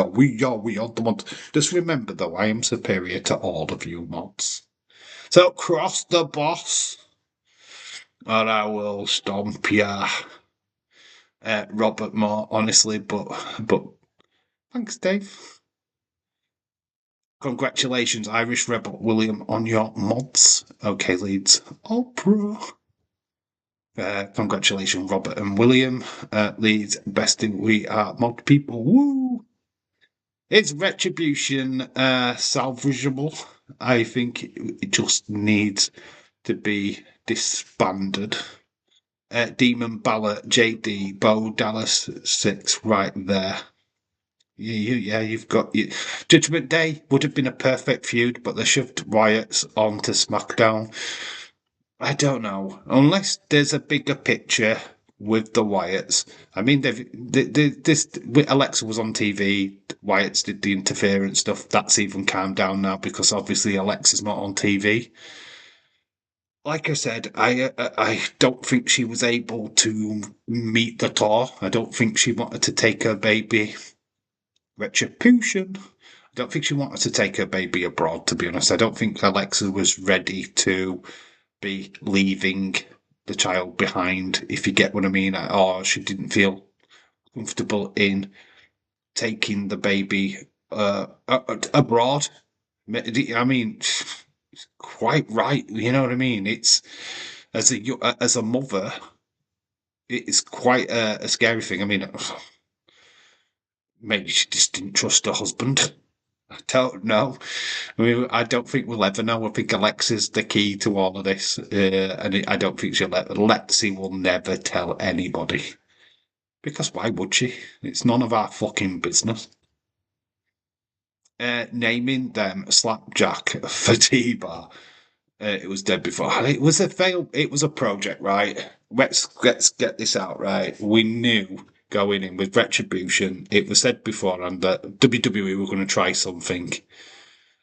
are the mods. Just remember though, I am superior to all of you mods. So cross the boss, or I will stomp ya. Robert Moore, honestly, but thanks, Dave. Congratulations, Irish Rebel William, on your mods. Okay, Leeds. All pro. Congratulations, Robert and William. Leeds, besting. We are mod people. Woo! It's Retribution salvageable. I think it just needs to be disbanded. Demon Balor, JD, Bo Dallas, 6 right there. You've got Judgment Day would have been a perfect feud, but they shoved Wyatt's onto SmackDown. I don't know, unless there's a bigger picture with the Wyatts. I mean, this Alexa was on TV. Wyatts did the interference stuff. That's even calmed down now because obviously Alexa's not on TV. Like I said, I don't think she was able to meet the tour. I don't think she wanted to take her baby Retribution. I don't think she wanted to take her baby abroad, to be honest. I don't think Alexa was ready to be leaving the child behind, if you get what I mean. Or she didn't feel comfortable in taking the baby abroad. I mean, quite right. You know what I mean? It's as a mother, it's quite a scary thing. I mean, maybe she just didn't trust her husband. I don't know. I mean, I don't think we'll ever know. I think Alexa's the key to all of this, and I don't think Lexi will never tell anybody because why would she? It's none of our fucking business. Naming them Slapjack for T-Bar. It was dead before. It was a fail. It was a project, right? Let's get this out, right? We knew going in with Retribution. It was said beforehand that WWE were going to try something.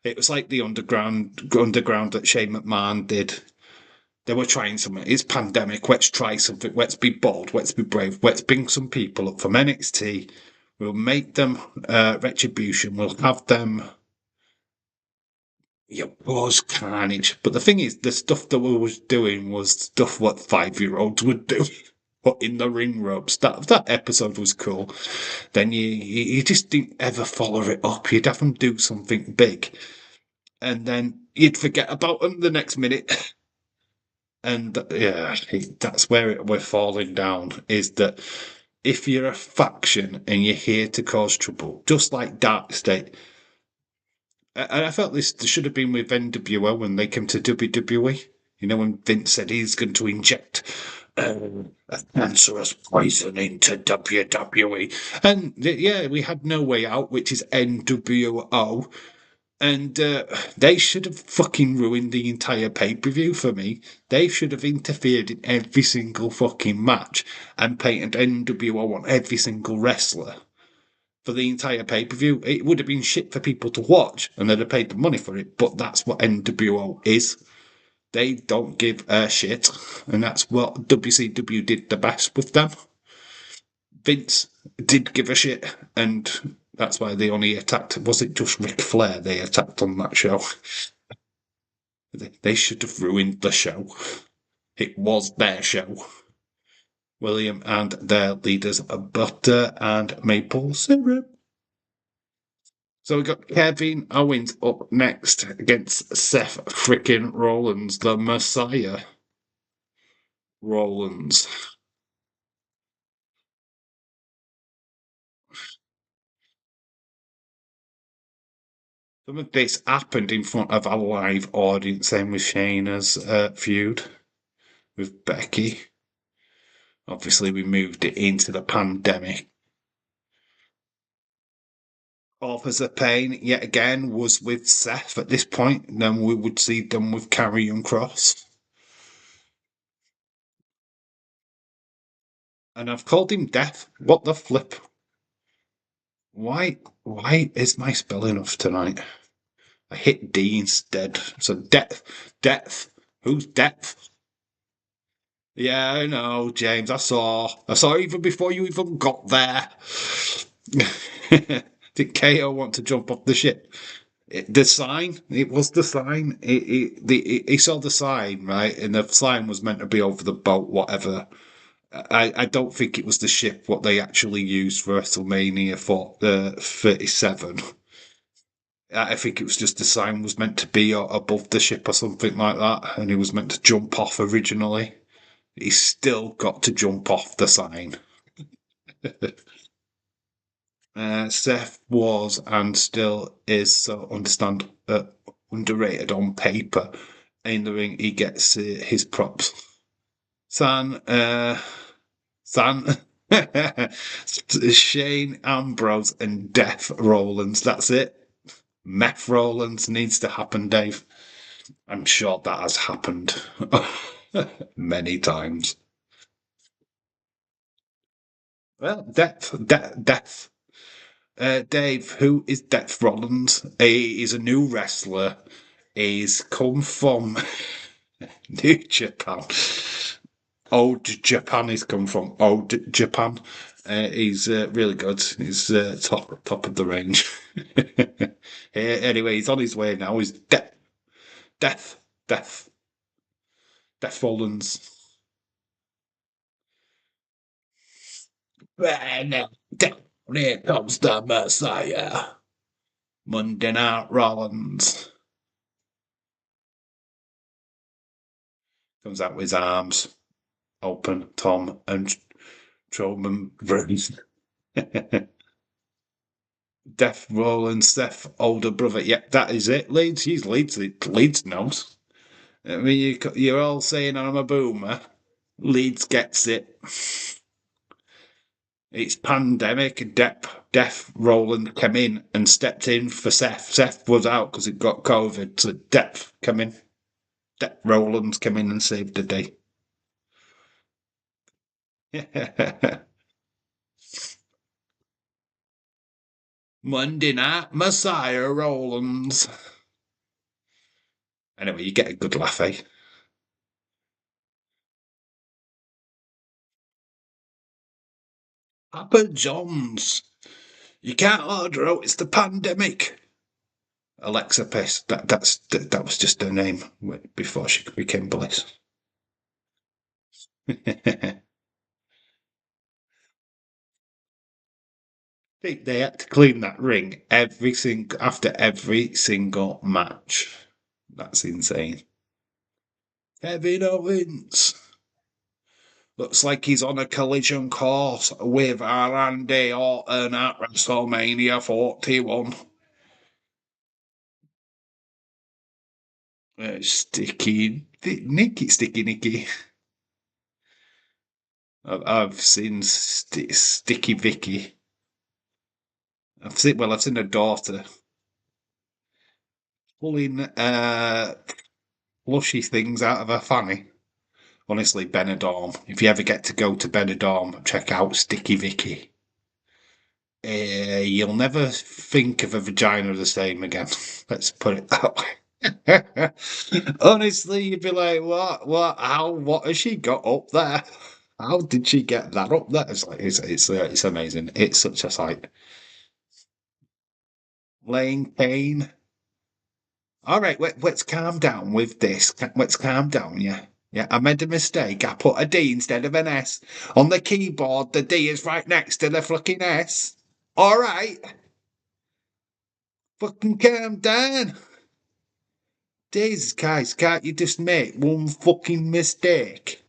It was like the underground that Shane McMahon did. They were trying something. It's pandemic. Let's try something. Let's be bold. Let's be brave. Let's bring some people up from NXT. We'll make them Retribution. We'll have them. It was carnage. But the thing is, the stuff that we was doing was stuff what 5-year-olds would do. But in the ring ropes, that episode was cool. Then you just didn't ever follow it up. You'd have them do something big, and then you'd forget about them the next minute. And yeah, that's where we're falling down. Is that if you're a faction and you're here to cause trouble, just like Dark State. And I felt this should have been with NWO when they came to WWE. You know, when Vince said he's going to inject a cancerous poison into WWE. And yeah, we had No Way Out, which is NWO. And they should have fucking ruined the entire pay-per-view for me. They should have interfered in every single fucking match and painted NWO on every single wrestler for the entire pay-per-view. It would have been shit for people to watch and they'd have paid the money for it, but that's what NWO is. They don't give a shit, and that's what WCW did the best with them. Vince did give a shit, and that's why they only attacked. Was it just Ric Flair they attacked on that show? They should have ruined the show. It was their show. William and their leaders butter and maple syrup. So we got Kevin Owens up next against Seth frickin' Rollins, the Messiah. Rollins. Some of this happened in front of a live audience, same with Shayna's feud with Becky. Obviously, we moved it into the pandemic. Authors of Pain, yet again, was with Seth at this point. And then we would see them with Karrion Kross. And I've called him Death. What the flip? Why is my spelling off tonight? I hit D instead. So Death. Who's Death? Yeah, I know, James. I saw even before you even got there. Did KO want to jump off the ship? The sign. It was the sign. He saw the sign, right? And the sign was meant to be over the boat, whatever. I don't think it was the ship what they actually used for WrestleMania for 37. I think it was just the sign was meant to be above the ship or something like that, and he was meant to jump off originally. He's still got to jump off the sign. Seth was and still is, so understand, underrated on paper. In the ring, he gets his props. San, Shane Ambrose and Death Rollins. That's it. Meth Rollins needs to happen, Dave. I'm sure that has happened many times. Well, Death. Dave, who is Death Rollins? He is a new wrestler. He's come from New Japan. Old Japan. He's come from Old Japan. He's really good. He's top of the range. Anyway, he's on his way now. He's death, death, Death Rollins. Here comes the Messiah. Monday Night Rollins comes out with his arms open. Tom and Strowman Bruce. Death Rollins, Seth, older brother. Yeah, that is it. Leeds, he's Leeds knows. I mean, you're all saying I'm a boomer. Leeds gets it. It's pandemic. Death Roland came in and stepped in for Seth. Seth was out because he got COVID. So Death come in. Death Roland's come in and saved the day. Monday Night Messiah Rollins. Anyway, you get a good laugh, eh? Papa John's. You can't order out. It's the pandemic. Alexa Bliss. That was just her name before she became Bliss. Think they had to clean that ring after every single match. That's insane. Kevin Owens looks like he's on a collision course with Randy Orton at WrestleMania 41. Sticky Nicky. I've seen Sticky Vicky. I've seen her daughter pulling plushy things out of her fanny. Honestly, Benidorm. If you ever get to go to Benidorm, check out Sticky Vicky. You'll never think of a vagina the same again. Let's put it that way. Honestly, you'd be like, what has she got up there? How did she get that up there? It's amazing. It's such a sight. Lane Kane. All right, let's calm down with this. Let's calm down, yeah. Yeah, I made a mistake. I put a D instead of an S. On the keyboard, the D is right next to the fucking S. All right. Fucking calm down. Jesus Christ, can't you just make one fucking mistake?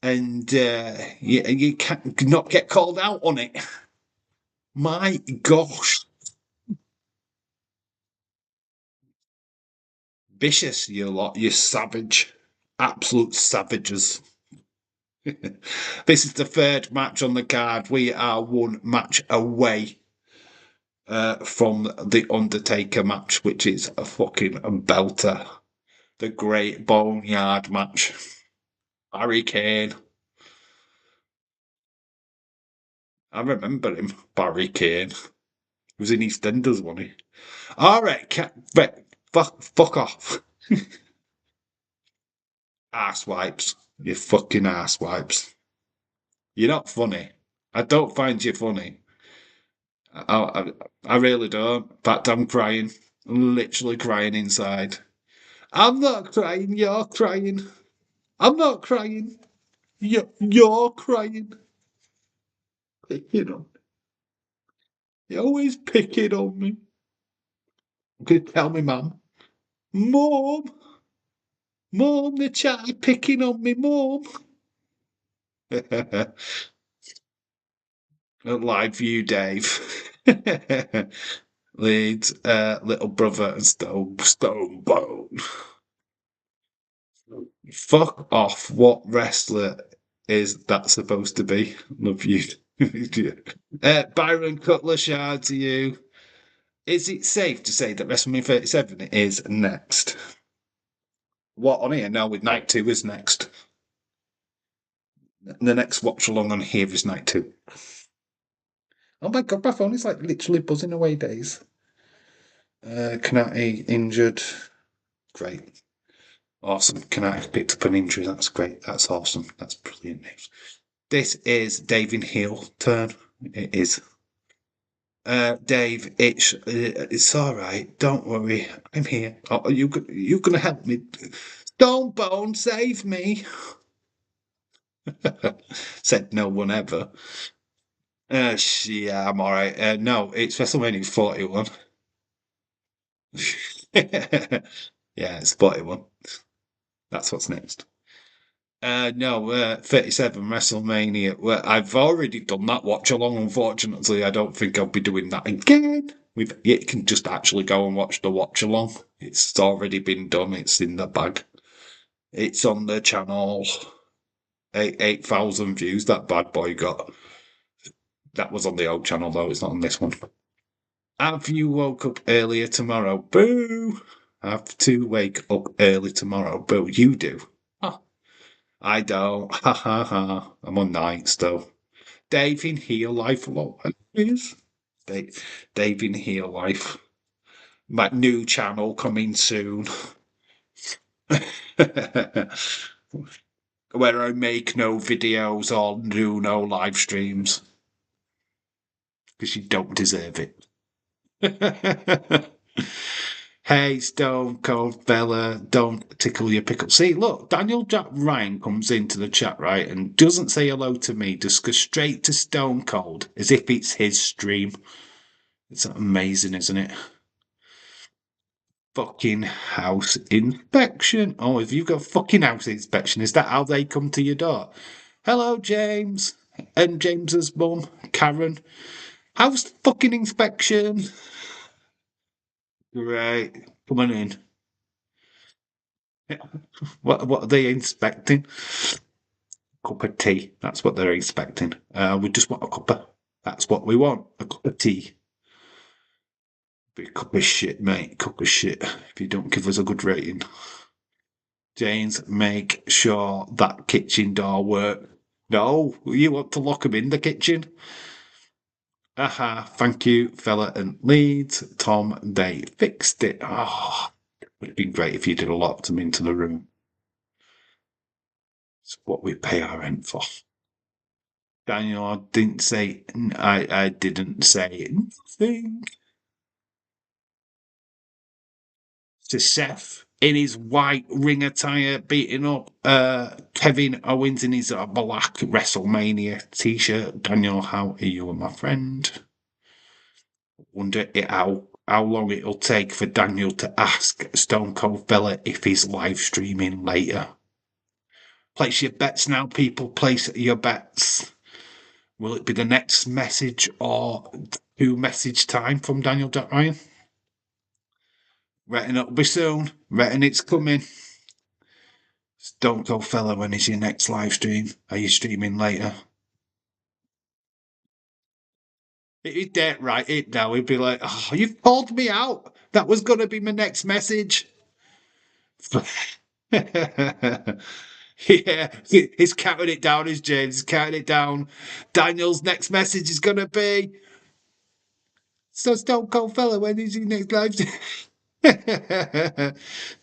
And you can't not get called out on it. My gosh. Vicious, you lot, you savage. Absolute savages. This is the third match on the card. We are one match away from the Undertaker match, which is a fucking belter. The Great Boneyard match. Barry Kane. I remember him, Barry Kane. He was in EastEnders, wasn't he? All right, fuck off. Ass wipes. You fucking ass wipes. You're not funny. I don't find you funny. I really don't. In fact, I'm crying. I'm literally crying inside. I'm not crying. You're crying. I'm not crying. You're crying. Picking on. You're always picking on me. Okay, tell me, Mum. Mom. Mom, the chat are picking on me, Mom. Live view, Dave. Leeds, little brother, and Stone Bone. Fuck off. What wrestler is that supposed to be? Love you. Byron Cutler, shout out to you. Is it safe to say that WrestleMania 37 is next? What on here now with Night 2 is next? The next watch along on here is Night 2. Oh my god, my phone is like literally buzzing away days. Kanati injured. Great. Awesome. Kanati picked up an injury. That's great. That's awesome. That's brilliant news. This is Dave in heel turn. It is. Dave, it's all right. Don't worry. I'm here. Oh, you gonna help me? Stone Bone, save me. Said no one ever. Yeah, I'm all right. No, it's WrestleMania 41. Yeah, it's 41. That's what's next. No, 37 WrestleMania. Well, I've already done that watch along. Unfortunately, I don't think I'll be doing that again. You can just actually go and watch the watch along. It's already been done. It's in the bag. It's on the channel. 8,000 views. That bad boy got. That was on the old channel though. It's not on this one. Have you woke up earlier tomorrow? Boo! Have to wake up early tomorrow. Boo! You do. Huh. I don't. Ha ha ha. I'm on nights though. Dave in Heel Life. What is Dave in Heel Life? My new channel coming soon. Where I make no videos or do no live streams. Because you don't deserve it. Hey, Stone Cold fella, don't tickle your pickle. See, look, Daniel Jack Ryan comes into the chat, right, and doesn't say hello to me, just goes straight to Stone Cold, as if it's his stream. It's amazing, isn't it? Fucking house inspection. Oh, have you got fucking house inspection? Is that how they come to your door? Hello, James. And James's mum, Karen. House fucking inspection. Right. Come on in. What are they inspecting? Cup of tea. That's what they're inspecting. We just want a cuppa. That's what we want. A cup of tea. Be a cup of shit, mate. Cup of shit. If you don't give us a good rating. James, make sure that kitchen door works. No, you want to lock them in the kitchen? Aha, thank you, fella and Leeds. Tom, they fixed it. Oh, it would have been great if you did a lock them into the room. It's what we pay our rent for. Daniel, I didn't say. I didn't say anything. To Seth, in his white ring attire, beating up Kevin Owens in his black WrestleMania t-shirt. Daniel, how are you, my friend? Wonder how long it'll take for Daniel to ask Stone Cold Fella if he's live streaming later. Place your bets now, people. Place your bets. Will it be the next message or two message time from Daniel Ryan? Reckon it'll be soon. Reckon it's coming. Stone Cold Fella, when is your next live stream? Are you streaming later? He'd dead right it now. He'd be like, "Oh, you've called me out. That was gonna be my next message." Yeah, he's counting it down, is James. He's counting it down. Daniel's next message is gonna be, "So Stone Cold Fella, when is your next live stream?"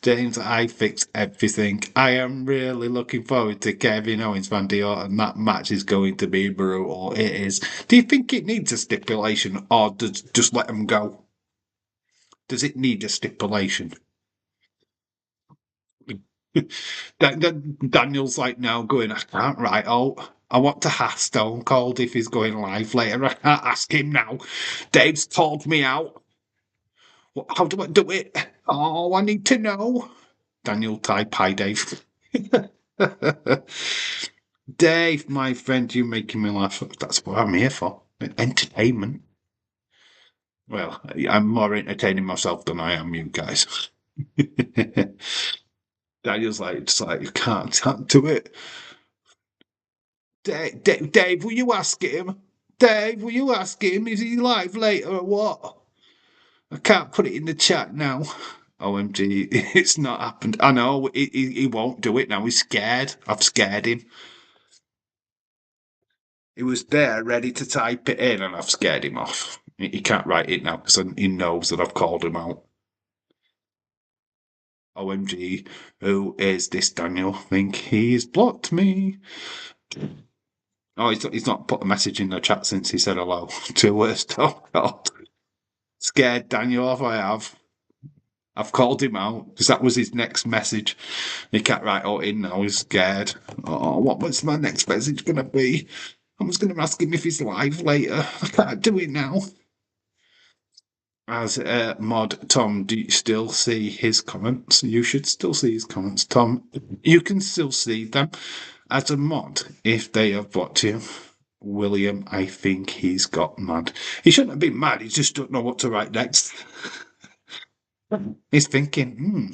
James, I fixed everything. I am really looking forward to Kevin Owens Randy Orton. That match is going to be brutal. It is. Do you think it needs a stipulation, or does just let them go? Does it need a stipulation? Daniel's like now going, I can't write out. I want to ask Stone Cold if he's going live later. I can't ask him now. Dave's told me out. How do I do it? Oh, I need to know. Daniel type, hi Dave. Dave, my friend, you making me laugh. That's what I'm here for. Entertainment. Well, I'm more entertaining myself than I am you guys. Daniel's like, just like, you can't do it. Dave, will you ask him? Dave, will you ask him? Is he live later or what? I can't put it in the chat now. OMG, it's not happened. I know, he won't do it now. He's scared. I've scared him. He was there ready to type it in, and I've scared him off. He can't write it now because he knows that I've called him out. OMG, who is this Daniel? I think he's blocked me. Oh, he's not put a message in the chat since he said hello to us. Oh, God. Scared Daniel off, I have. I've called him out because that was his next message. He can't write out in now. He's scared. Oh, what was my next message going to be? I was going to ask him if he's live later. I can't do it now. As mod Tom, do you still see his comments? You should still see his comments, Tom. You can still see them as a mod if they have blocked you. William, I think he's got mad. He shouldn't have been mad. He just don't know what to write next. He's thinking,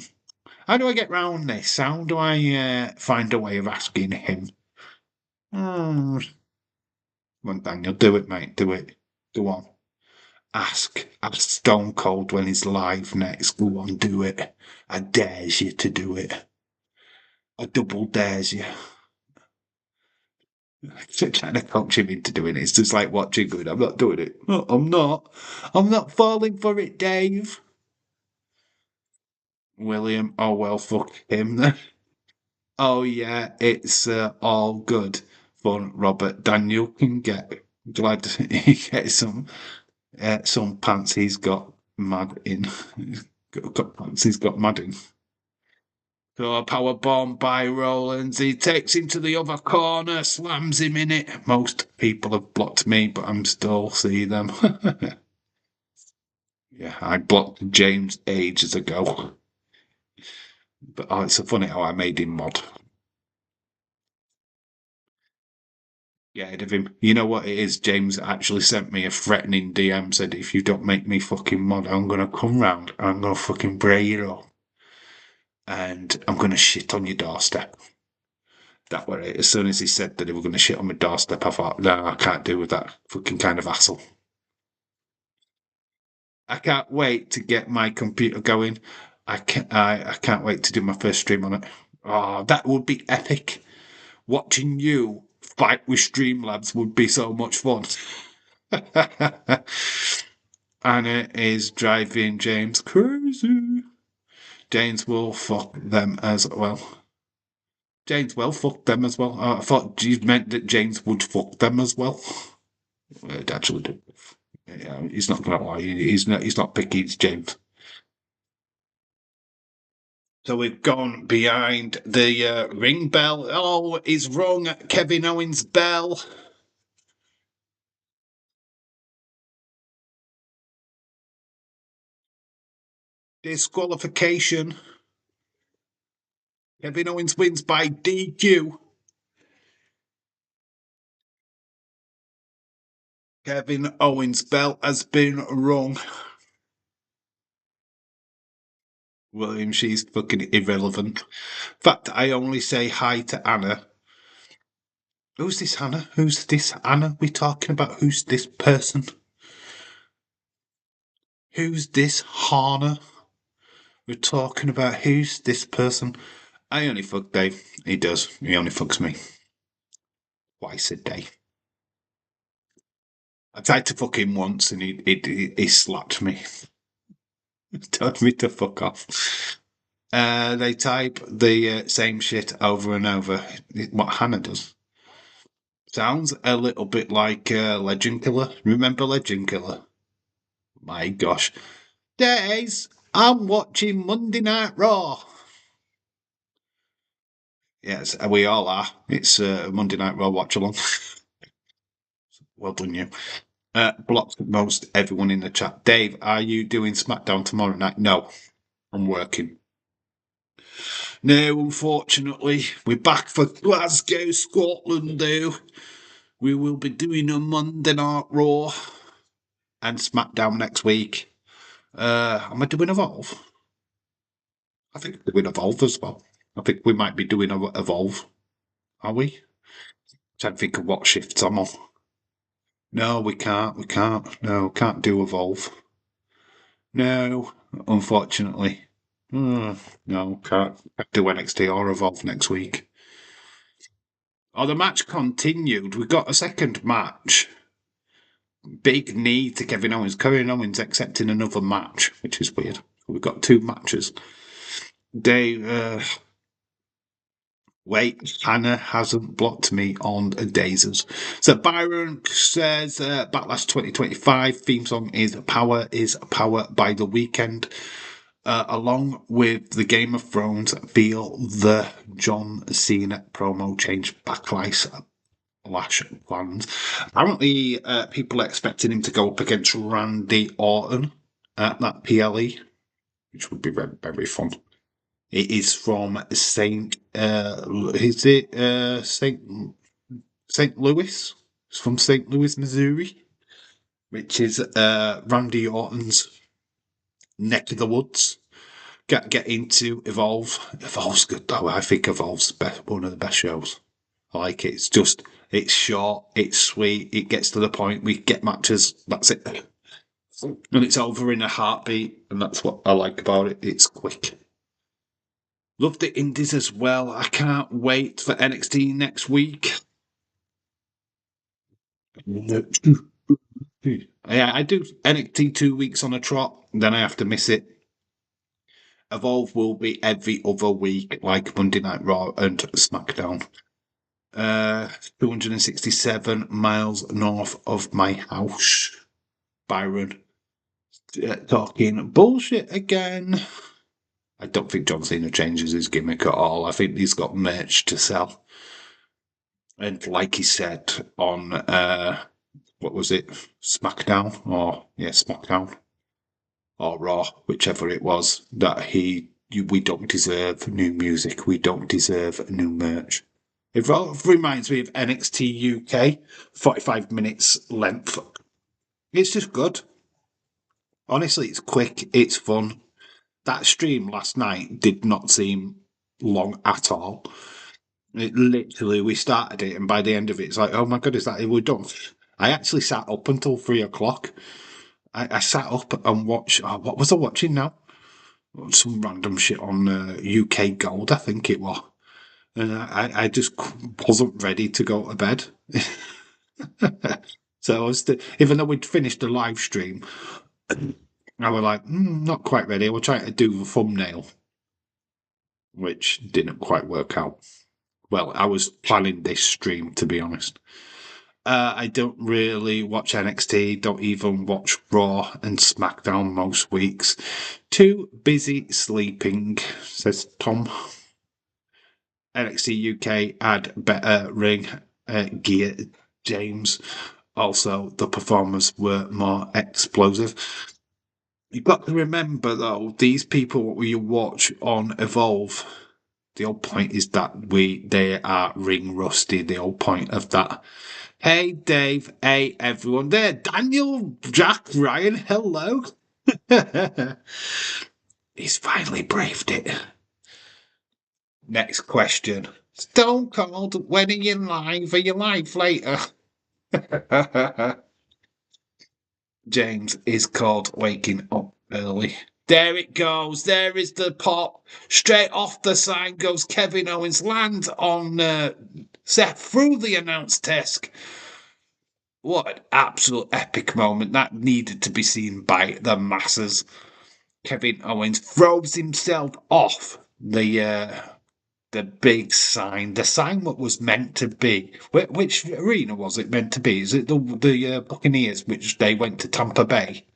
how do I get round this? How do I find a way of asking him? Come on, Daniel, do it, mate. Do it. Go on. Ask Stone Cold when he's live next. Go on, do it. I dares you to do it. I double dares you. Trying to coach him into doing it. It's just like watching good. I'm not doing it. No, I'm not. I'm not falling for it, Dave. William, oh well, fuck him then. Oh yeah, it's all good fun. Robert Daniel can get glad he gets some pants he's got mad in. got pants he's got mad in. So a power bomb by Rollins. He takes him to the other corner, slams him in it. Most people have blocked me, but I'm still see them. Yeah, I blocked James ages ago. But oh, it's so funny how I made him mod. Yeah, of him. You know what it is? James actually sent me a threatening DM, said, if you don't make me fucking mod, I'm going to come round and I'm going to fucking bray you up. And I'm going to shit on your doorstep. That were it. As soon as he said that he was going to shit on my doorstep, I thought, no, I can't do with that fucking kind of hassle. I can't wait to get my computer going. I can't wait to do my first stream on it. Oh, that would be epic. Watching you fight with Streamlabs would be so much fun. Anna is driving James crazy. James will fuck them as well. James will fuck them as well. I thought you meant that James would fuck them as well. It actually do. Yeah, he's not gonna lie. He's not picky. It's James. So we've gone behind the ring bell. Oh, he's rung Kevin Owens' bell. Disqualification. Kevin Owens wins by DQ. Kevin Owens' bell has been rung. William, she's fucking irrelevant. In fact, I only say hi to Anna. Who's this Anna? Who's this Anna we talking about? Who's this person? Who's this Hana? We're talking about who's this person? I only fuck Dave. He does. He only fucks me. Twice a day. I tried to fuck him once and he slapped me. Told me to fuck off. They type the same shit over and over. What Hannah does. Sounds a little bit like Legend Killer. Remember Legend Killer? My gosh. Days, I'm watching Monday Night Raw. Yes, we all are. It's Monday Night Raw watch along. Well done, you. Blocked most everyone in the chat. Dave, are you doing SmackDown tomorrow night? No, I'm working. No, unfortunately, we're back for Glasgow, Scotland, though. We will be doing a Monday Night Raw and SmackDown next week. Am I doing Evolve? I think we're doing Evolve as well. I think we might be doing Evolve. Are we? Trying to think of what shifts I'm on. No, we can't. We can't. No, can't do Evolve. No, unfortunately. No, can't do NXT or Evolve next week. Oh, the match continued. We got a second match. Big knee to Kevin Owens. Kevin Owens accepting another match, which is weird. We've got two matches. Wait, Hannah hasn't blocked me on Dazers. So Byron says Backlash 2025 theme song is Power by The Weekend. Along with the Game of Thrones, feel the John Cena promo change Backlash plans. Apparently, people are expecting him to go up against Randy Orton at that PLE, which would be very, very fun. It is from Saint. Is it Saint Louis? It's from Saint Louis, Missouri, which is Randy Orton's neck of the woods. Get into Evolve. Evolve's good though. I think Evolve's one of the best shows. I like it. It's short, it's sweet, it gets to the point. We get matches. That's it, and it's over in a heartbeat. And that's what I like about it. It's quick. Love the indies as well. I can't wait for NXT next week. Yeah, I do NXT 2 weeks on a trot, then I have to miss it. Evolve will be every other week, like Monday Night Raw and SmackDown. 267 miles north of my house. Byron talking bullshit again. I don't think John Cena changes his gimmick at all. I think he's got merch to sell. And like he said on, what was it? SmackDown? SmackDown. Or Raw, whichever it was, that we don't deserve new music. We don't deserve new merch. It reminds me of NXT UK, 45 minutes length. It's just good. Honestly, it's quick, it's fun. That stream last night did not seem long at all. It literally, we started it, and by the end of it, it's like, oh my god, is that it? We're done. I actually sat up until 3 o'clock. I sat up and watched. Oh, what was I watching now? Some random shit on UK Gold, I think it was. And I just wasn't ready to go to bed. So I was even though we'd finished the live stream, I was like, not quite ready. I was trying to do the thumbnail, which didn't quite work out. Well, I was planning this stream, to be honest. I don't really watch NXT, don't even watch Raw and SmackDown most weeks. Too busy sleeping, says Tom. NXT UK had better ring gear, James. Also, the performers were more explosive. You've got to remember, though, these people you watch on Evolve, the whole point is that they are ring rusty. The whole point of that. Hey, Dave. Hey, everyone. There, Daniel, Jack, Ryan. Hello. He's finally braved it. Next question. Stone Cold, when are you live? Are you live later? James is called waking up early. There it goes. There is the pop. Straight off the sign goes Kevin Owens. Lands on Seth through the announce desk. What an absolute epic moment. That needed to be seen by the masses. Kevin Owens throws himself off the big sign, the sign what was meant to be. Which arena was it meant to be? Is it the Buccaneers, which they went to Tampa Bay?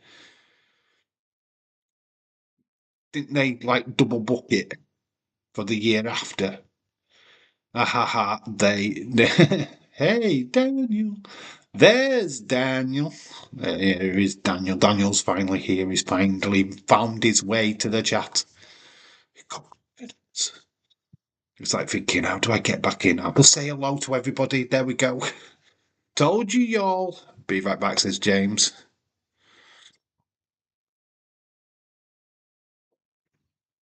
Didn't they like double book it for the year after? Ha! They. Hey, Daniel. There's Daniel. Here is Daniel. Daniel's finally here. He's finally found his way to the chat. It's like thinking, how do I get back in? I will say hello to everybody. There we go. Told you, y'all. Be right back, says James.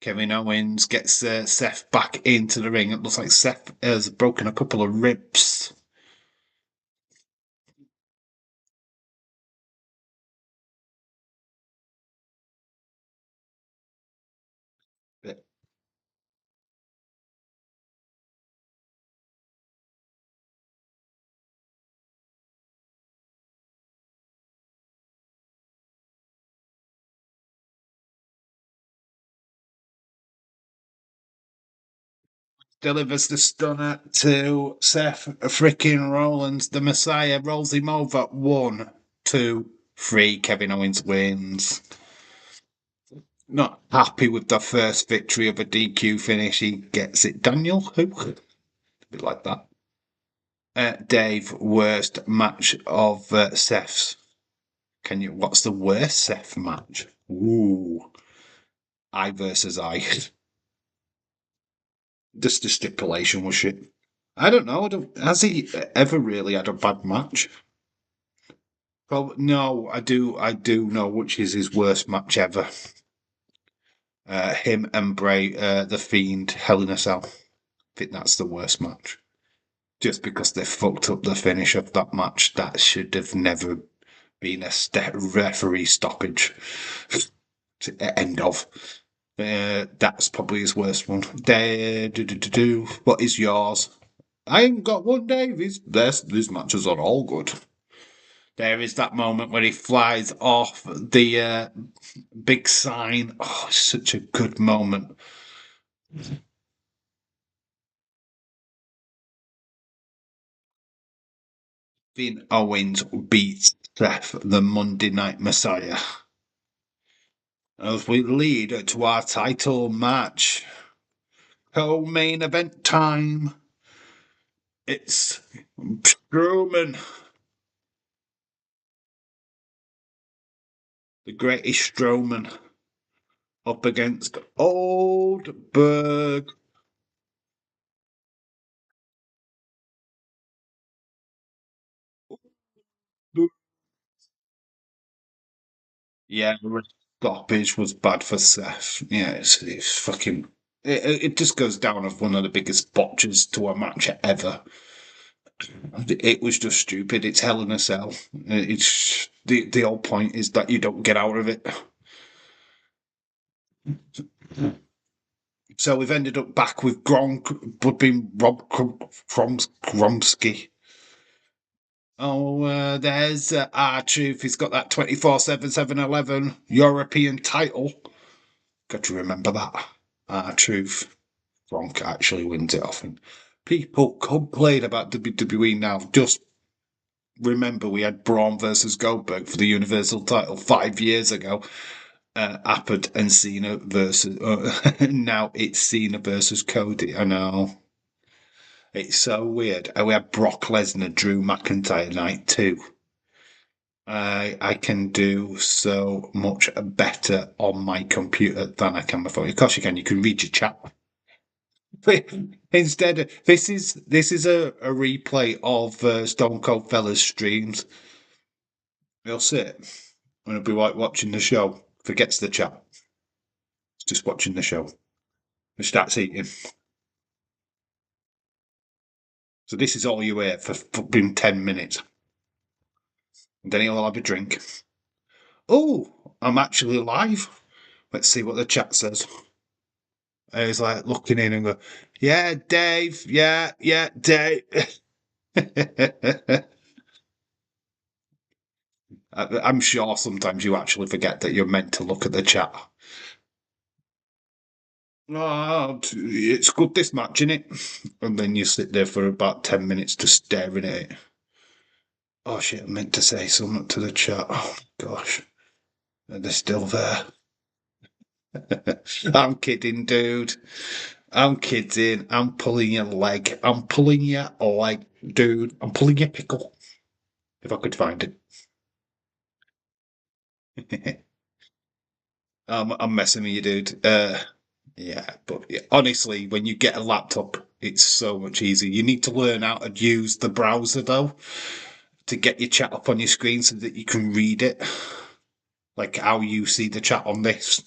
Kevin Owens gets Seth back into the ring. It looks like Seth has broken a couple of ribs. Delivers the stunner to Seth freaking Rollins. The Messiah rolls him over. 1, 2, 3. Kevin Owens wins. Not happy with the first victory of a DQ finish. He gets it. Daniel, who? A bit like that. Dave, worst match of Seth's. What's the worst Seth match? Ooh. I versus I. Just a stipulation was shit. I don't know. Has he ever really had a bad match? Well, no, I do. I do know which is his worst match ever. Him and Bray, the Fiend, Hell in a Cell. I think that's the worst match. Just because they fucked up the finish of that match, that should have never been a referee stoppage. End of. That's probably his worst one. What is yours? I ain't got one, Dave. These matches are all good. There is that moment where he flies off the big sign. Oh, it's such a good moment. Finn Owens beats Seth, the Monday Night Messiah. As we lead to our title match. Co-main event time. It's Strowman, the greatest Strowman, up against Oldberg. Yeah, the stoppage was bad for Seth. Yeah, it's fucking. It just goes down as one of the biggest botches to a match ever. It was just stupid. It's Hell in a Cell. It's the whole point is that you don't get out of it. So we've ended up back with Gronk being Rob Gromsky. Oh, there's R-Truth. He's got that 24/7 7-Eleven European title. Got to remember that. R-Truth. Gronk actually wins it often. People complain about WWE now. Just remember we had Braun versus Goldberg for the Universal title 5 years ago. Happened and Cena versus. Now it's Cena versus Cody. I know. It's so weird. And we had Brock Lesnar, Drew McIntyre night too. I can do so much better on my computer than I can my phone. Of course you can. You can read your chat. Instead, this is a replay of Stone Cold Fella's streams. You'll see it. It'll be like watching the show. Forgets the chat. It's just watching the show. It starts eating. So this is all you hear for fucking 10 minutes. And then he'll have a drink. Oh, I'm actually live. Let's see what the chat says. And he's like looking in and go, yeah, Dave. Yeah, Dave. I'm sure sometimes you actually forget that you're meant to look at the chat. Oh, it's good this match, isn't it? And then you sit there for about 10 minutes just staring at it. Oh shit, I meant to say something to the chat. Oh gosh. And they're still there. I'm kidding, dude. I'm kidding. I'm pulling your leg. I'm pulling your leg, dude. I'm pulling your pickle. If I could find it. I'm messing with you, dude. Yeah, but yeah, honestly, when you get a laptop, it's so much easier. You need to learn how to use the browser though to get your chat up on your screen so that you can read it. Like how you see the chat on this,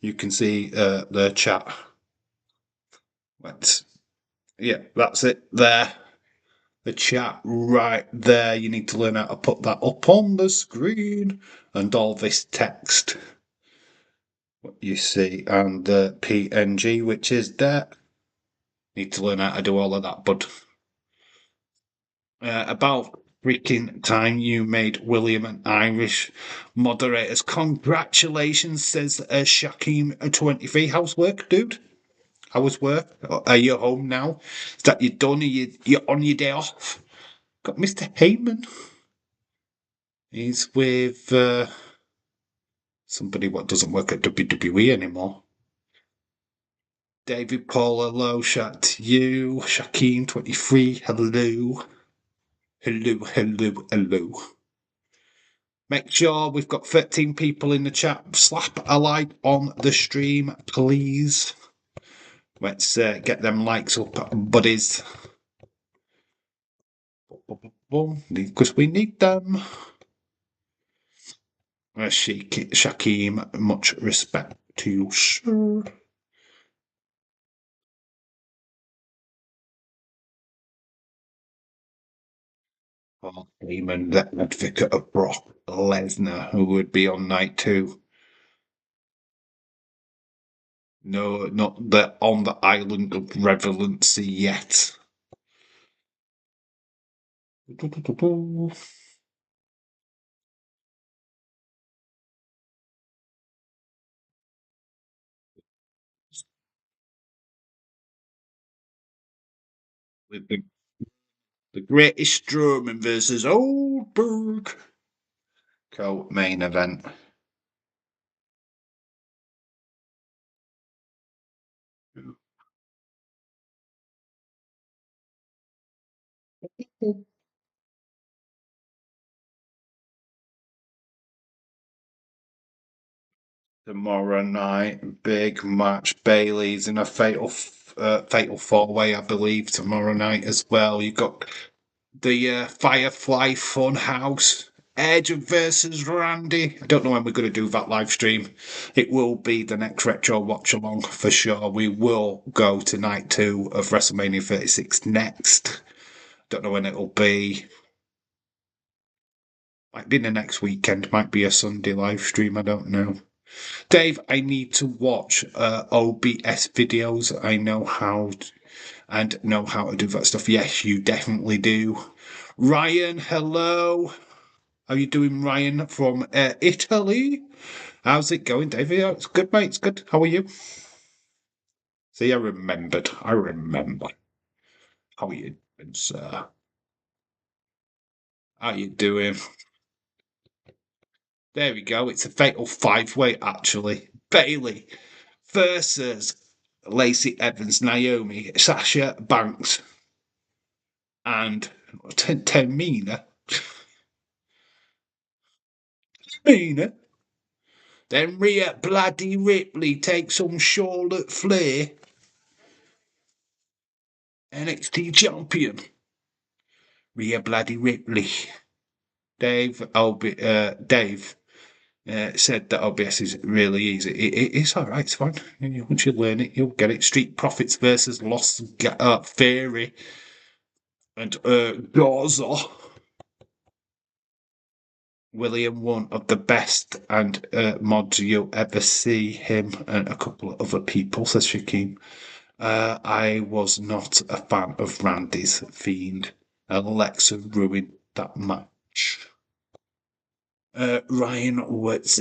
you can see the chat. Let's, yeah, that's it there. The chat right there. You need to learn how to put that up on the screen and all this text. What you see and the PNG, which is there. Need to learn how to do all of that, bud. About freaking time you made William an Irish moderators. Congratulations, says Shakim23. How's work, dude? How was work? Are you home now? Is that you done? You're on your day off? Got Mr. Heyman. He's with somebody what doesn't work at WWE anymore. David Paul, hello, shout to you. Shakim23, hello. Hello. Make sure we've got 13 people in the chat. Slap a like on the stream, please. Let's get them likes up, buddies. Because we need them. Shakim, much respect to you, sir. Paul Heyman, the advocate of Brock Lesnar, who would be on night 2. No, not the on the island of relevancy yet. With the greatest Strowman versus Oldberg co-main event. Tomorrow night, big match. Bailey's in a fatal 4-way, I believe, tomorrow night as well. You've got the Firefly Funhouse. Edge versus Randy. I don't know when we're going to do that live stream. It will be the next retro watch along for sure. We will go to night 2 of WrestleMania 36 next. Don't know when it'll be. Might be the next weekend. Might be a Sunday live stream. I don't know. Dave, I need to watch OBS videos. I know how and know how to do that stuff. Yes, you definitely do. Ryan, hello. How you doing, Ryan from Italy? How's it going, Dave? Yeah, it's good, mate. It's good. How are you? See, I remembered. I remember. How are you doing, sir? How you doing? There we go. It's a fatal five-way, actually. Bailey versus Lacey Evans, Naomi, Sasha Banks, and Tamina. Tamina. Then Rhea Bloody Ripley takes on Charlotte Flair, NXT champion. Rhea Bloody Ripley. Dave said that OBS is really easy. It's all right. It's fine. Once you learn it, you'll get it. Street Profits versus Lost Theory and Gaza. William, one of the best and mods you'll ever see. Him and a couple of other people, says Shaquem. I was not a fan of Randy's Fiend. Alexa ruined that match. Ryan, what's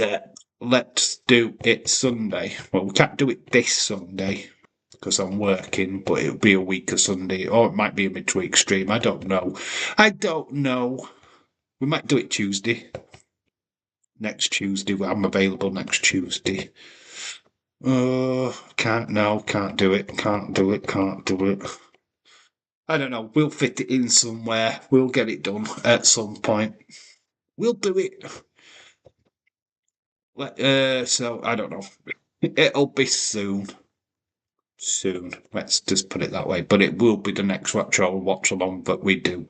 let's do it Sunday. Well, we can't do it this Sunday because I'm working, but it'll be a week of Sunday, or it might be a midweek stream. I don't know. I don't know. We might do it Tuesday. Next Tuesday. I'm available next Tuesday. Can't do it. Can't do it. I don't know. We'll fit it in somewhere. We'll get it done at some point. We'll do it. So I don't know. It'll be soon. Soon. Let's just put it that way. But it will be the next retro watch along that we do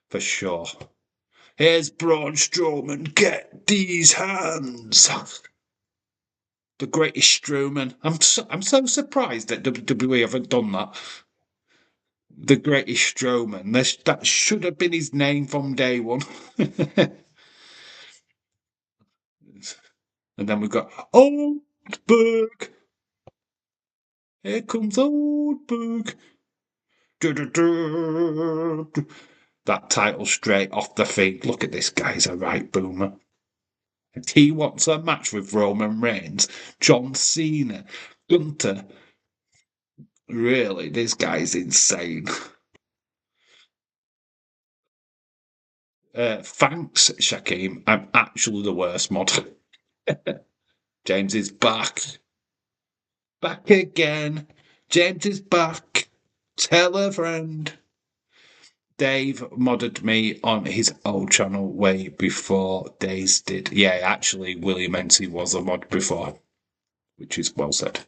for sure. Here's Braun Strowman. Get these hands. The greatest Strowman. I'm so surprised that WWE haven't done that. The greatest Strowman. That should have been his name from day one. And then we've got Oldberg. Here comes Oldberg. That title straight off the feed. Look at this guy, he's a right boomer. And he wants a match with Roman Reigns, John Cena, Gunther. Really, this guy's insane. Thanks, Shaquem. I'm actually the worst mod. James is back. Back again. James is back. Tell a friend. Dave modded me on his old channel way before Days did. Yeah, actually, William Ency was a mod before, which is well said.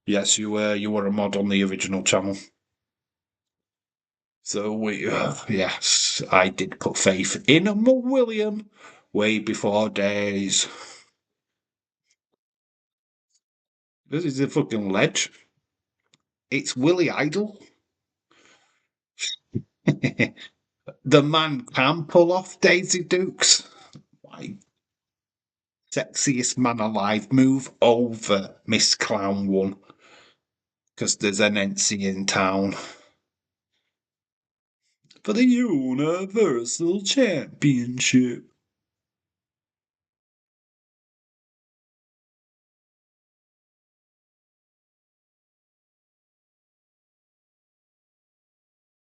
Yes, you were a mod on the original channel. So yes, I did put faith in William way before Days. This is a fucking ledge. It's Willie Idol. The man can pull off Daisy Dukes. My sexiest man alive. Move over, Miss Clown One. Because there's an NC in town. For the Universal Championship.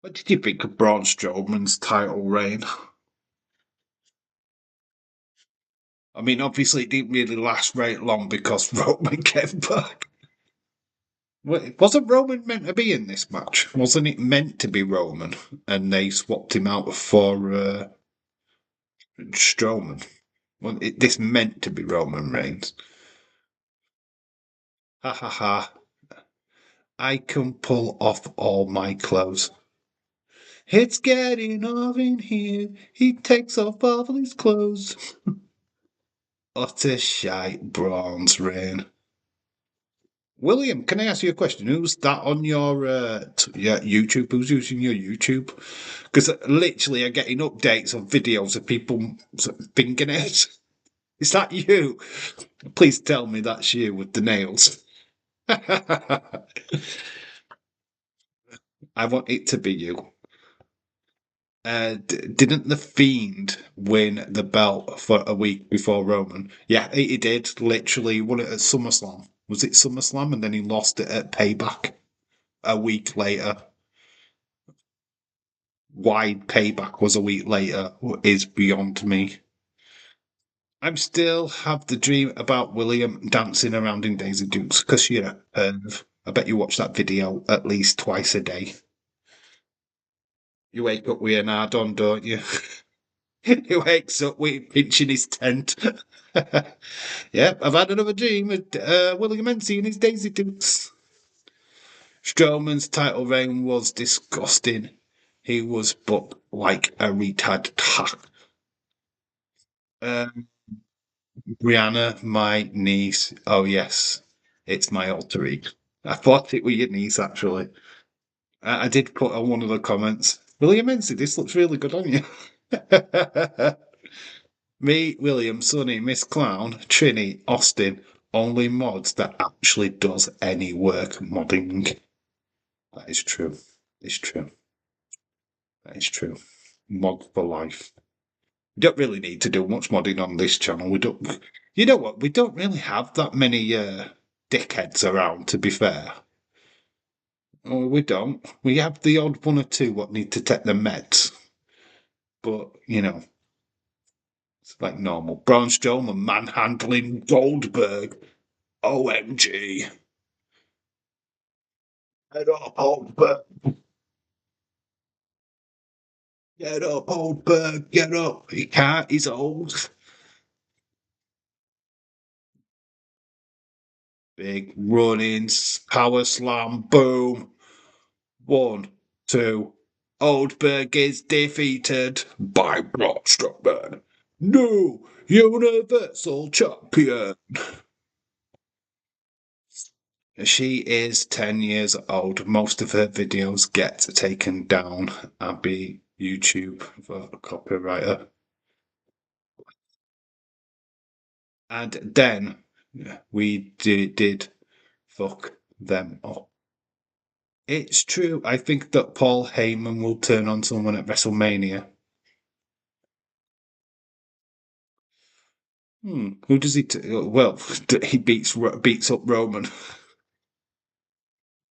What did you think of Braun Strowman's title reign? I mean, obviously, it didn't really last very long because Roman came back. Wasn't Roman meant to be in this match? Wasn't it meant to be Roman? And they swapped him out for Strowman. Well, this meant to be Roman Reigns. Ha ha ha. I can pull off all my clothes. It's getting off in here. He takes off all of his clothes. Utter shite, Braun's reign. William, can I ask you a question? Who's that on your YouTube? Who's using your YouTube? Because literally I'm getting updates of videos of people fingering it. Is that you? Please tell me that's you with the nails. I want it to be you. Didn't the Fiend win the belt for a week before Roman? Yeah, he did. Literally won it at SummerSlam. Was it SummerSlam? And then he lost it at Payback a week later. why Payback was a week later is beyond me. I'm still have the dream about William dancing around in Daisy Dukes because I bet you watch that video at least twice a day. You wake up with an hard on, don't you? He wakes up with pinching his tent. Yep, I've had another dream of William Menzies and his Daisy Dukes. Strowman's title reign was disgusting. He was booked like a retard hack. Um, Brianna, my niece. Oh yes, it's my alter ego. I thought it was your niece actually. I did put on one of the comments. William Menzies, this looks really good on you. Me, William, Sonny, Miss Clown, Trini, Austin, only mods that actually does any work modding. That is true. It's true. That is true. Mod for life. We don't really need to do much modding on this channel. We don't. You know what? We don't really have that many dickheads around. To be fair, oh, we don't. We have the odd one or two what need to take the meds, but it's like normal. Braun Strowman manhandling Goldberg. OMG. Get up, Goldberg. Get up, Goldberg. Get up. He can't. He's old. Big run-ins. Power slam. Boom. 1, 2. Oldberg is defeated by Braun Strowman. New Universal Champion. She is 10 years old. Most of her videos get taken down. Abby YouTube for a copywriter. And then we did fuck them up. It's true. I think that Paul Heyman will turn on someone at WrestleMania. Who does he? Well, he beats up Roman.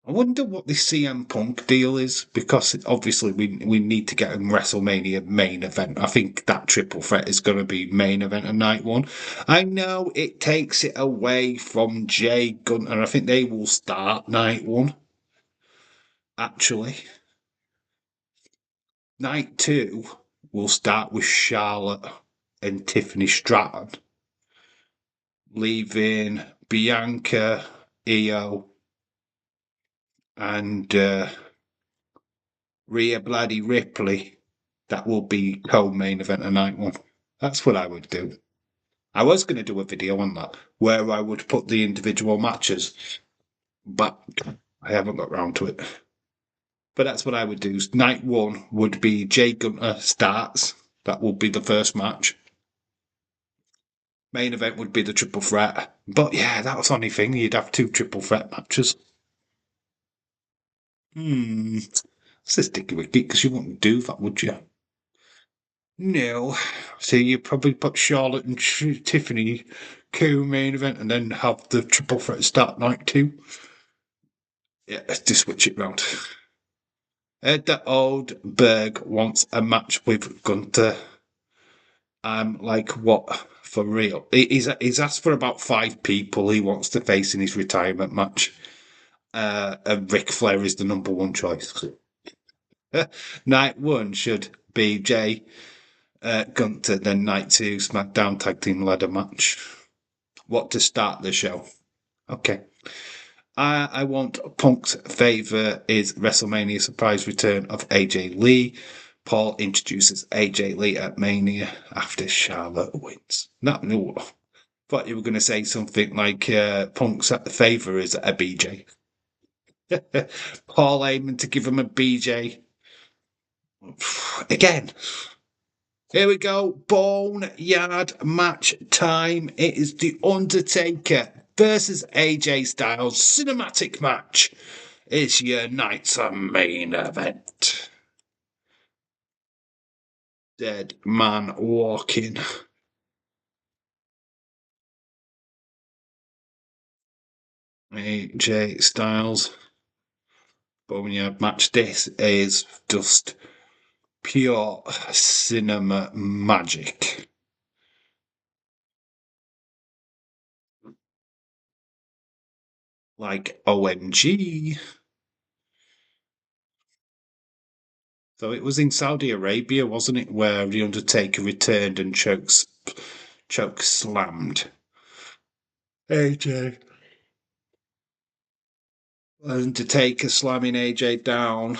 I wonder what this CM Punk deal is because obviously we need to get a WrestleMania main event. I think that triple threat is going to be main event of night one. I know it takes it away from Jay Gunter. I think they will start night one. Actually, night two will start with Charlotte and Tiffany Stratton, leaving Bianca, Io, and Rhea Bloody Ripley. That will be co-main event of night one. That's what I would do. I was going to do a video on that where I would put the individual matches, but I haven't got round to it. But that's what I would do. Night one would be Jay Gunter starts. That will be the first match. Main event would be the triple threat. But yeah, that was the only thing. You'd have 2 triple threat matches. It's a sticky wicket because you wouldn't do that, would you? No. So you probably put Charlotte and Tiffany co-main event and then have the triple threat start night 2. Yeah, to switch it round. Ed Oldberg wants a match with Gunter. I'm like, what? For real? He's asked for about 5 people he wants to face in his retirement match. And Ric Flair is the number 1 choice. Night 1 should be Jay Gunter, then night 2 SmackDown Tag Team Ladder match. What to start the show? Okay. I want Punk's favour is WrestleMania surprise return of AJ Lee. Paul introduces AJ Lee at Mania after Charlotte wins. No, thought you were going to say something like Punk's favour is a BJ. Paul aiming to give him a BJ. Again. Here we go. Boneyard match time. It is The Undertaker versus AJ Styles cinematic match. It's your night's main event. Dead man walking. AJ Styles Boneyard match. This is just pure cinema magic. Like OMG. So it was in Saudi Arabia, wasn't it, where the Undertaker returned and choke slammed AJ. Undertaker slamming AJ down.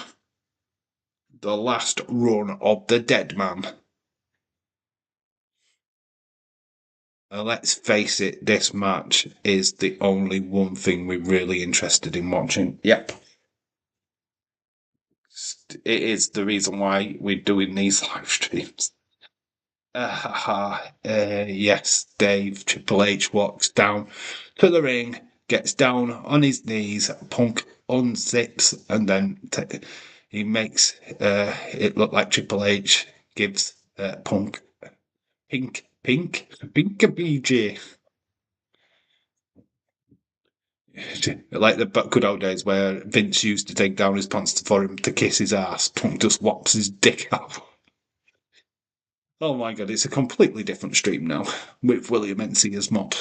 The last run of the dead man. Let's face it, this match is the only one thing we're really interested in watching. Yep. It is the reason why we're doing these live streams. Yes, Dave. Triple H walks down to the ring, gets down on his knees, Punk unzips, and then he makes it look like Triple H gives Punk pink BG. Like the good old days where Vince used to take down his pants for him to kiss his ass. Punk just whops his dick out. Oh my god, it's a completely different stream now with William NC as mod.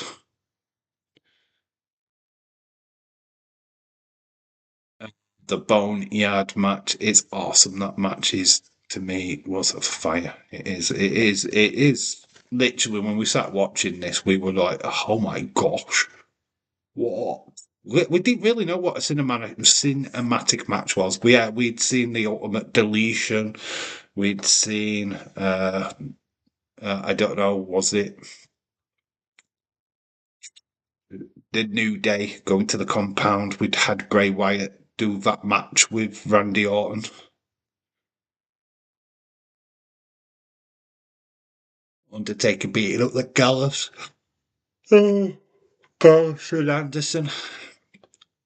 The Boneyard match is awesome. That match is, to me, was a fire. It is literally when we sat watching this, we were like, oh my gosh, what? We didn't really know what a cinematic match was. We'd seen the ultimate deletion. We'd seen I don't know, was it the New Day going to the compound? We'd had Bray Wyatt do that match with Randy Orton. Undertaker beating up the Gallows. Oh, Carson Anderson.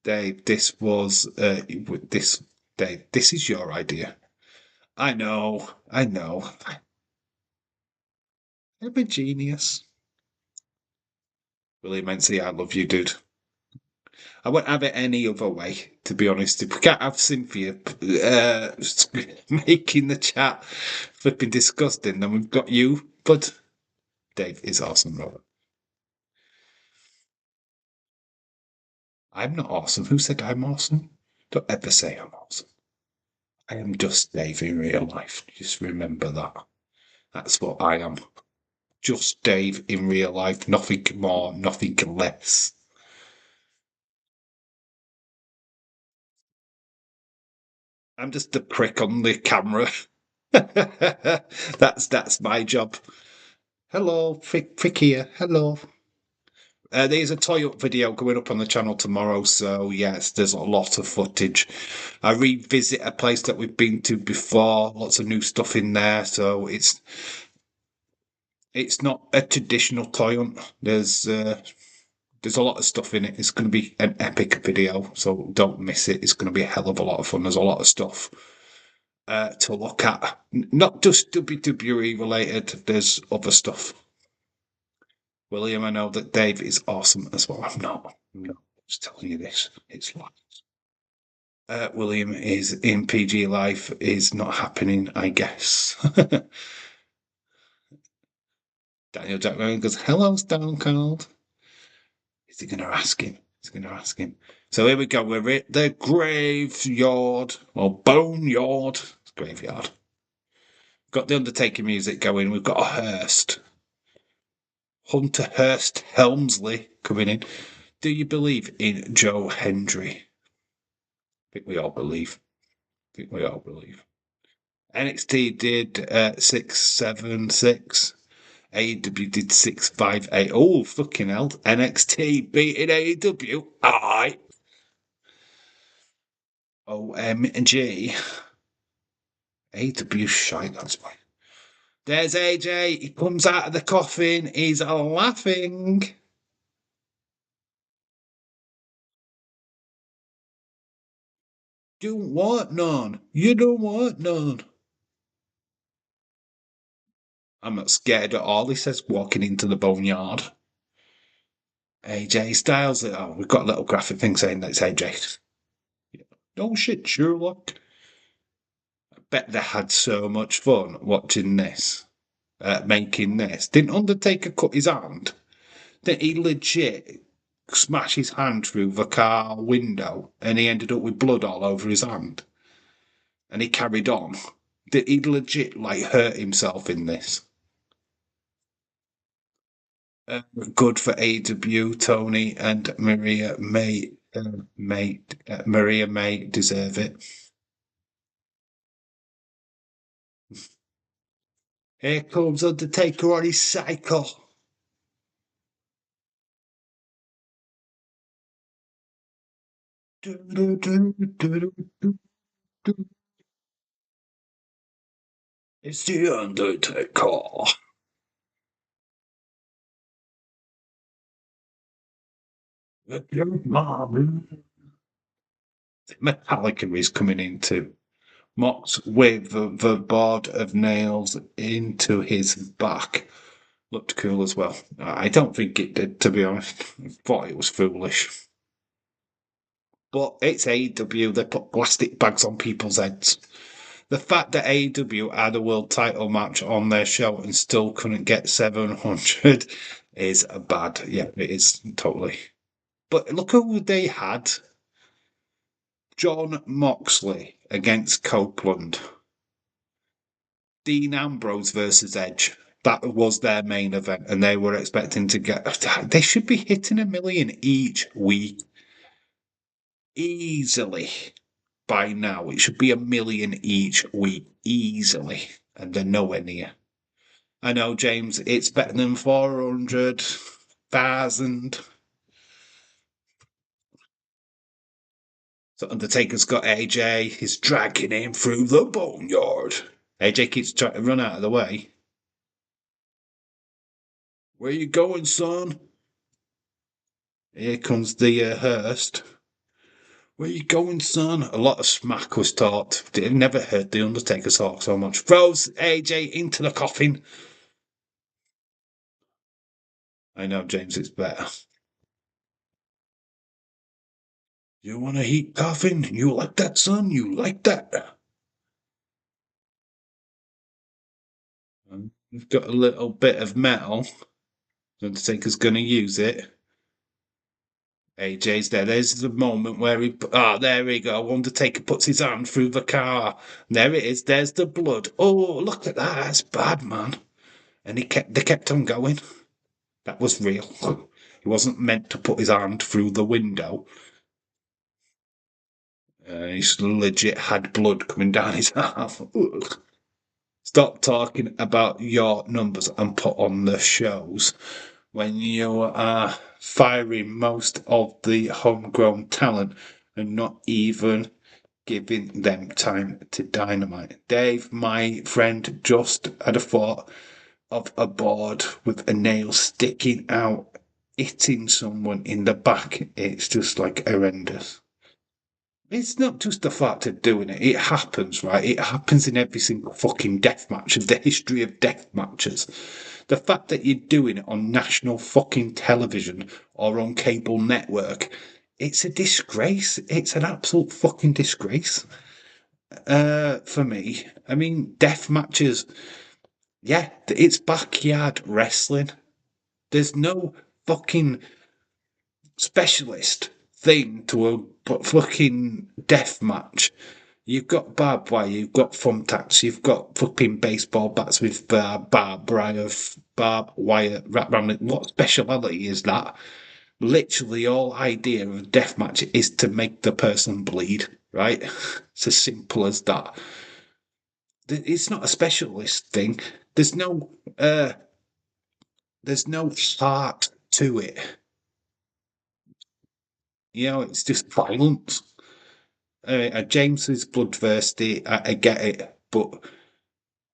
Dave, this was this Dave. This is your idea. I know. I'm a genius. William Mency, I love you, dude. I wouldn't have it any other way, to be honest. If we can't have Cynthia making the chat flipping disgusting, then we've got you. But Dave is awesome, Robert. I'm not awesome. Who said I'm awesome? Don't ever say I'm awesome. I am just Dave in real life. Just remember that. That's what I am. Just Dave in real life. Nothing more, nothing less. I'm just a prick on the camera. That's my job. Hello, Frick here. Hello. There's a toy up video going up on the channel tomorrow, so yes, there's a lot of footage. I revisit a place that we've been to before, lots of new stuff in there, so it's not a traditional toy hunt. There's a lot of stuff in it. It's going to be an epic video, so don't miss it. It's going to be a hell of a lot of fun. There's a lot of stuff to look at, not just WWE related. There's other stuff. William, I know that Dave is awesome as well. I'm not. Just telling you this. It's live. William is in PG Life is not happening, I guess. Daniel Jack Ryan goes, hello, Stone Cold. Is he going to ask him? He's going to ask him. So here we go. We're at the graveyard, or boneyard. It's graveyard. Got the Undertaker music going. We've got a Hurst. Hunter Hurst Helmsley coming in. Do you believe in Joe Hendry? I think we all believe. NXT did 676. AEW did 658. Oh, fucking hell. NXT beating AEW. Aye. OMG. AEW shite, that's why. There's AJ. He comes out of the coffin. He's laughing. You want none. You don't want none. I'm not scared at all, he says, walking into the boneyard. AJ Styles. Oh, we've got a little graphic thing saying that's AJ. Oh shit, Sherlock. Bet they had so much fun watching this, making this. Didn't Undertaker cut his hand? Didn't he legit smash his hand through the car window and he ended up with blood all over his hand? And he carried on. Did he legit like hurt himself in this? Good for AW, Tony and Maria Maria May deserve it. Here comes Undertaker on his cycle. It's the Undertaker. Metallica is coming into Mox with the board of nails into his back. Looked cool as well. I don't think it did, to be honest. I thought it was foolish. But it's AEW, they put plastic bags on people's heads. The fact that AEW had a world title match on their show and still couldn't get 700 is bad. Yeah, it is totally. But look who they had. John Moxley against Copeland. Dean Ambrose versus Edge. That was their main event, and they were expecting to get. They should be hitting 1 million each week easily by now. It should be 1 million each week easily, and they're nowhere near. I know, James, it's better than 400,000. So Undertaker's got AJ. He's dragging him through the boneyard. AJ keeps trying to run out of the way. Where you going, son? Here comes the Hurst. Where you going, son? A lot of smack was taught. I've never heard the Undertaker talk so much. Throws AJ into the coffin. I know, James, it's better. You want a heat coffin? You like that, son? You like that? We've got a little bit of metal. Undertaker's going to use it. AJ's there. There's the moment where he. Ah, there we go. Undertaker puts his hand through the car. There it is. There's the blood. Oh, look at that. That's bad, man. And they kept on going. That was real. He wasn't meant to put his hand through the window. He's legit had blood coming down his arm. Ugh. Stop talking about your numbers and put on the shows when you are firing most of the homegrown talent and not even giving them time to dynamite. Dave, my friend, just had a thought of a board with a nail sticking out, hitting someone in the back. It's just like horrendous. It's not just the fact of doing it. It happens, right? It happens in every single fucking death match of the history of death matches. The fact that you're doing it on national fucking television or on cable network, it's a disgrace. It's an absolute fucking disgrace. For me, I mean, death matches, yeah, it's backyard wrestling. There's no fucking specialist thing to a fucking death match. You've got barbed wire, you've got thumbtacks, you've got fucking baseball bats with barbed wire wrapped around it. What speciality is that? Literally, all idea of a death match is to make the person bleed, right? It's as simple as that. It's not a specialist thing. Uh, there's no heart to it. You know, it's just violence. James is bloodthirsty. I get it, but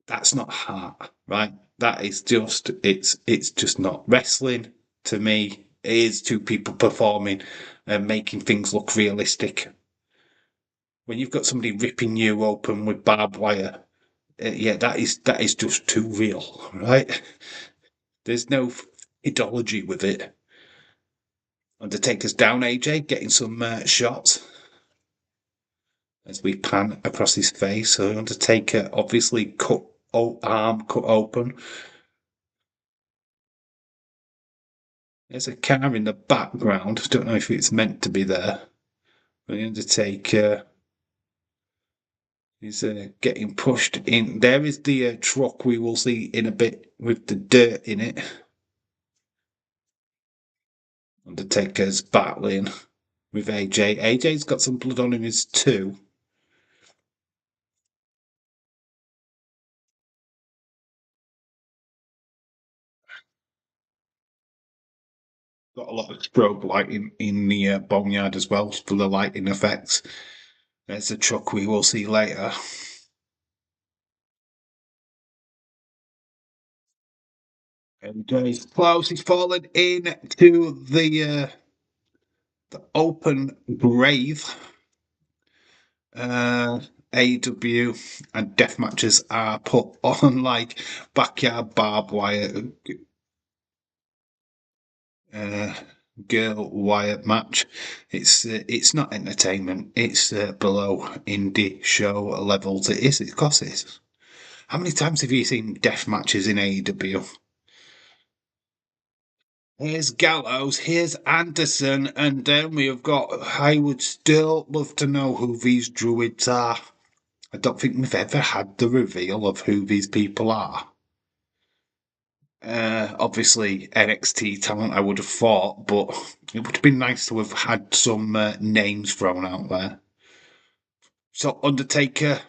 that's not heart, right? That is just it's just not wrestling to me. It is two people performing and making things look realistic. When you've got somebody ripping you open with barbed wire, yeah, that is just too real, right? There's no ideology with it. Undertaker's down, AJ, getting some shots. as we pan across his face. So Undertaker obviously arm cut open. There's a car in the background. Don't know if it's meant to be there. But the Undertaker is getting pushed in. There is the truck we will see in a bit with the dirt in it. Undertaker's battling with AJ. AJ's got some blood on him as too. Got a lot of strobe lighting in the boneyard as well for the lighting effects. There's a truck we will see later. And he's close. He's fallen into the open grave. AW and death matches are put on like backyard barbed wire, uh, girl wire match. It's not entertainment. It's below indie show levels. It is. Of course, it is. How many times have you seen death matches in AEW? Here's Gallows, here's Anderson, and then we have got. I would still love to know who these druids are. I don't think we've ever had the reveal of who these people are. Obviously, NXT talent, I would have thought, but it would have been nice to have had some names thrown out there. So, Undertaker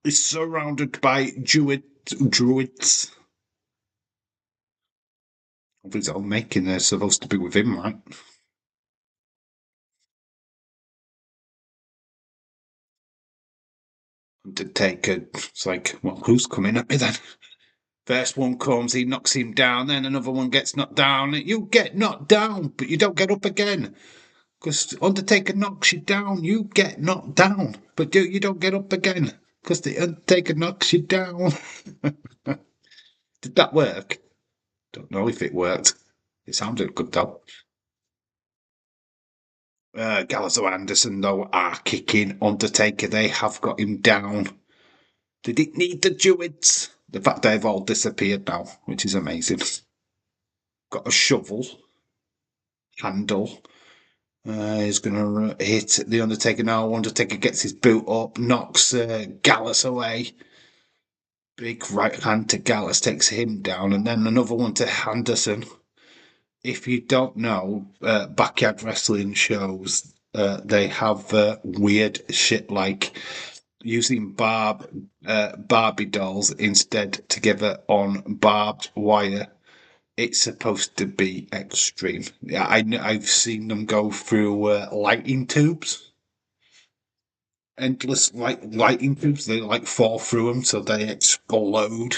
is surrounded by druids. Obviously, I'm making they're supposed to be with him, right? Undertaker, it's like, well, who's coming at me then? First one comes, he knocks him down, then another one gets knocked down. You get knocked down, but you don't get up again. Because Undertaker knocks you down, you get knocked down, but you don't get up again. Because the Undertaker knocks you down. Did that work? Don't know if it worked. It sounded good though. Gallows and Anderson, though, are kicking Undertaker. They have got him down. Did it need the Druids? The fact they've all disappeared now, which is amazing. Got a shovel handle. He's going to hit the Undertaker now. Undertaker gets his boot up, knocks Gallus away. Big right hand to Gallus takes him down, and then another one to Anderson. If you don't know, backyard wrestling shows, they have weird shit like using Barbie dolls instead together on barbed wire. It's supposed to be extreme. Yeah, I've seen them go through lighting tubes, endless lighting tubes. They like fall through them, so they explode.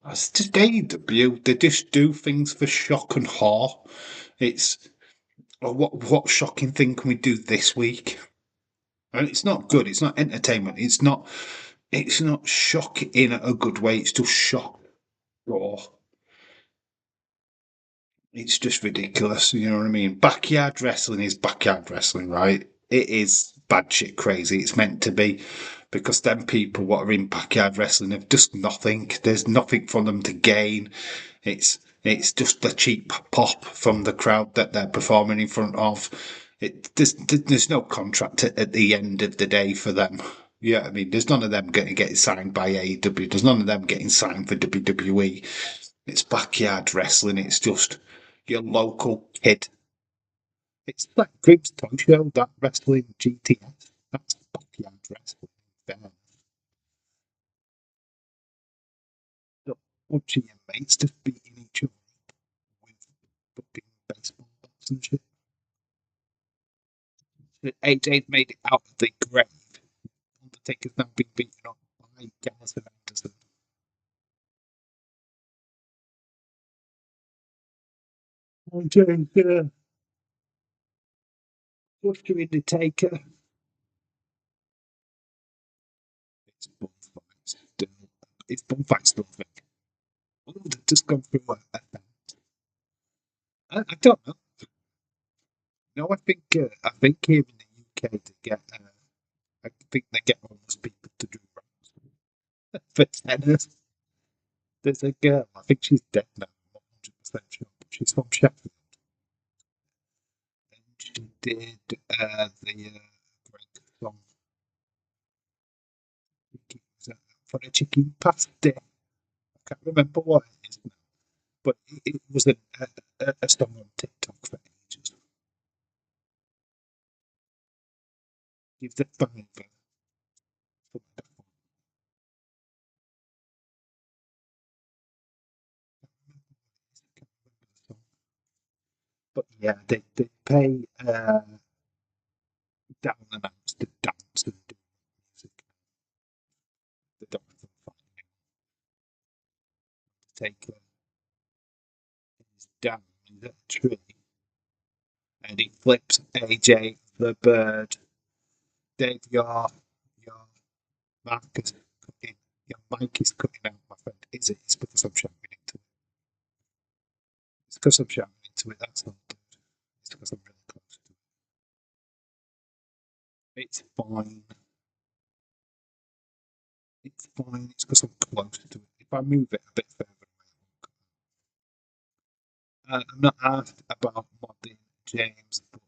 It's just AEW. They just do things for shock and awe. It's what shocking thing can we do this week? And it's not good. It's not entertainment. It's not. It's not shock in a good way. It's just shock raw. It's just ridiculous. You know what I mean? Backyard wrestling is backyard wrestling, right? It is bad shit crazy. It's meant to be because them people what are in backyard wrestling have just nothing. There's nothing for them to gain. It's just the cheap pop from the crowd that they're performing in front of. There's no contract at the end of the day for them. Yeah, I mean, there's none of them going to get signed by AEW. There's none of them getting signed for WWE. It's backyard wrestling. It's just your local kid. It's like Cribs Toy Show, that wrestling GTS. That's backyard wrestling. Fair. A bunch of your mates just beating each other with fucking baseball bats and shit. AJ's made it out of the grave. Undertaker's now been beaten up by Gallus and Anderson. AJ, fluttering the Taker. It's bullfight still. It's bullfight still. Oh, they've just gone through I don't know. No, I think here in the UK they get I think they get homeless people to do rounds for tennis. There's a girl, I think she's dead now, I'm not 100% sure, but she's from Sheffield. And she did the Greg song. Was that for a chicken pasty? I can't remember what it is now, but it was a song on TikTok for ages. Give the fiver for that one. I can't remember the song. But yeah, they pay down and out to dance and do music. They don't have them fighting to take his down in the tree and he flips AJ the bird. Dave, your mark is cutting, your mic is cutting out, my friend. Is it? It's because I'm shouting into it. It's because I'm shouting into it. That's not good. It's because I'm really close to it. It's fine. It's fine. It's because I'm close to it. If I move it a bit further away, I'm not asked about modding James, but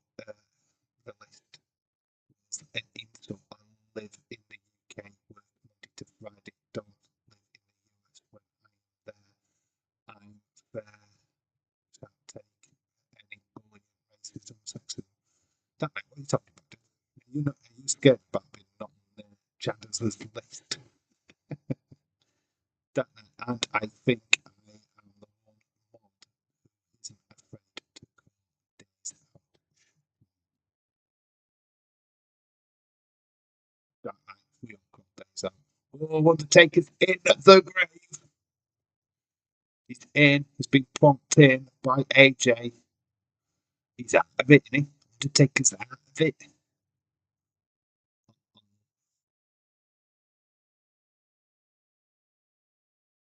the list was an insult. I live in the UK, work Monday to Friday, don't live in the US when I'm there. I'm fair, can't take any bullying, racism, sexism. That mate, what are you talking about? Are you scared about being not on the Chandler's list? That, and I think I am the one mod who isn't afraid to call days out. That night, we all call days out. Oh, Undertaker's in the grave. He's in. He's been plonked in by AJ. He's out of it, isn't he? Undertaker's out of it.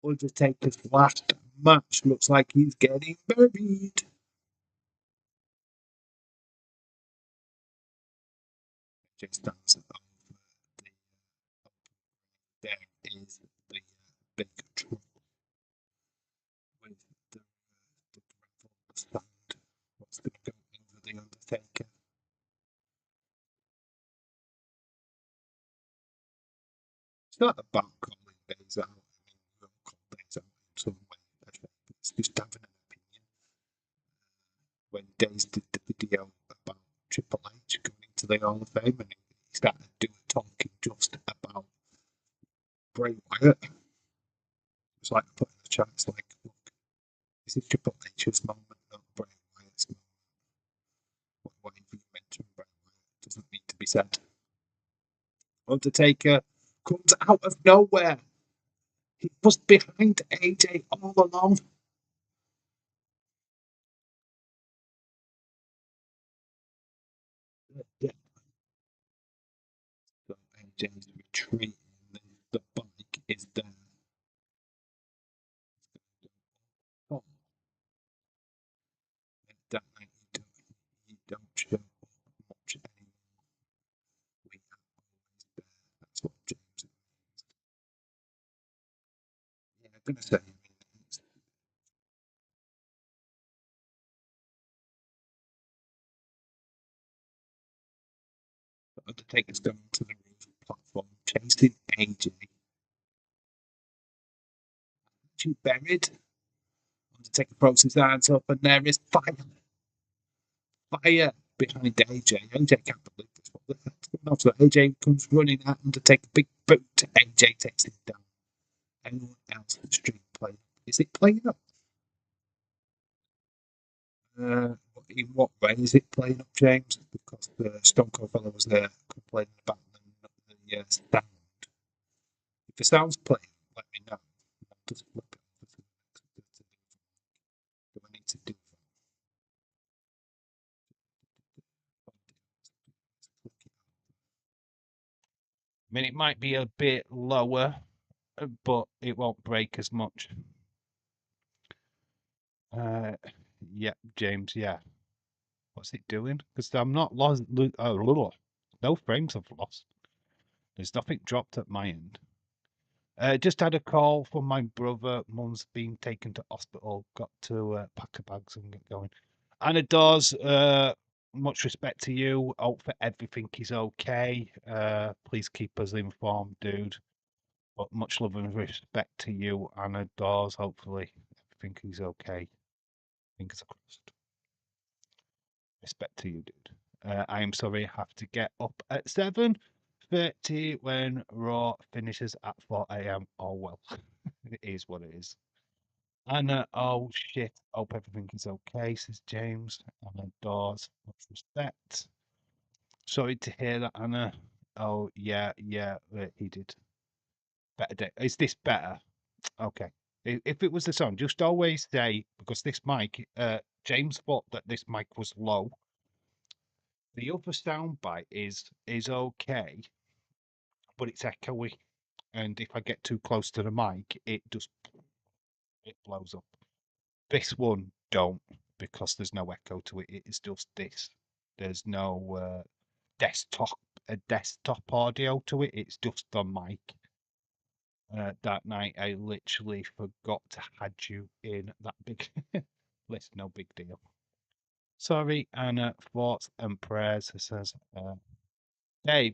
Undertaker's last match looks like he's getting buried. AJ stands over the. There is the big troll with the gravel stand. What's going to go over the Undertaker? It's not about calling days out. I mean, we'll call days out in some way. It's just having an opinion. When Days did the video about Triple H going into the Hall of Fame and he started doing talking just about Bray Wyatt, it's like I put in the chat, it's like, look, this is Triple H's moment, not Bray Wyatt's moment. Whatever you mention Bray Wyatt doesn't need to be said. Undertaker comes out of nowhere. He was behind AJ all along. Yeah. So AJ's retreating. The bike is there. Oh, that night you don't show much anymore. We are always there. That's what James is. Yeah, I'm gonna say. I mean, it's, Undertaker's going to the roof platform, chasing AJ. She buried. Undertaker throws his hands up, and there is fire. Fire behind AJ. AJ can't believe this. What the heck's going on? So AJ comes running at Undertaker, big boot. AJ takes him down. Anyone else on the stream playing? Is it playing up? In what way is it playing up, James? Because the Stone Cold fellow was there complaining about the sound. If the sound's playing, let me know. I'll just flip it over to the next. Do I need to do that? I mean, it might be a bit lower, but it won't break as much. Yeah, James, yeah. What's it doing? Because I'm not lost. No frames I've lost. There's nothing dropped at my end. Just had a call from my brother. Mum's been taken to hospital. Got to pack her bags and get going. Anna does. Much respect to you. Hope for everything is okay. Please keep us informed, dude. But much love and respect to you, Anna Dawes. Hopefully everything is okay. Fingers crossed. Respect to you, dude. I am sorry I have to get up at 7:30 when Raw finishes at 4 a.m. Oh well, it is what it is. Anna, oh shit. Hope everything is okay, says James. Anna Dawes, much respect. Sorry to hear that, Anna. Oh yeah, yeah, he did. Better day. Is this better? Okay. If it was the song, just always say because this mic, James thought that this mic was low. The other soundbite is okay, but it's echoey, and if I get too close to the mic, it blows up. This one don't because there's no echo to it. It is just this. There's no desktop desktop audio to it. It's just the mic. That night I literally forgot to add you in that big list. No big deal. Sorry, Anna. Thoughts and prayers. It says, Dave,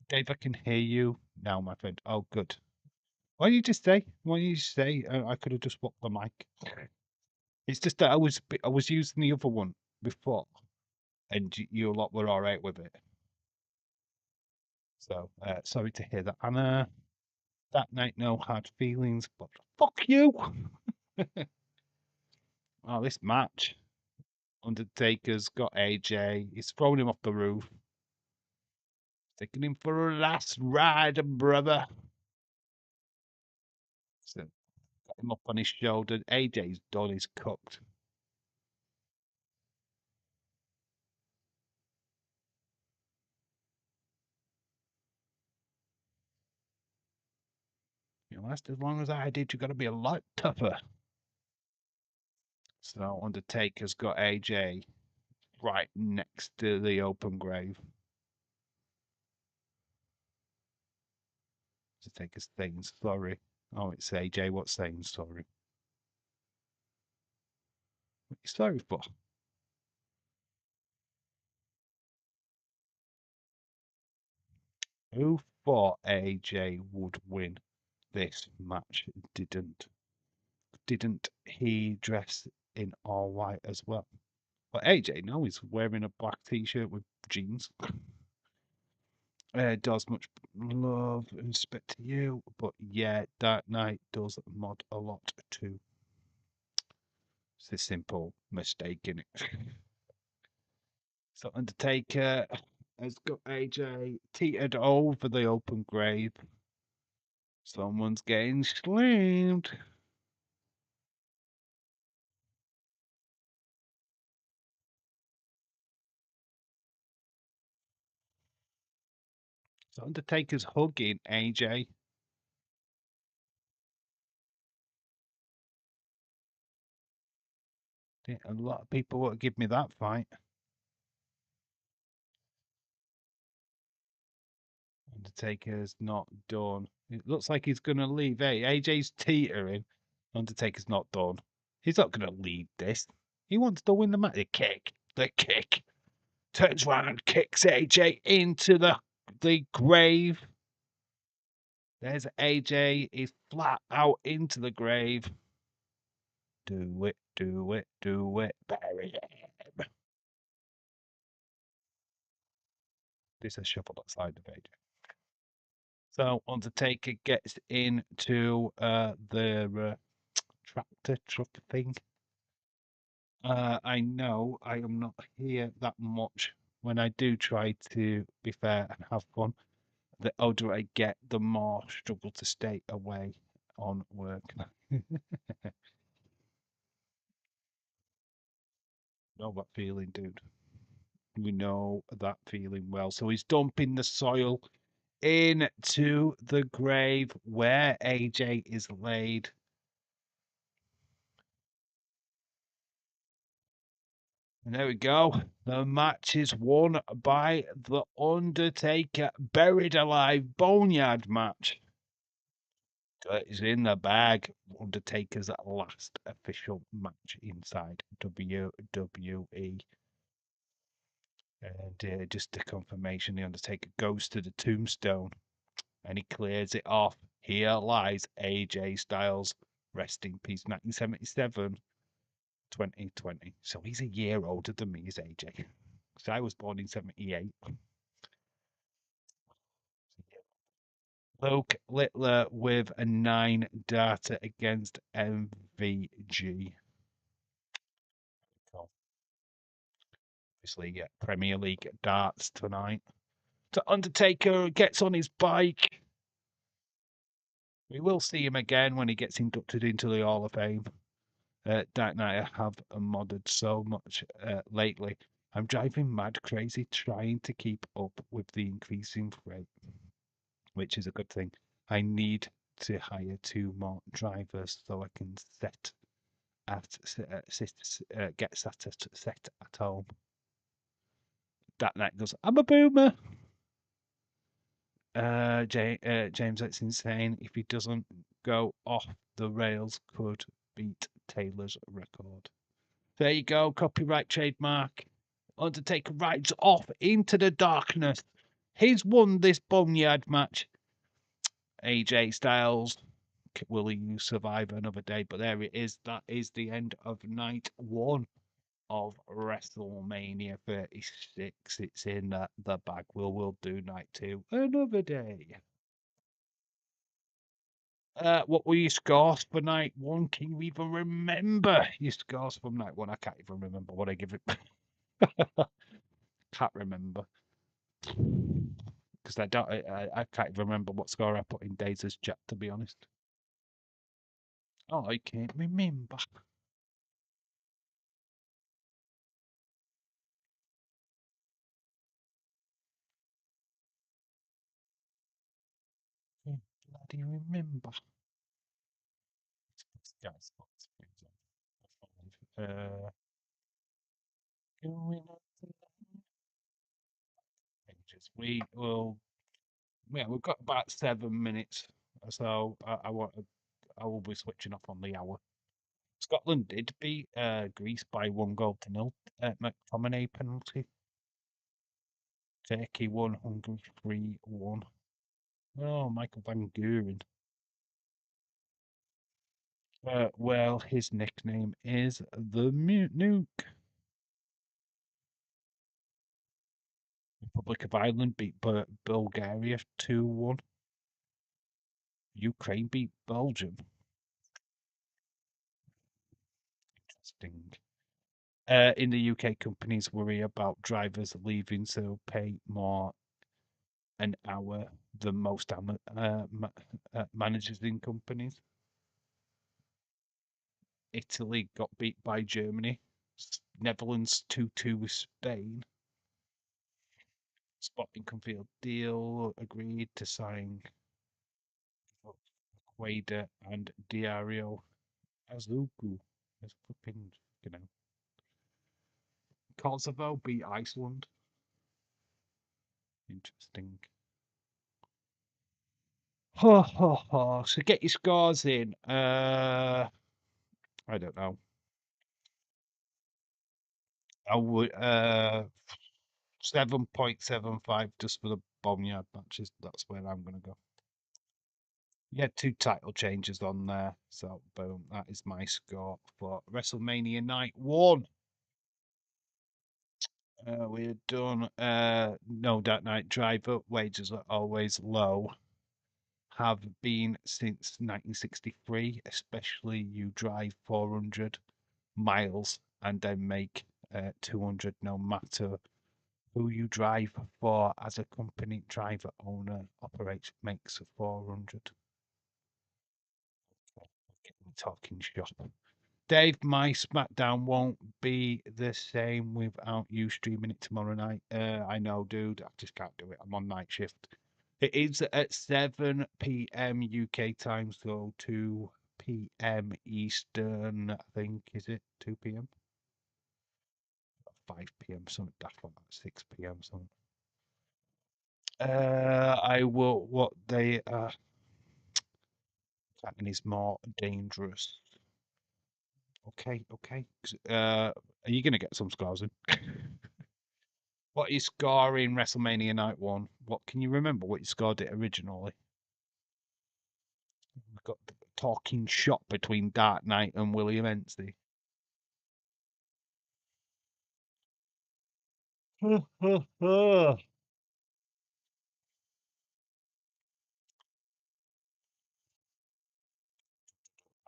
Dave, I can hear you now, my friend. Oh, good. Why don't you just stay? Why don't you stay? I could have just swapped the mic. It's just that I was using the other one before, and you lot were all right with it. So sorry to hear that, Anna. That night, no hard feelings, but fuck you. Oh, this match. Undertaker's got AJ. He's throwing him off the roof. Taking him for a last ride, brother. So got him up on his shoulder. AJ's done. He's cooked. You last as long as I did. You got to be a lot tougher. So Undertaker's got AJ right next to the open grave. Undertaker's saying sorry. Oh, it's AJ. What's saying sorry? What are you sorry for? Who thought AJ would win this match? Didn't he dress in all white as well? Well, AJ, no, he's wearing a black t-shirt with jeans. Does much love and respect to you, but yeah, Dark Knight does mod a lot too. It's a simple mistake in it. So Undertaker has got AJ teetered over the open grave. Someone's getting slammed. So Undertaker's hugging AJ. A lot of people would give me that fight. Undertaker's not done. It looks like he's going to leave. Hey, AJ's teetering. Undertaker's not done. He's not going to lead this. He wants to win the match. The kick. The kick. Turns around, kicks AJ into the grave. There's AJ. He's flat out into the grave. Do it, do it, do it. Bury him. This is shuffled outside of AJ. So Undertaker gets into the tractor truck thing. I know I am not here that much. When I do try to be fair and have fun, the older I get, the more struggle to stay away on work. Know that feeling, dude. We know that feeling well. So he's dumping the soil into the grave where AJ is laid. And there we go. The match is won by The Undertaker. Buried alive boneyard match. It's in the bag. Undertaker's last official match inside WWE. And just a confirmation, The Undertaker goes to the tombstone and he clears it off. Here lies AJ Styles. Rest in peace, 1977, 2020. So he's a year older than me, is AJ. Because I was born in 78. Luke Littler with a 9 data against MVG. Cool. Obviously, Premier League darts tonight. So Undertaker gets on his bike. We will see him again when he gets inducted into the Hall of Fame. Dark Knight have modded so much lately. I'm driving mad crazy trying to keep up with the increasing rate, which is a good thing. I need to hire 2 more drivers so I can get set at home. That night goes, I'm a boomer. James, that's insane. If he doesn't go off the rails, could beat Taylor's record. There you go, copyright trademark. Undertaker rides off into the darkness. He's won this boneyard match. AJ Styles, will you survive another day? But there it is. That is the end of night 1 of WrestleMania 36. It's in the bag. We'll do night 2 another day. What were your scores for night 1? Can you even remember your scores from night 1? I can't even remember what I give it. Can't remember because I can't even remember what score I put in Daisy's chat, to be honest. Oh, I can't remember. Can't bloody remember. Guys, going up the pages. We will. Yeah, we've got about 7 minutes, so I will be switching off on the hour. Scotland did beat Greece by 1-0 at McTominay penalty. Turkey won, Hungary 3-1. Oh, Michael Van Buren. Well, his nickname is the Nuke. Republic of Ireland beat Bulgaria 2-1. Ukraine beat Belgium. Interesting. In the UK, companies worry about drivers leaving, so pay more an hour than most managers in companies. Italy got beat by Germany. Netherlands 2-2 with Spain. Sporting Confield deal agreed to sign Quader and Diario Azuku as flipping, Kosovo beat Iceland. Interesting. Ho ho ho. So get your scores in. I don't know. I would 7.75 just for the boneyard matches. That's where I'm gonna go. Yeah, 2 title changes on there. So boom, that is my score for WrestleMania Night 1. We're done. No, Dark Knight Driver wages are always low. Have been since 1963, especially you drive 400 miles and then make 200 no matter who you drive for as a company driver owner operates makes 400. Get me talking shop. Dave, my SmackDown won't be the same without you streaming it tomorrow night. I know, dude. I just can't do it. I'm on night shift. It is at 7 p.m. UK time, so 2 p.m. Eastern, I think. Is it 2 p.m.? 5 p.m. something daft like that, 6 p.m. something. I will. What they Captain is more dangerous. Okay, okay. Are you gonna get some scores in? What is score in WrestleMania Night One? What can you remember? What you scored it originally? We've got the talking shop between Dark Knight and William Ensley.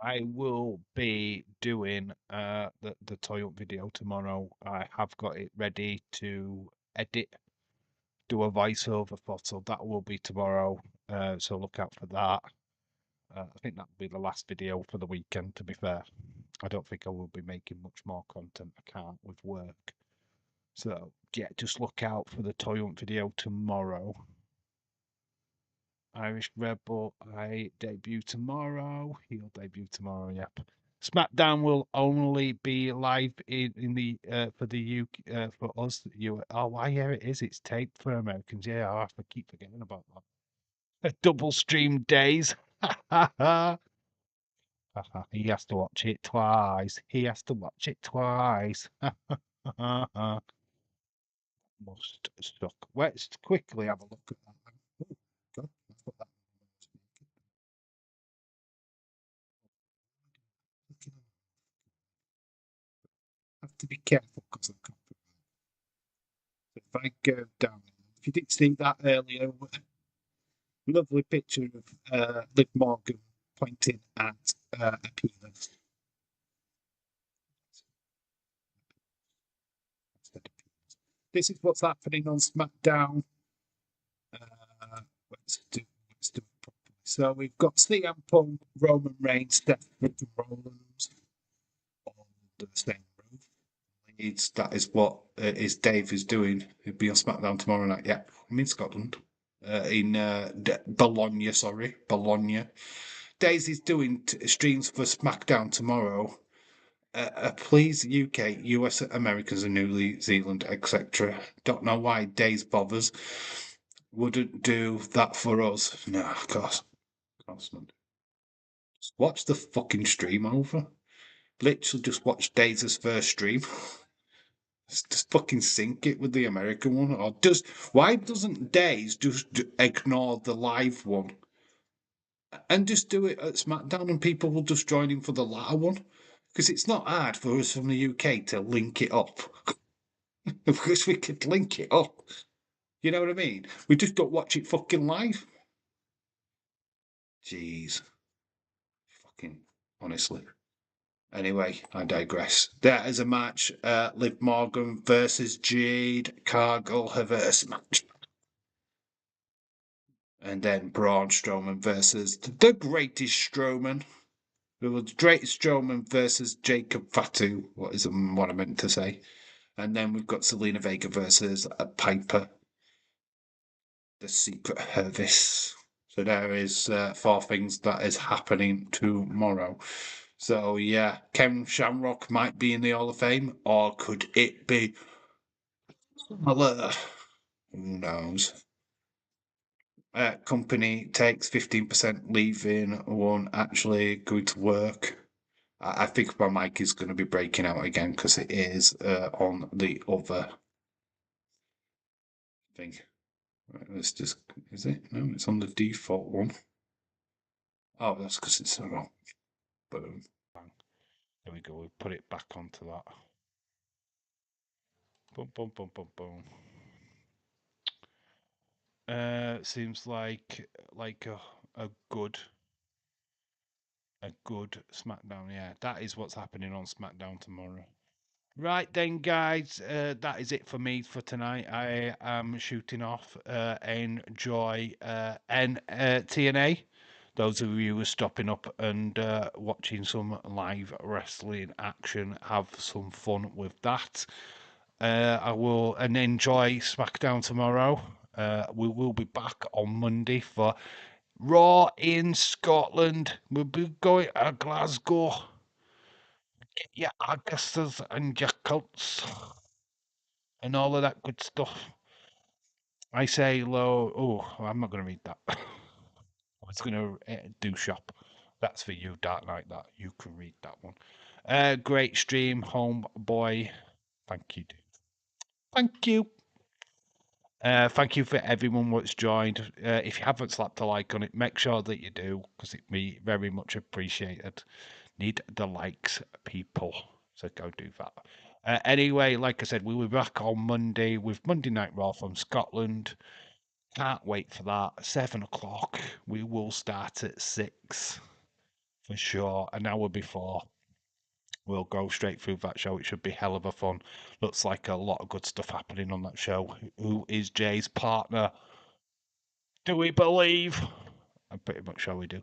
I will be doing the toy up video tomorrow. I have got it ready to edit, do a voiceover for, so that will be tomorrow. So look out for that. I think that'll be the last video for the weekend, to be fair. I don't think I will be making much more content. I can't with work. So yeah, just look out for the toy hunt video tomorrow. Irish Rebel, I debut tomorrow. He'll debut tomorrow. Yep. SmackDown will only be live in the for the UK for us. Oh, yeah, it is. It's taped for Americans. Yeah, I have to keep forgetting about that. Double stream days. He has to watch it twice. He has to watch it twice. Must suck. Let's quickly have a look at that. Oh, God, I've got that. I have to be careful because of copyright. If I go down, if you didn't see that earlier, lovely picture of Liv Morgan pointing at a penis. This is what's happening on SmackDown. Let's do it properly. So we've got CM Punk, Roman Reigns, Seth Rollins on the same row. That is what is Dave is doing. He'll be on SmackDown tomorrow night. Yeah, I'm in Scotland. In Bologna, sorry, Bologna. Daisy's doing streams for SmackDown tomorrow. Please, UK, US, Americans, and New Zealand, etc. Don't know why Days bothers. Wouldn't do that for us. No, of course not. Just watch the fucking stream over. Literally just watch Days' first stream. Just fucking sync it with the American one. Or why doesn't Days just ignore the live one? And just do it at SmackDown and people will just join in for the latter one? Because it's not hard for us from the UK to link it up. Because we could link it up. You know what I mean? We just don't watch it fucking live. Jeez. Fucking honestly. Anyway, I digress. There is a match. Liv Morgan versus Jade Cargill, her versus match. And then Braun Strowman versus the greatest Strowman. The greatest Strowman versus Jacob Fatu. What I meant to say. And then we've got Selena Vega versus Piper, the Secret Service. So there is 4 things that is happening tomorrow. So yeah, Ken Shamrock might be in the Hall of Fame, or could it be Who knows? Company takes 15% leaving, one actually going to work. I think my mic is going to be breaking out again because it is on the other thing. Right, let's just, is it? No, it's on the default one. Oh, that's because it's so wrong. Boom. There we go. We put it back onto that. Boom, boom, boom, boom, boom. Seems like a good SmackDown. Yeah, that is what's happening on SmackDown tomorrow. Right then, guys, that is it for me for tonight. I am shooting off. Enjoy TNA. Those of you who are stopping up and watching some live wrestling action, have some fun with that. I will and enjoy SmackDown tomorrow. We will be back on Monday for Raw in Scotland. We'll be going to Glasgow. Get your Augustas and your Colts. and all of that good stuff. I say low. Oh, I'm not going to read that. I was going to do shop. That's for you, Dark Knight. That you can read that one. Great stream, homeboy. Thank you, dude. Thank you. Thank you for everyone that's joined. If you haven't slapped a like on it, make sure that you do, because it'd be very much appreciated. Need the likes, people. So go do that. Anyway, like I said, we will be back on Monday with Monday Night Raw from Scotland. Can't wait for that. 7 o'clock. We will start at 6 for sure. An hour before. We'll go straight through that show. It should be hell of a fun. Looks like a lot of good stuff happening on that show. Who is Jay's partner? Do we believe? I'm pretty much sure we do.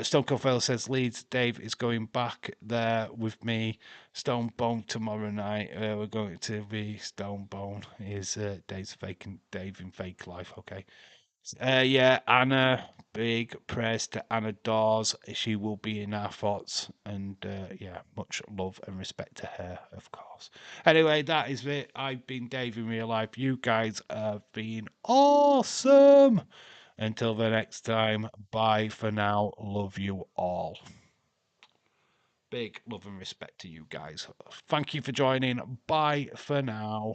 Stone Cold Fella says Leeds. Dave is going back there with me. Stone Bone tomorrow night. We're going to be Stone Bone. Is Dave's faking Dave in fake life? Okay. Yeah, Anna. Big praise to Anna Dawes. She will be in our thoughts, and yeah, much love and respect to her, of course. Anyway, that is it. I've been Dave in real life. You guys have been awesome. Until the next time, bye for now. Love you all. Big love and respect to you guys. Thank you for joining. Bye for now.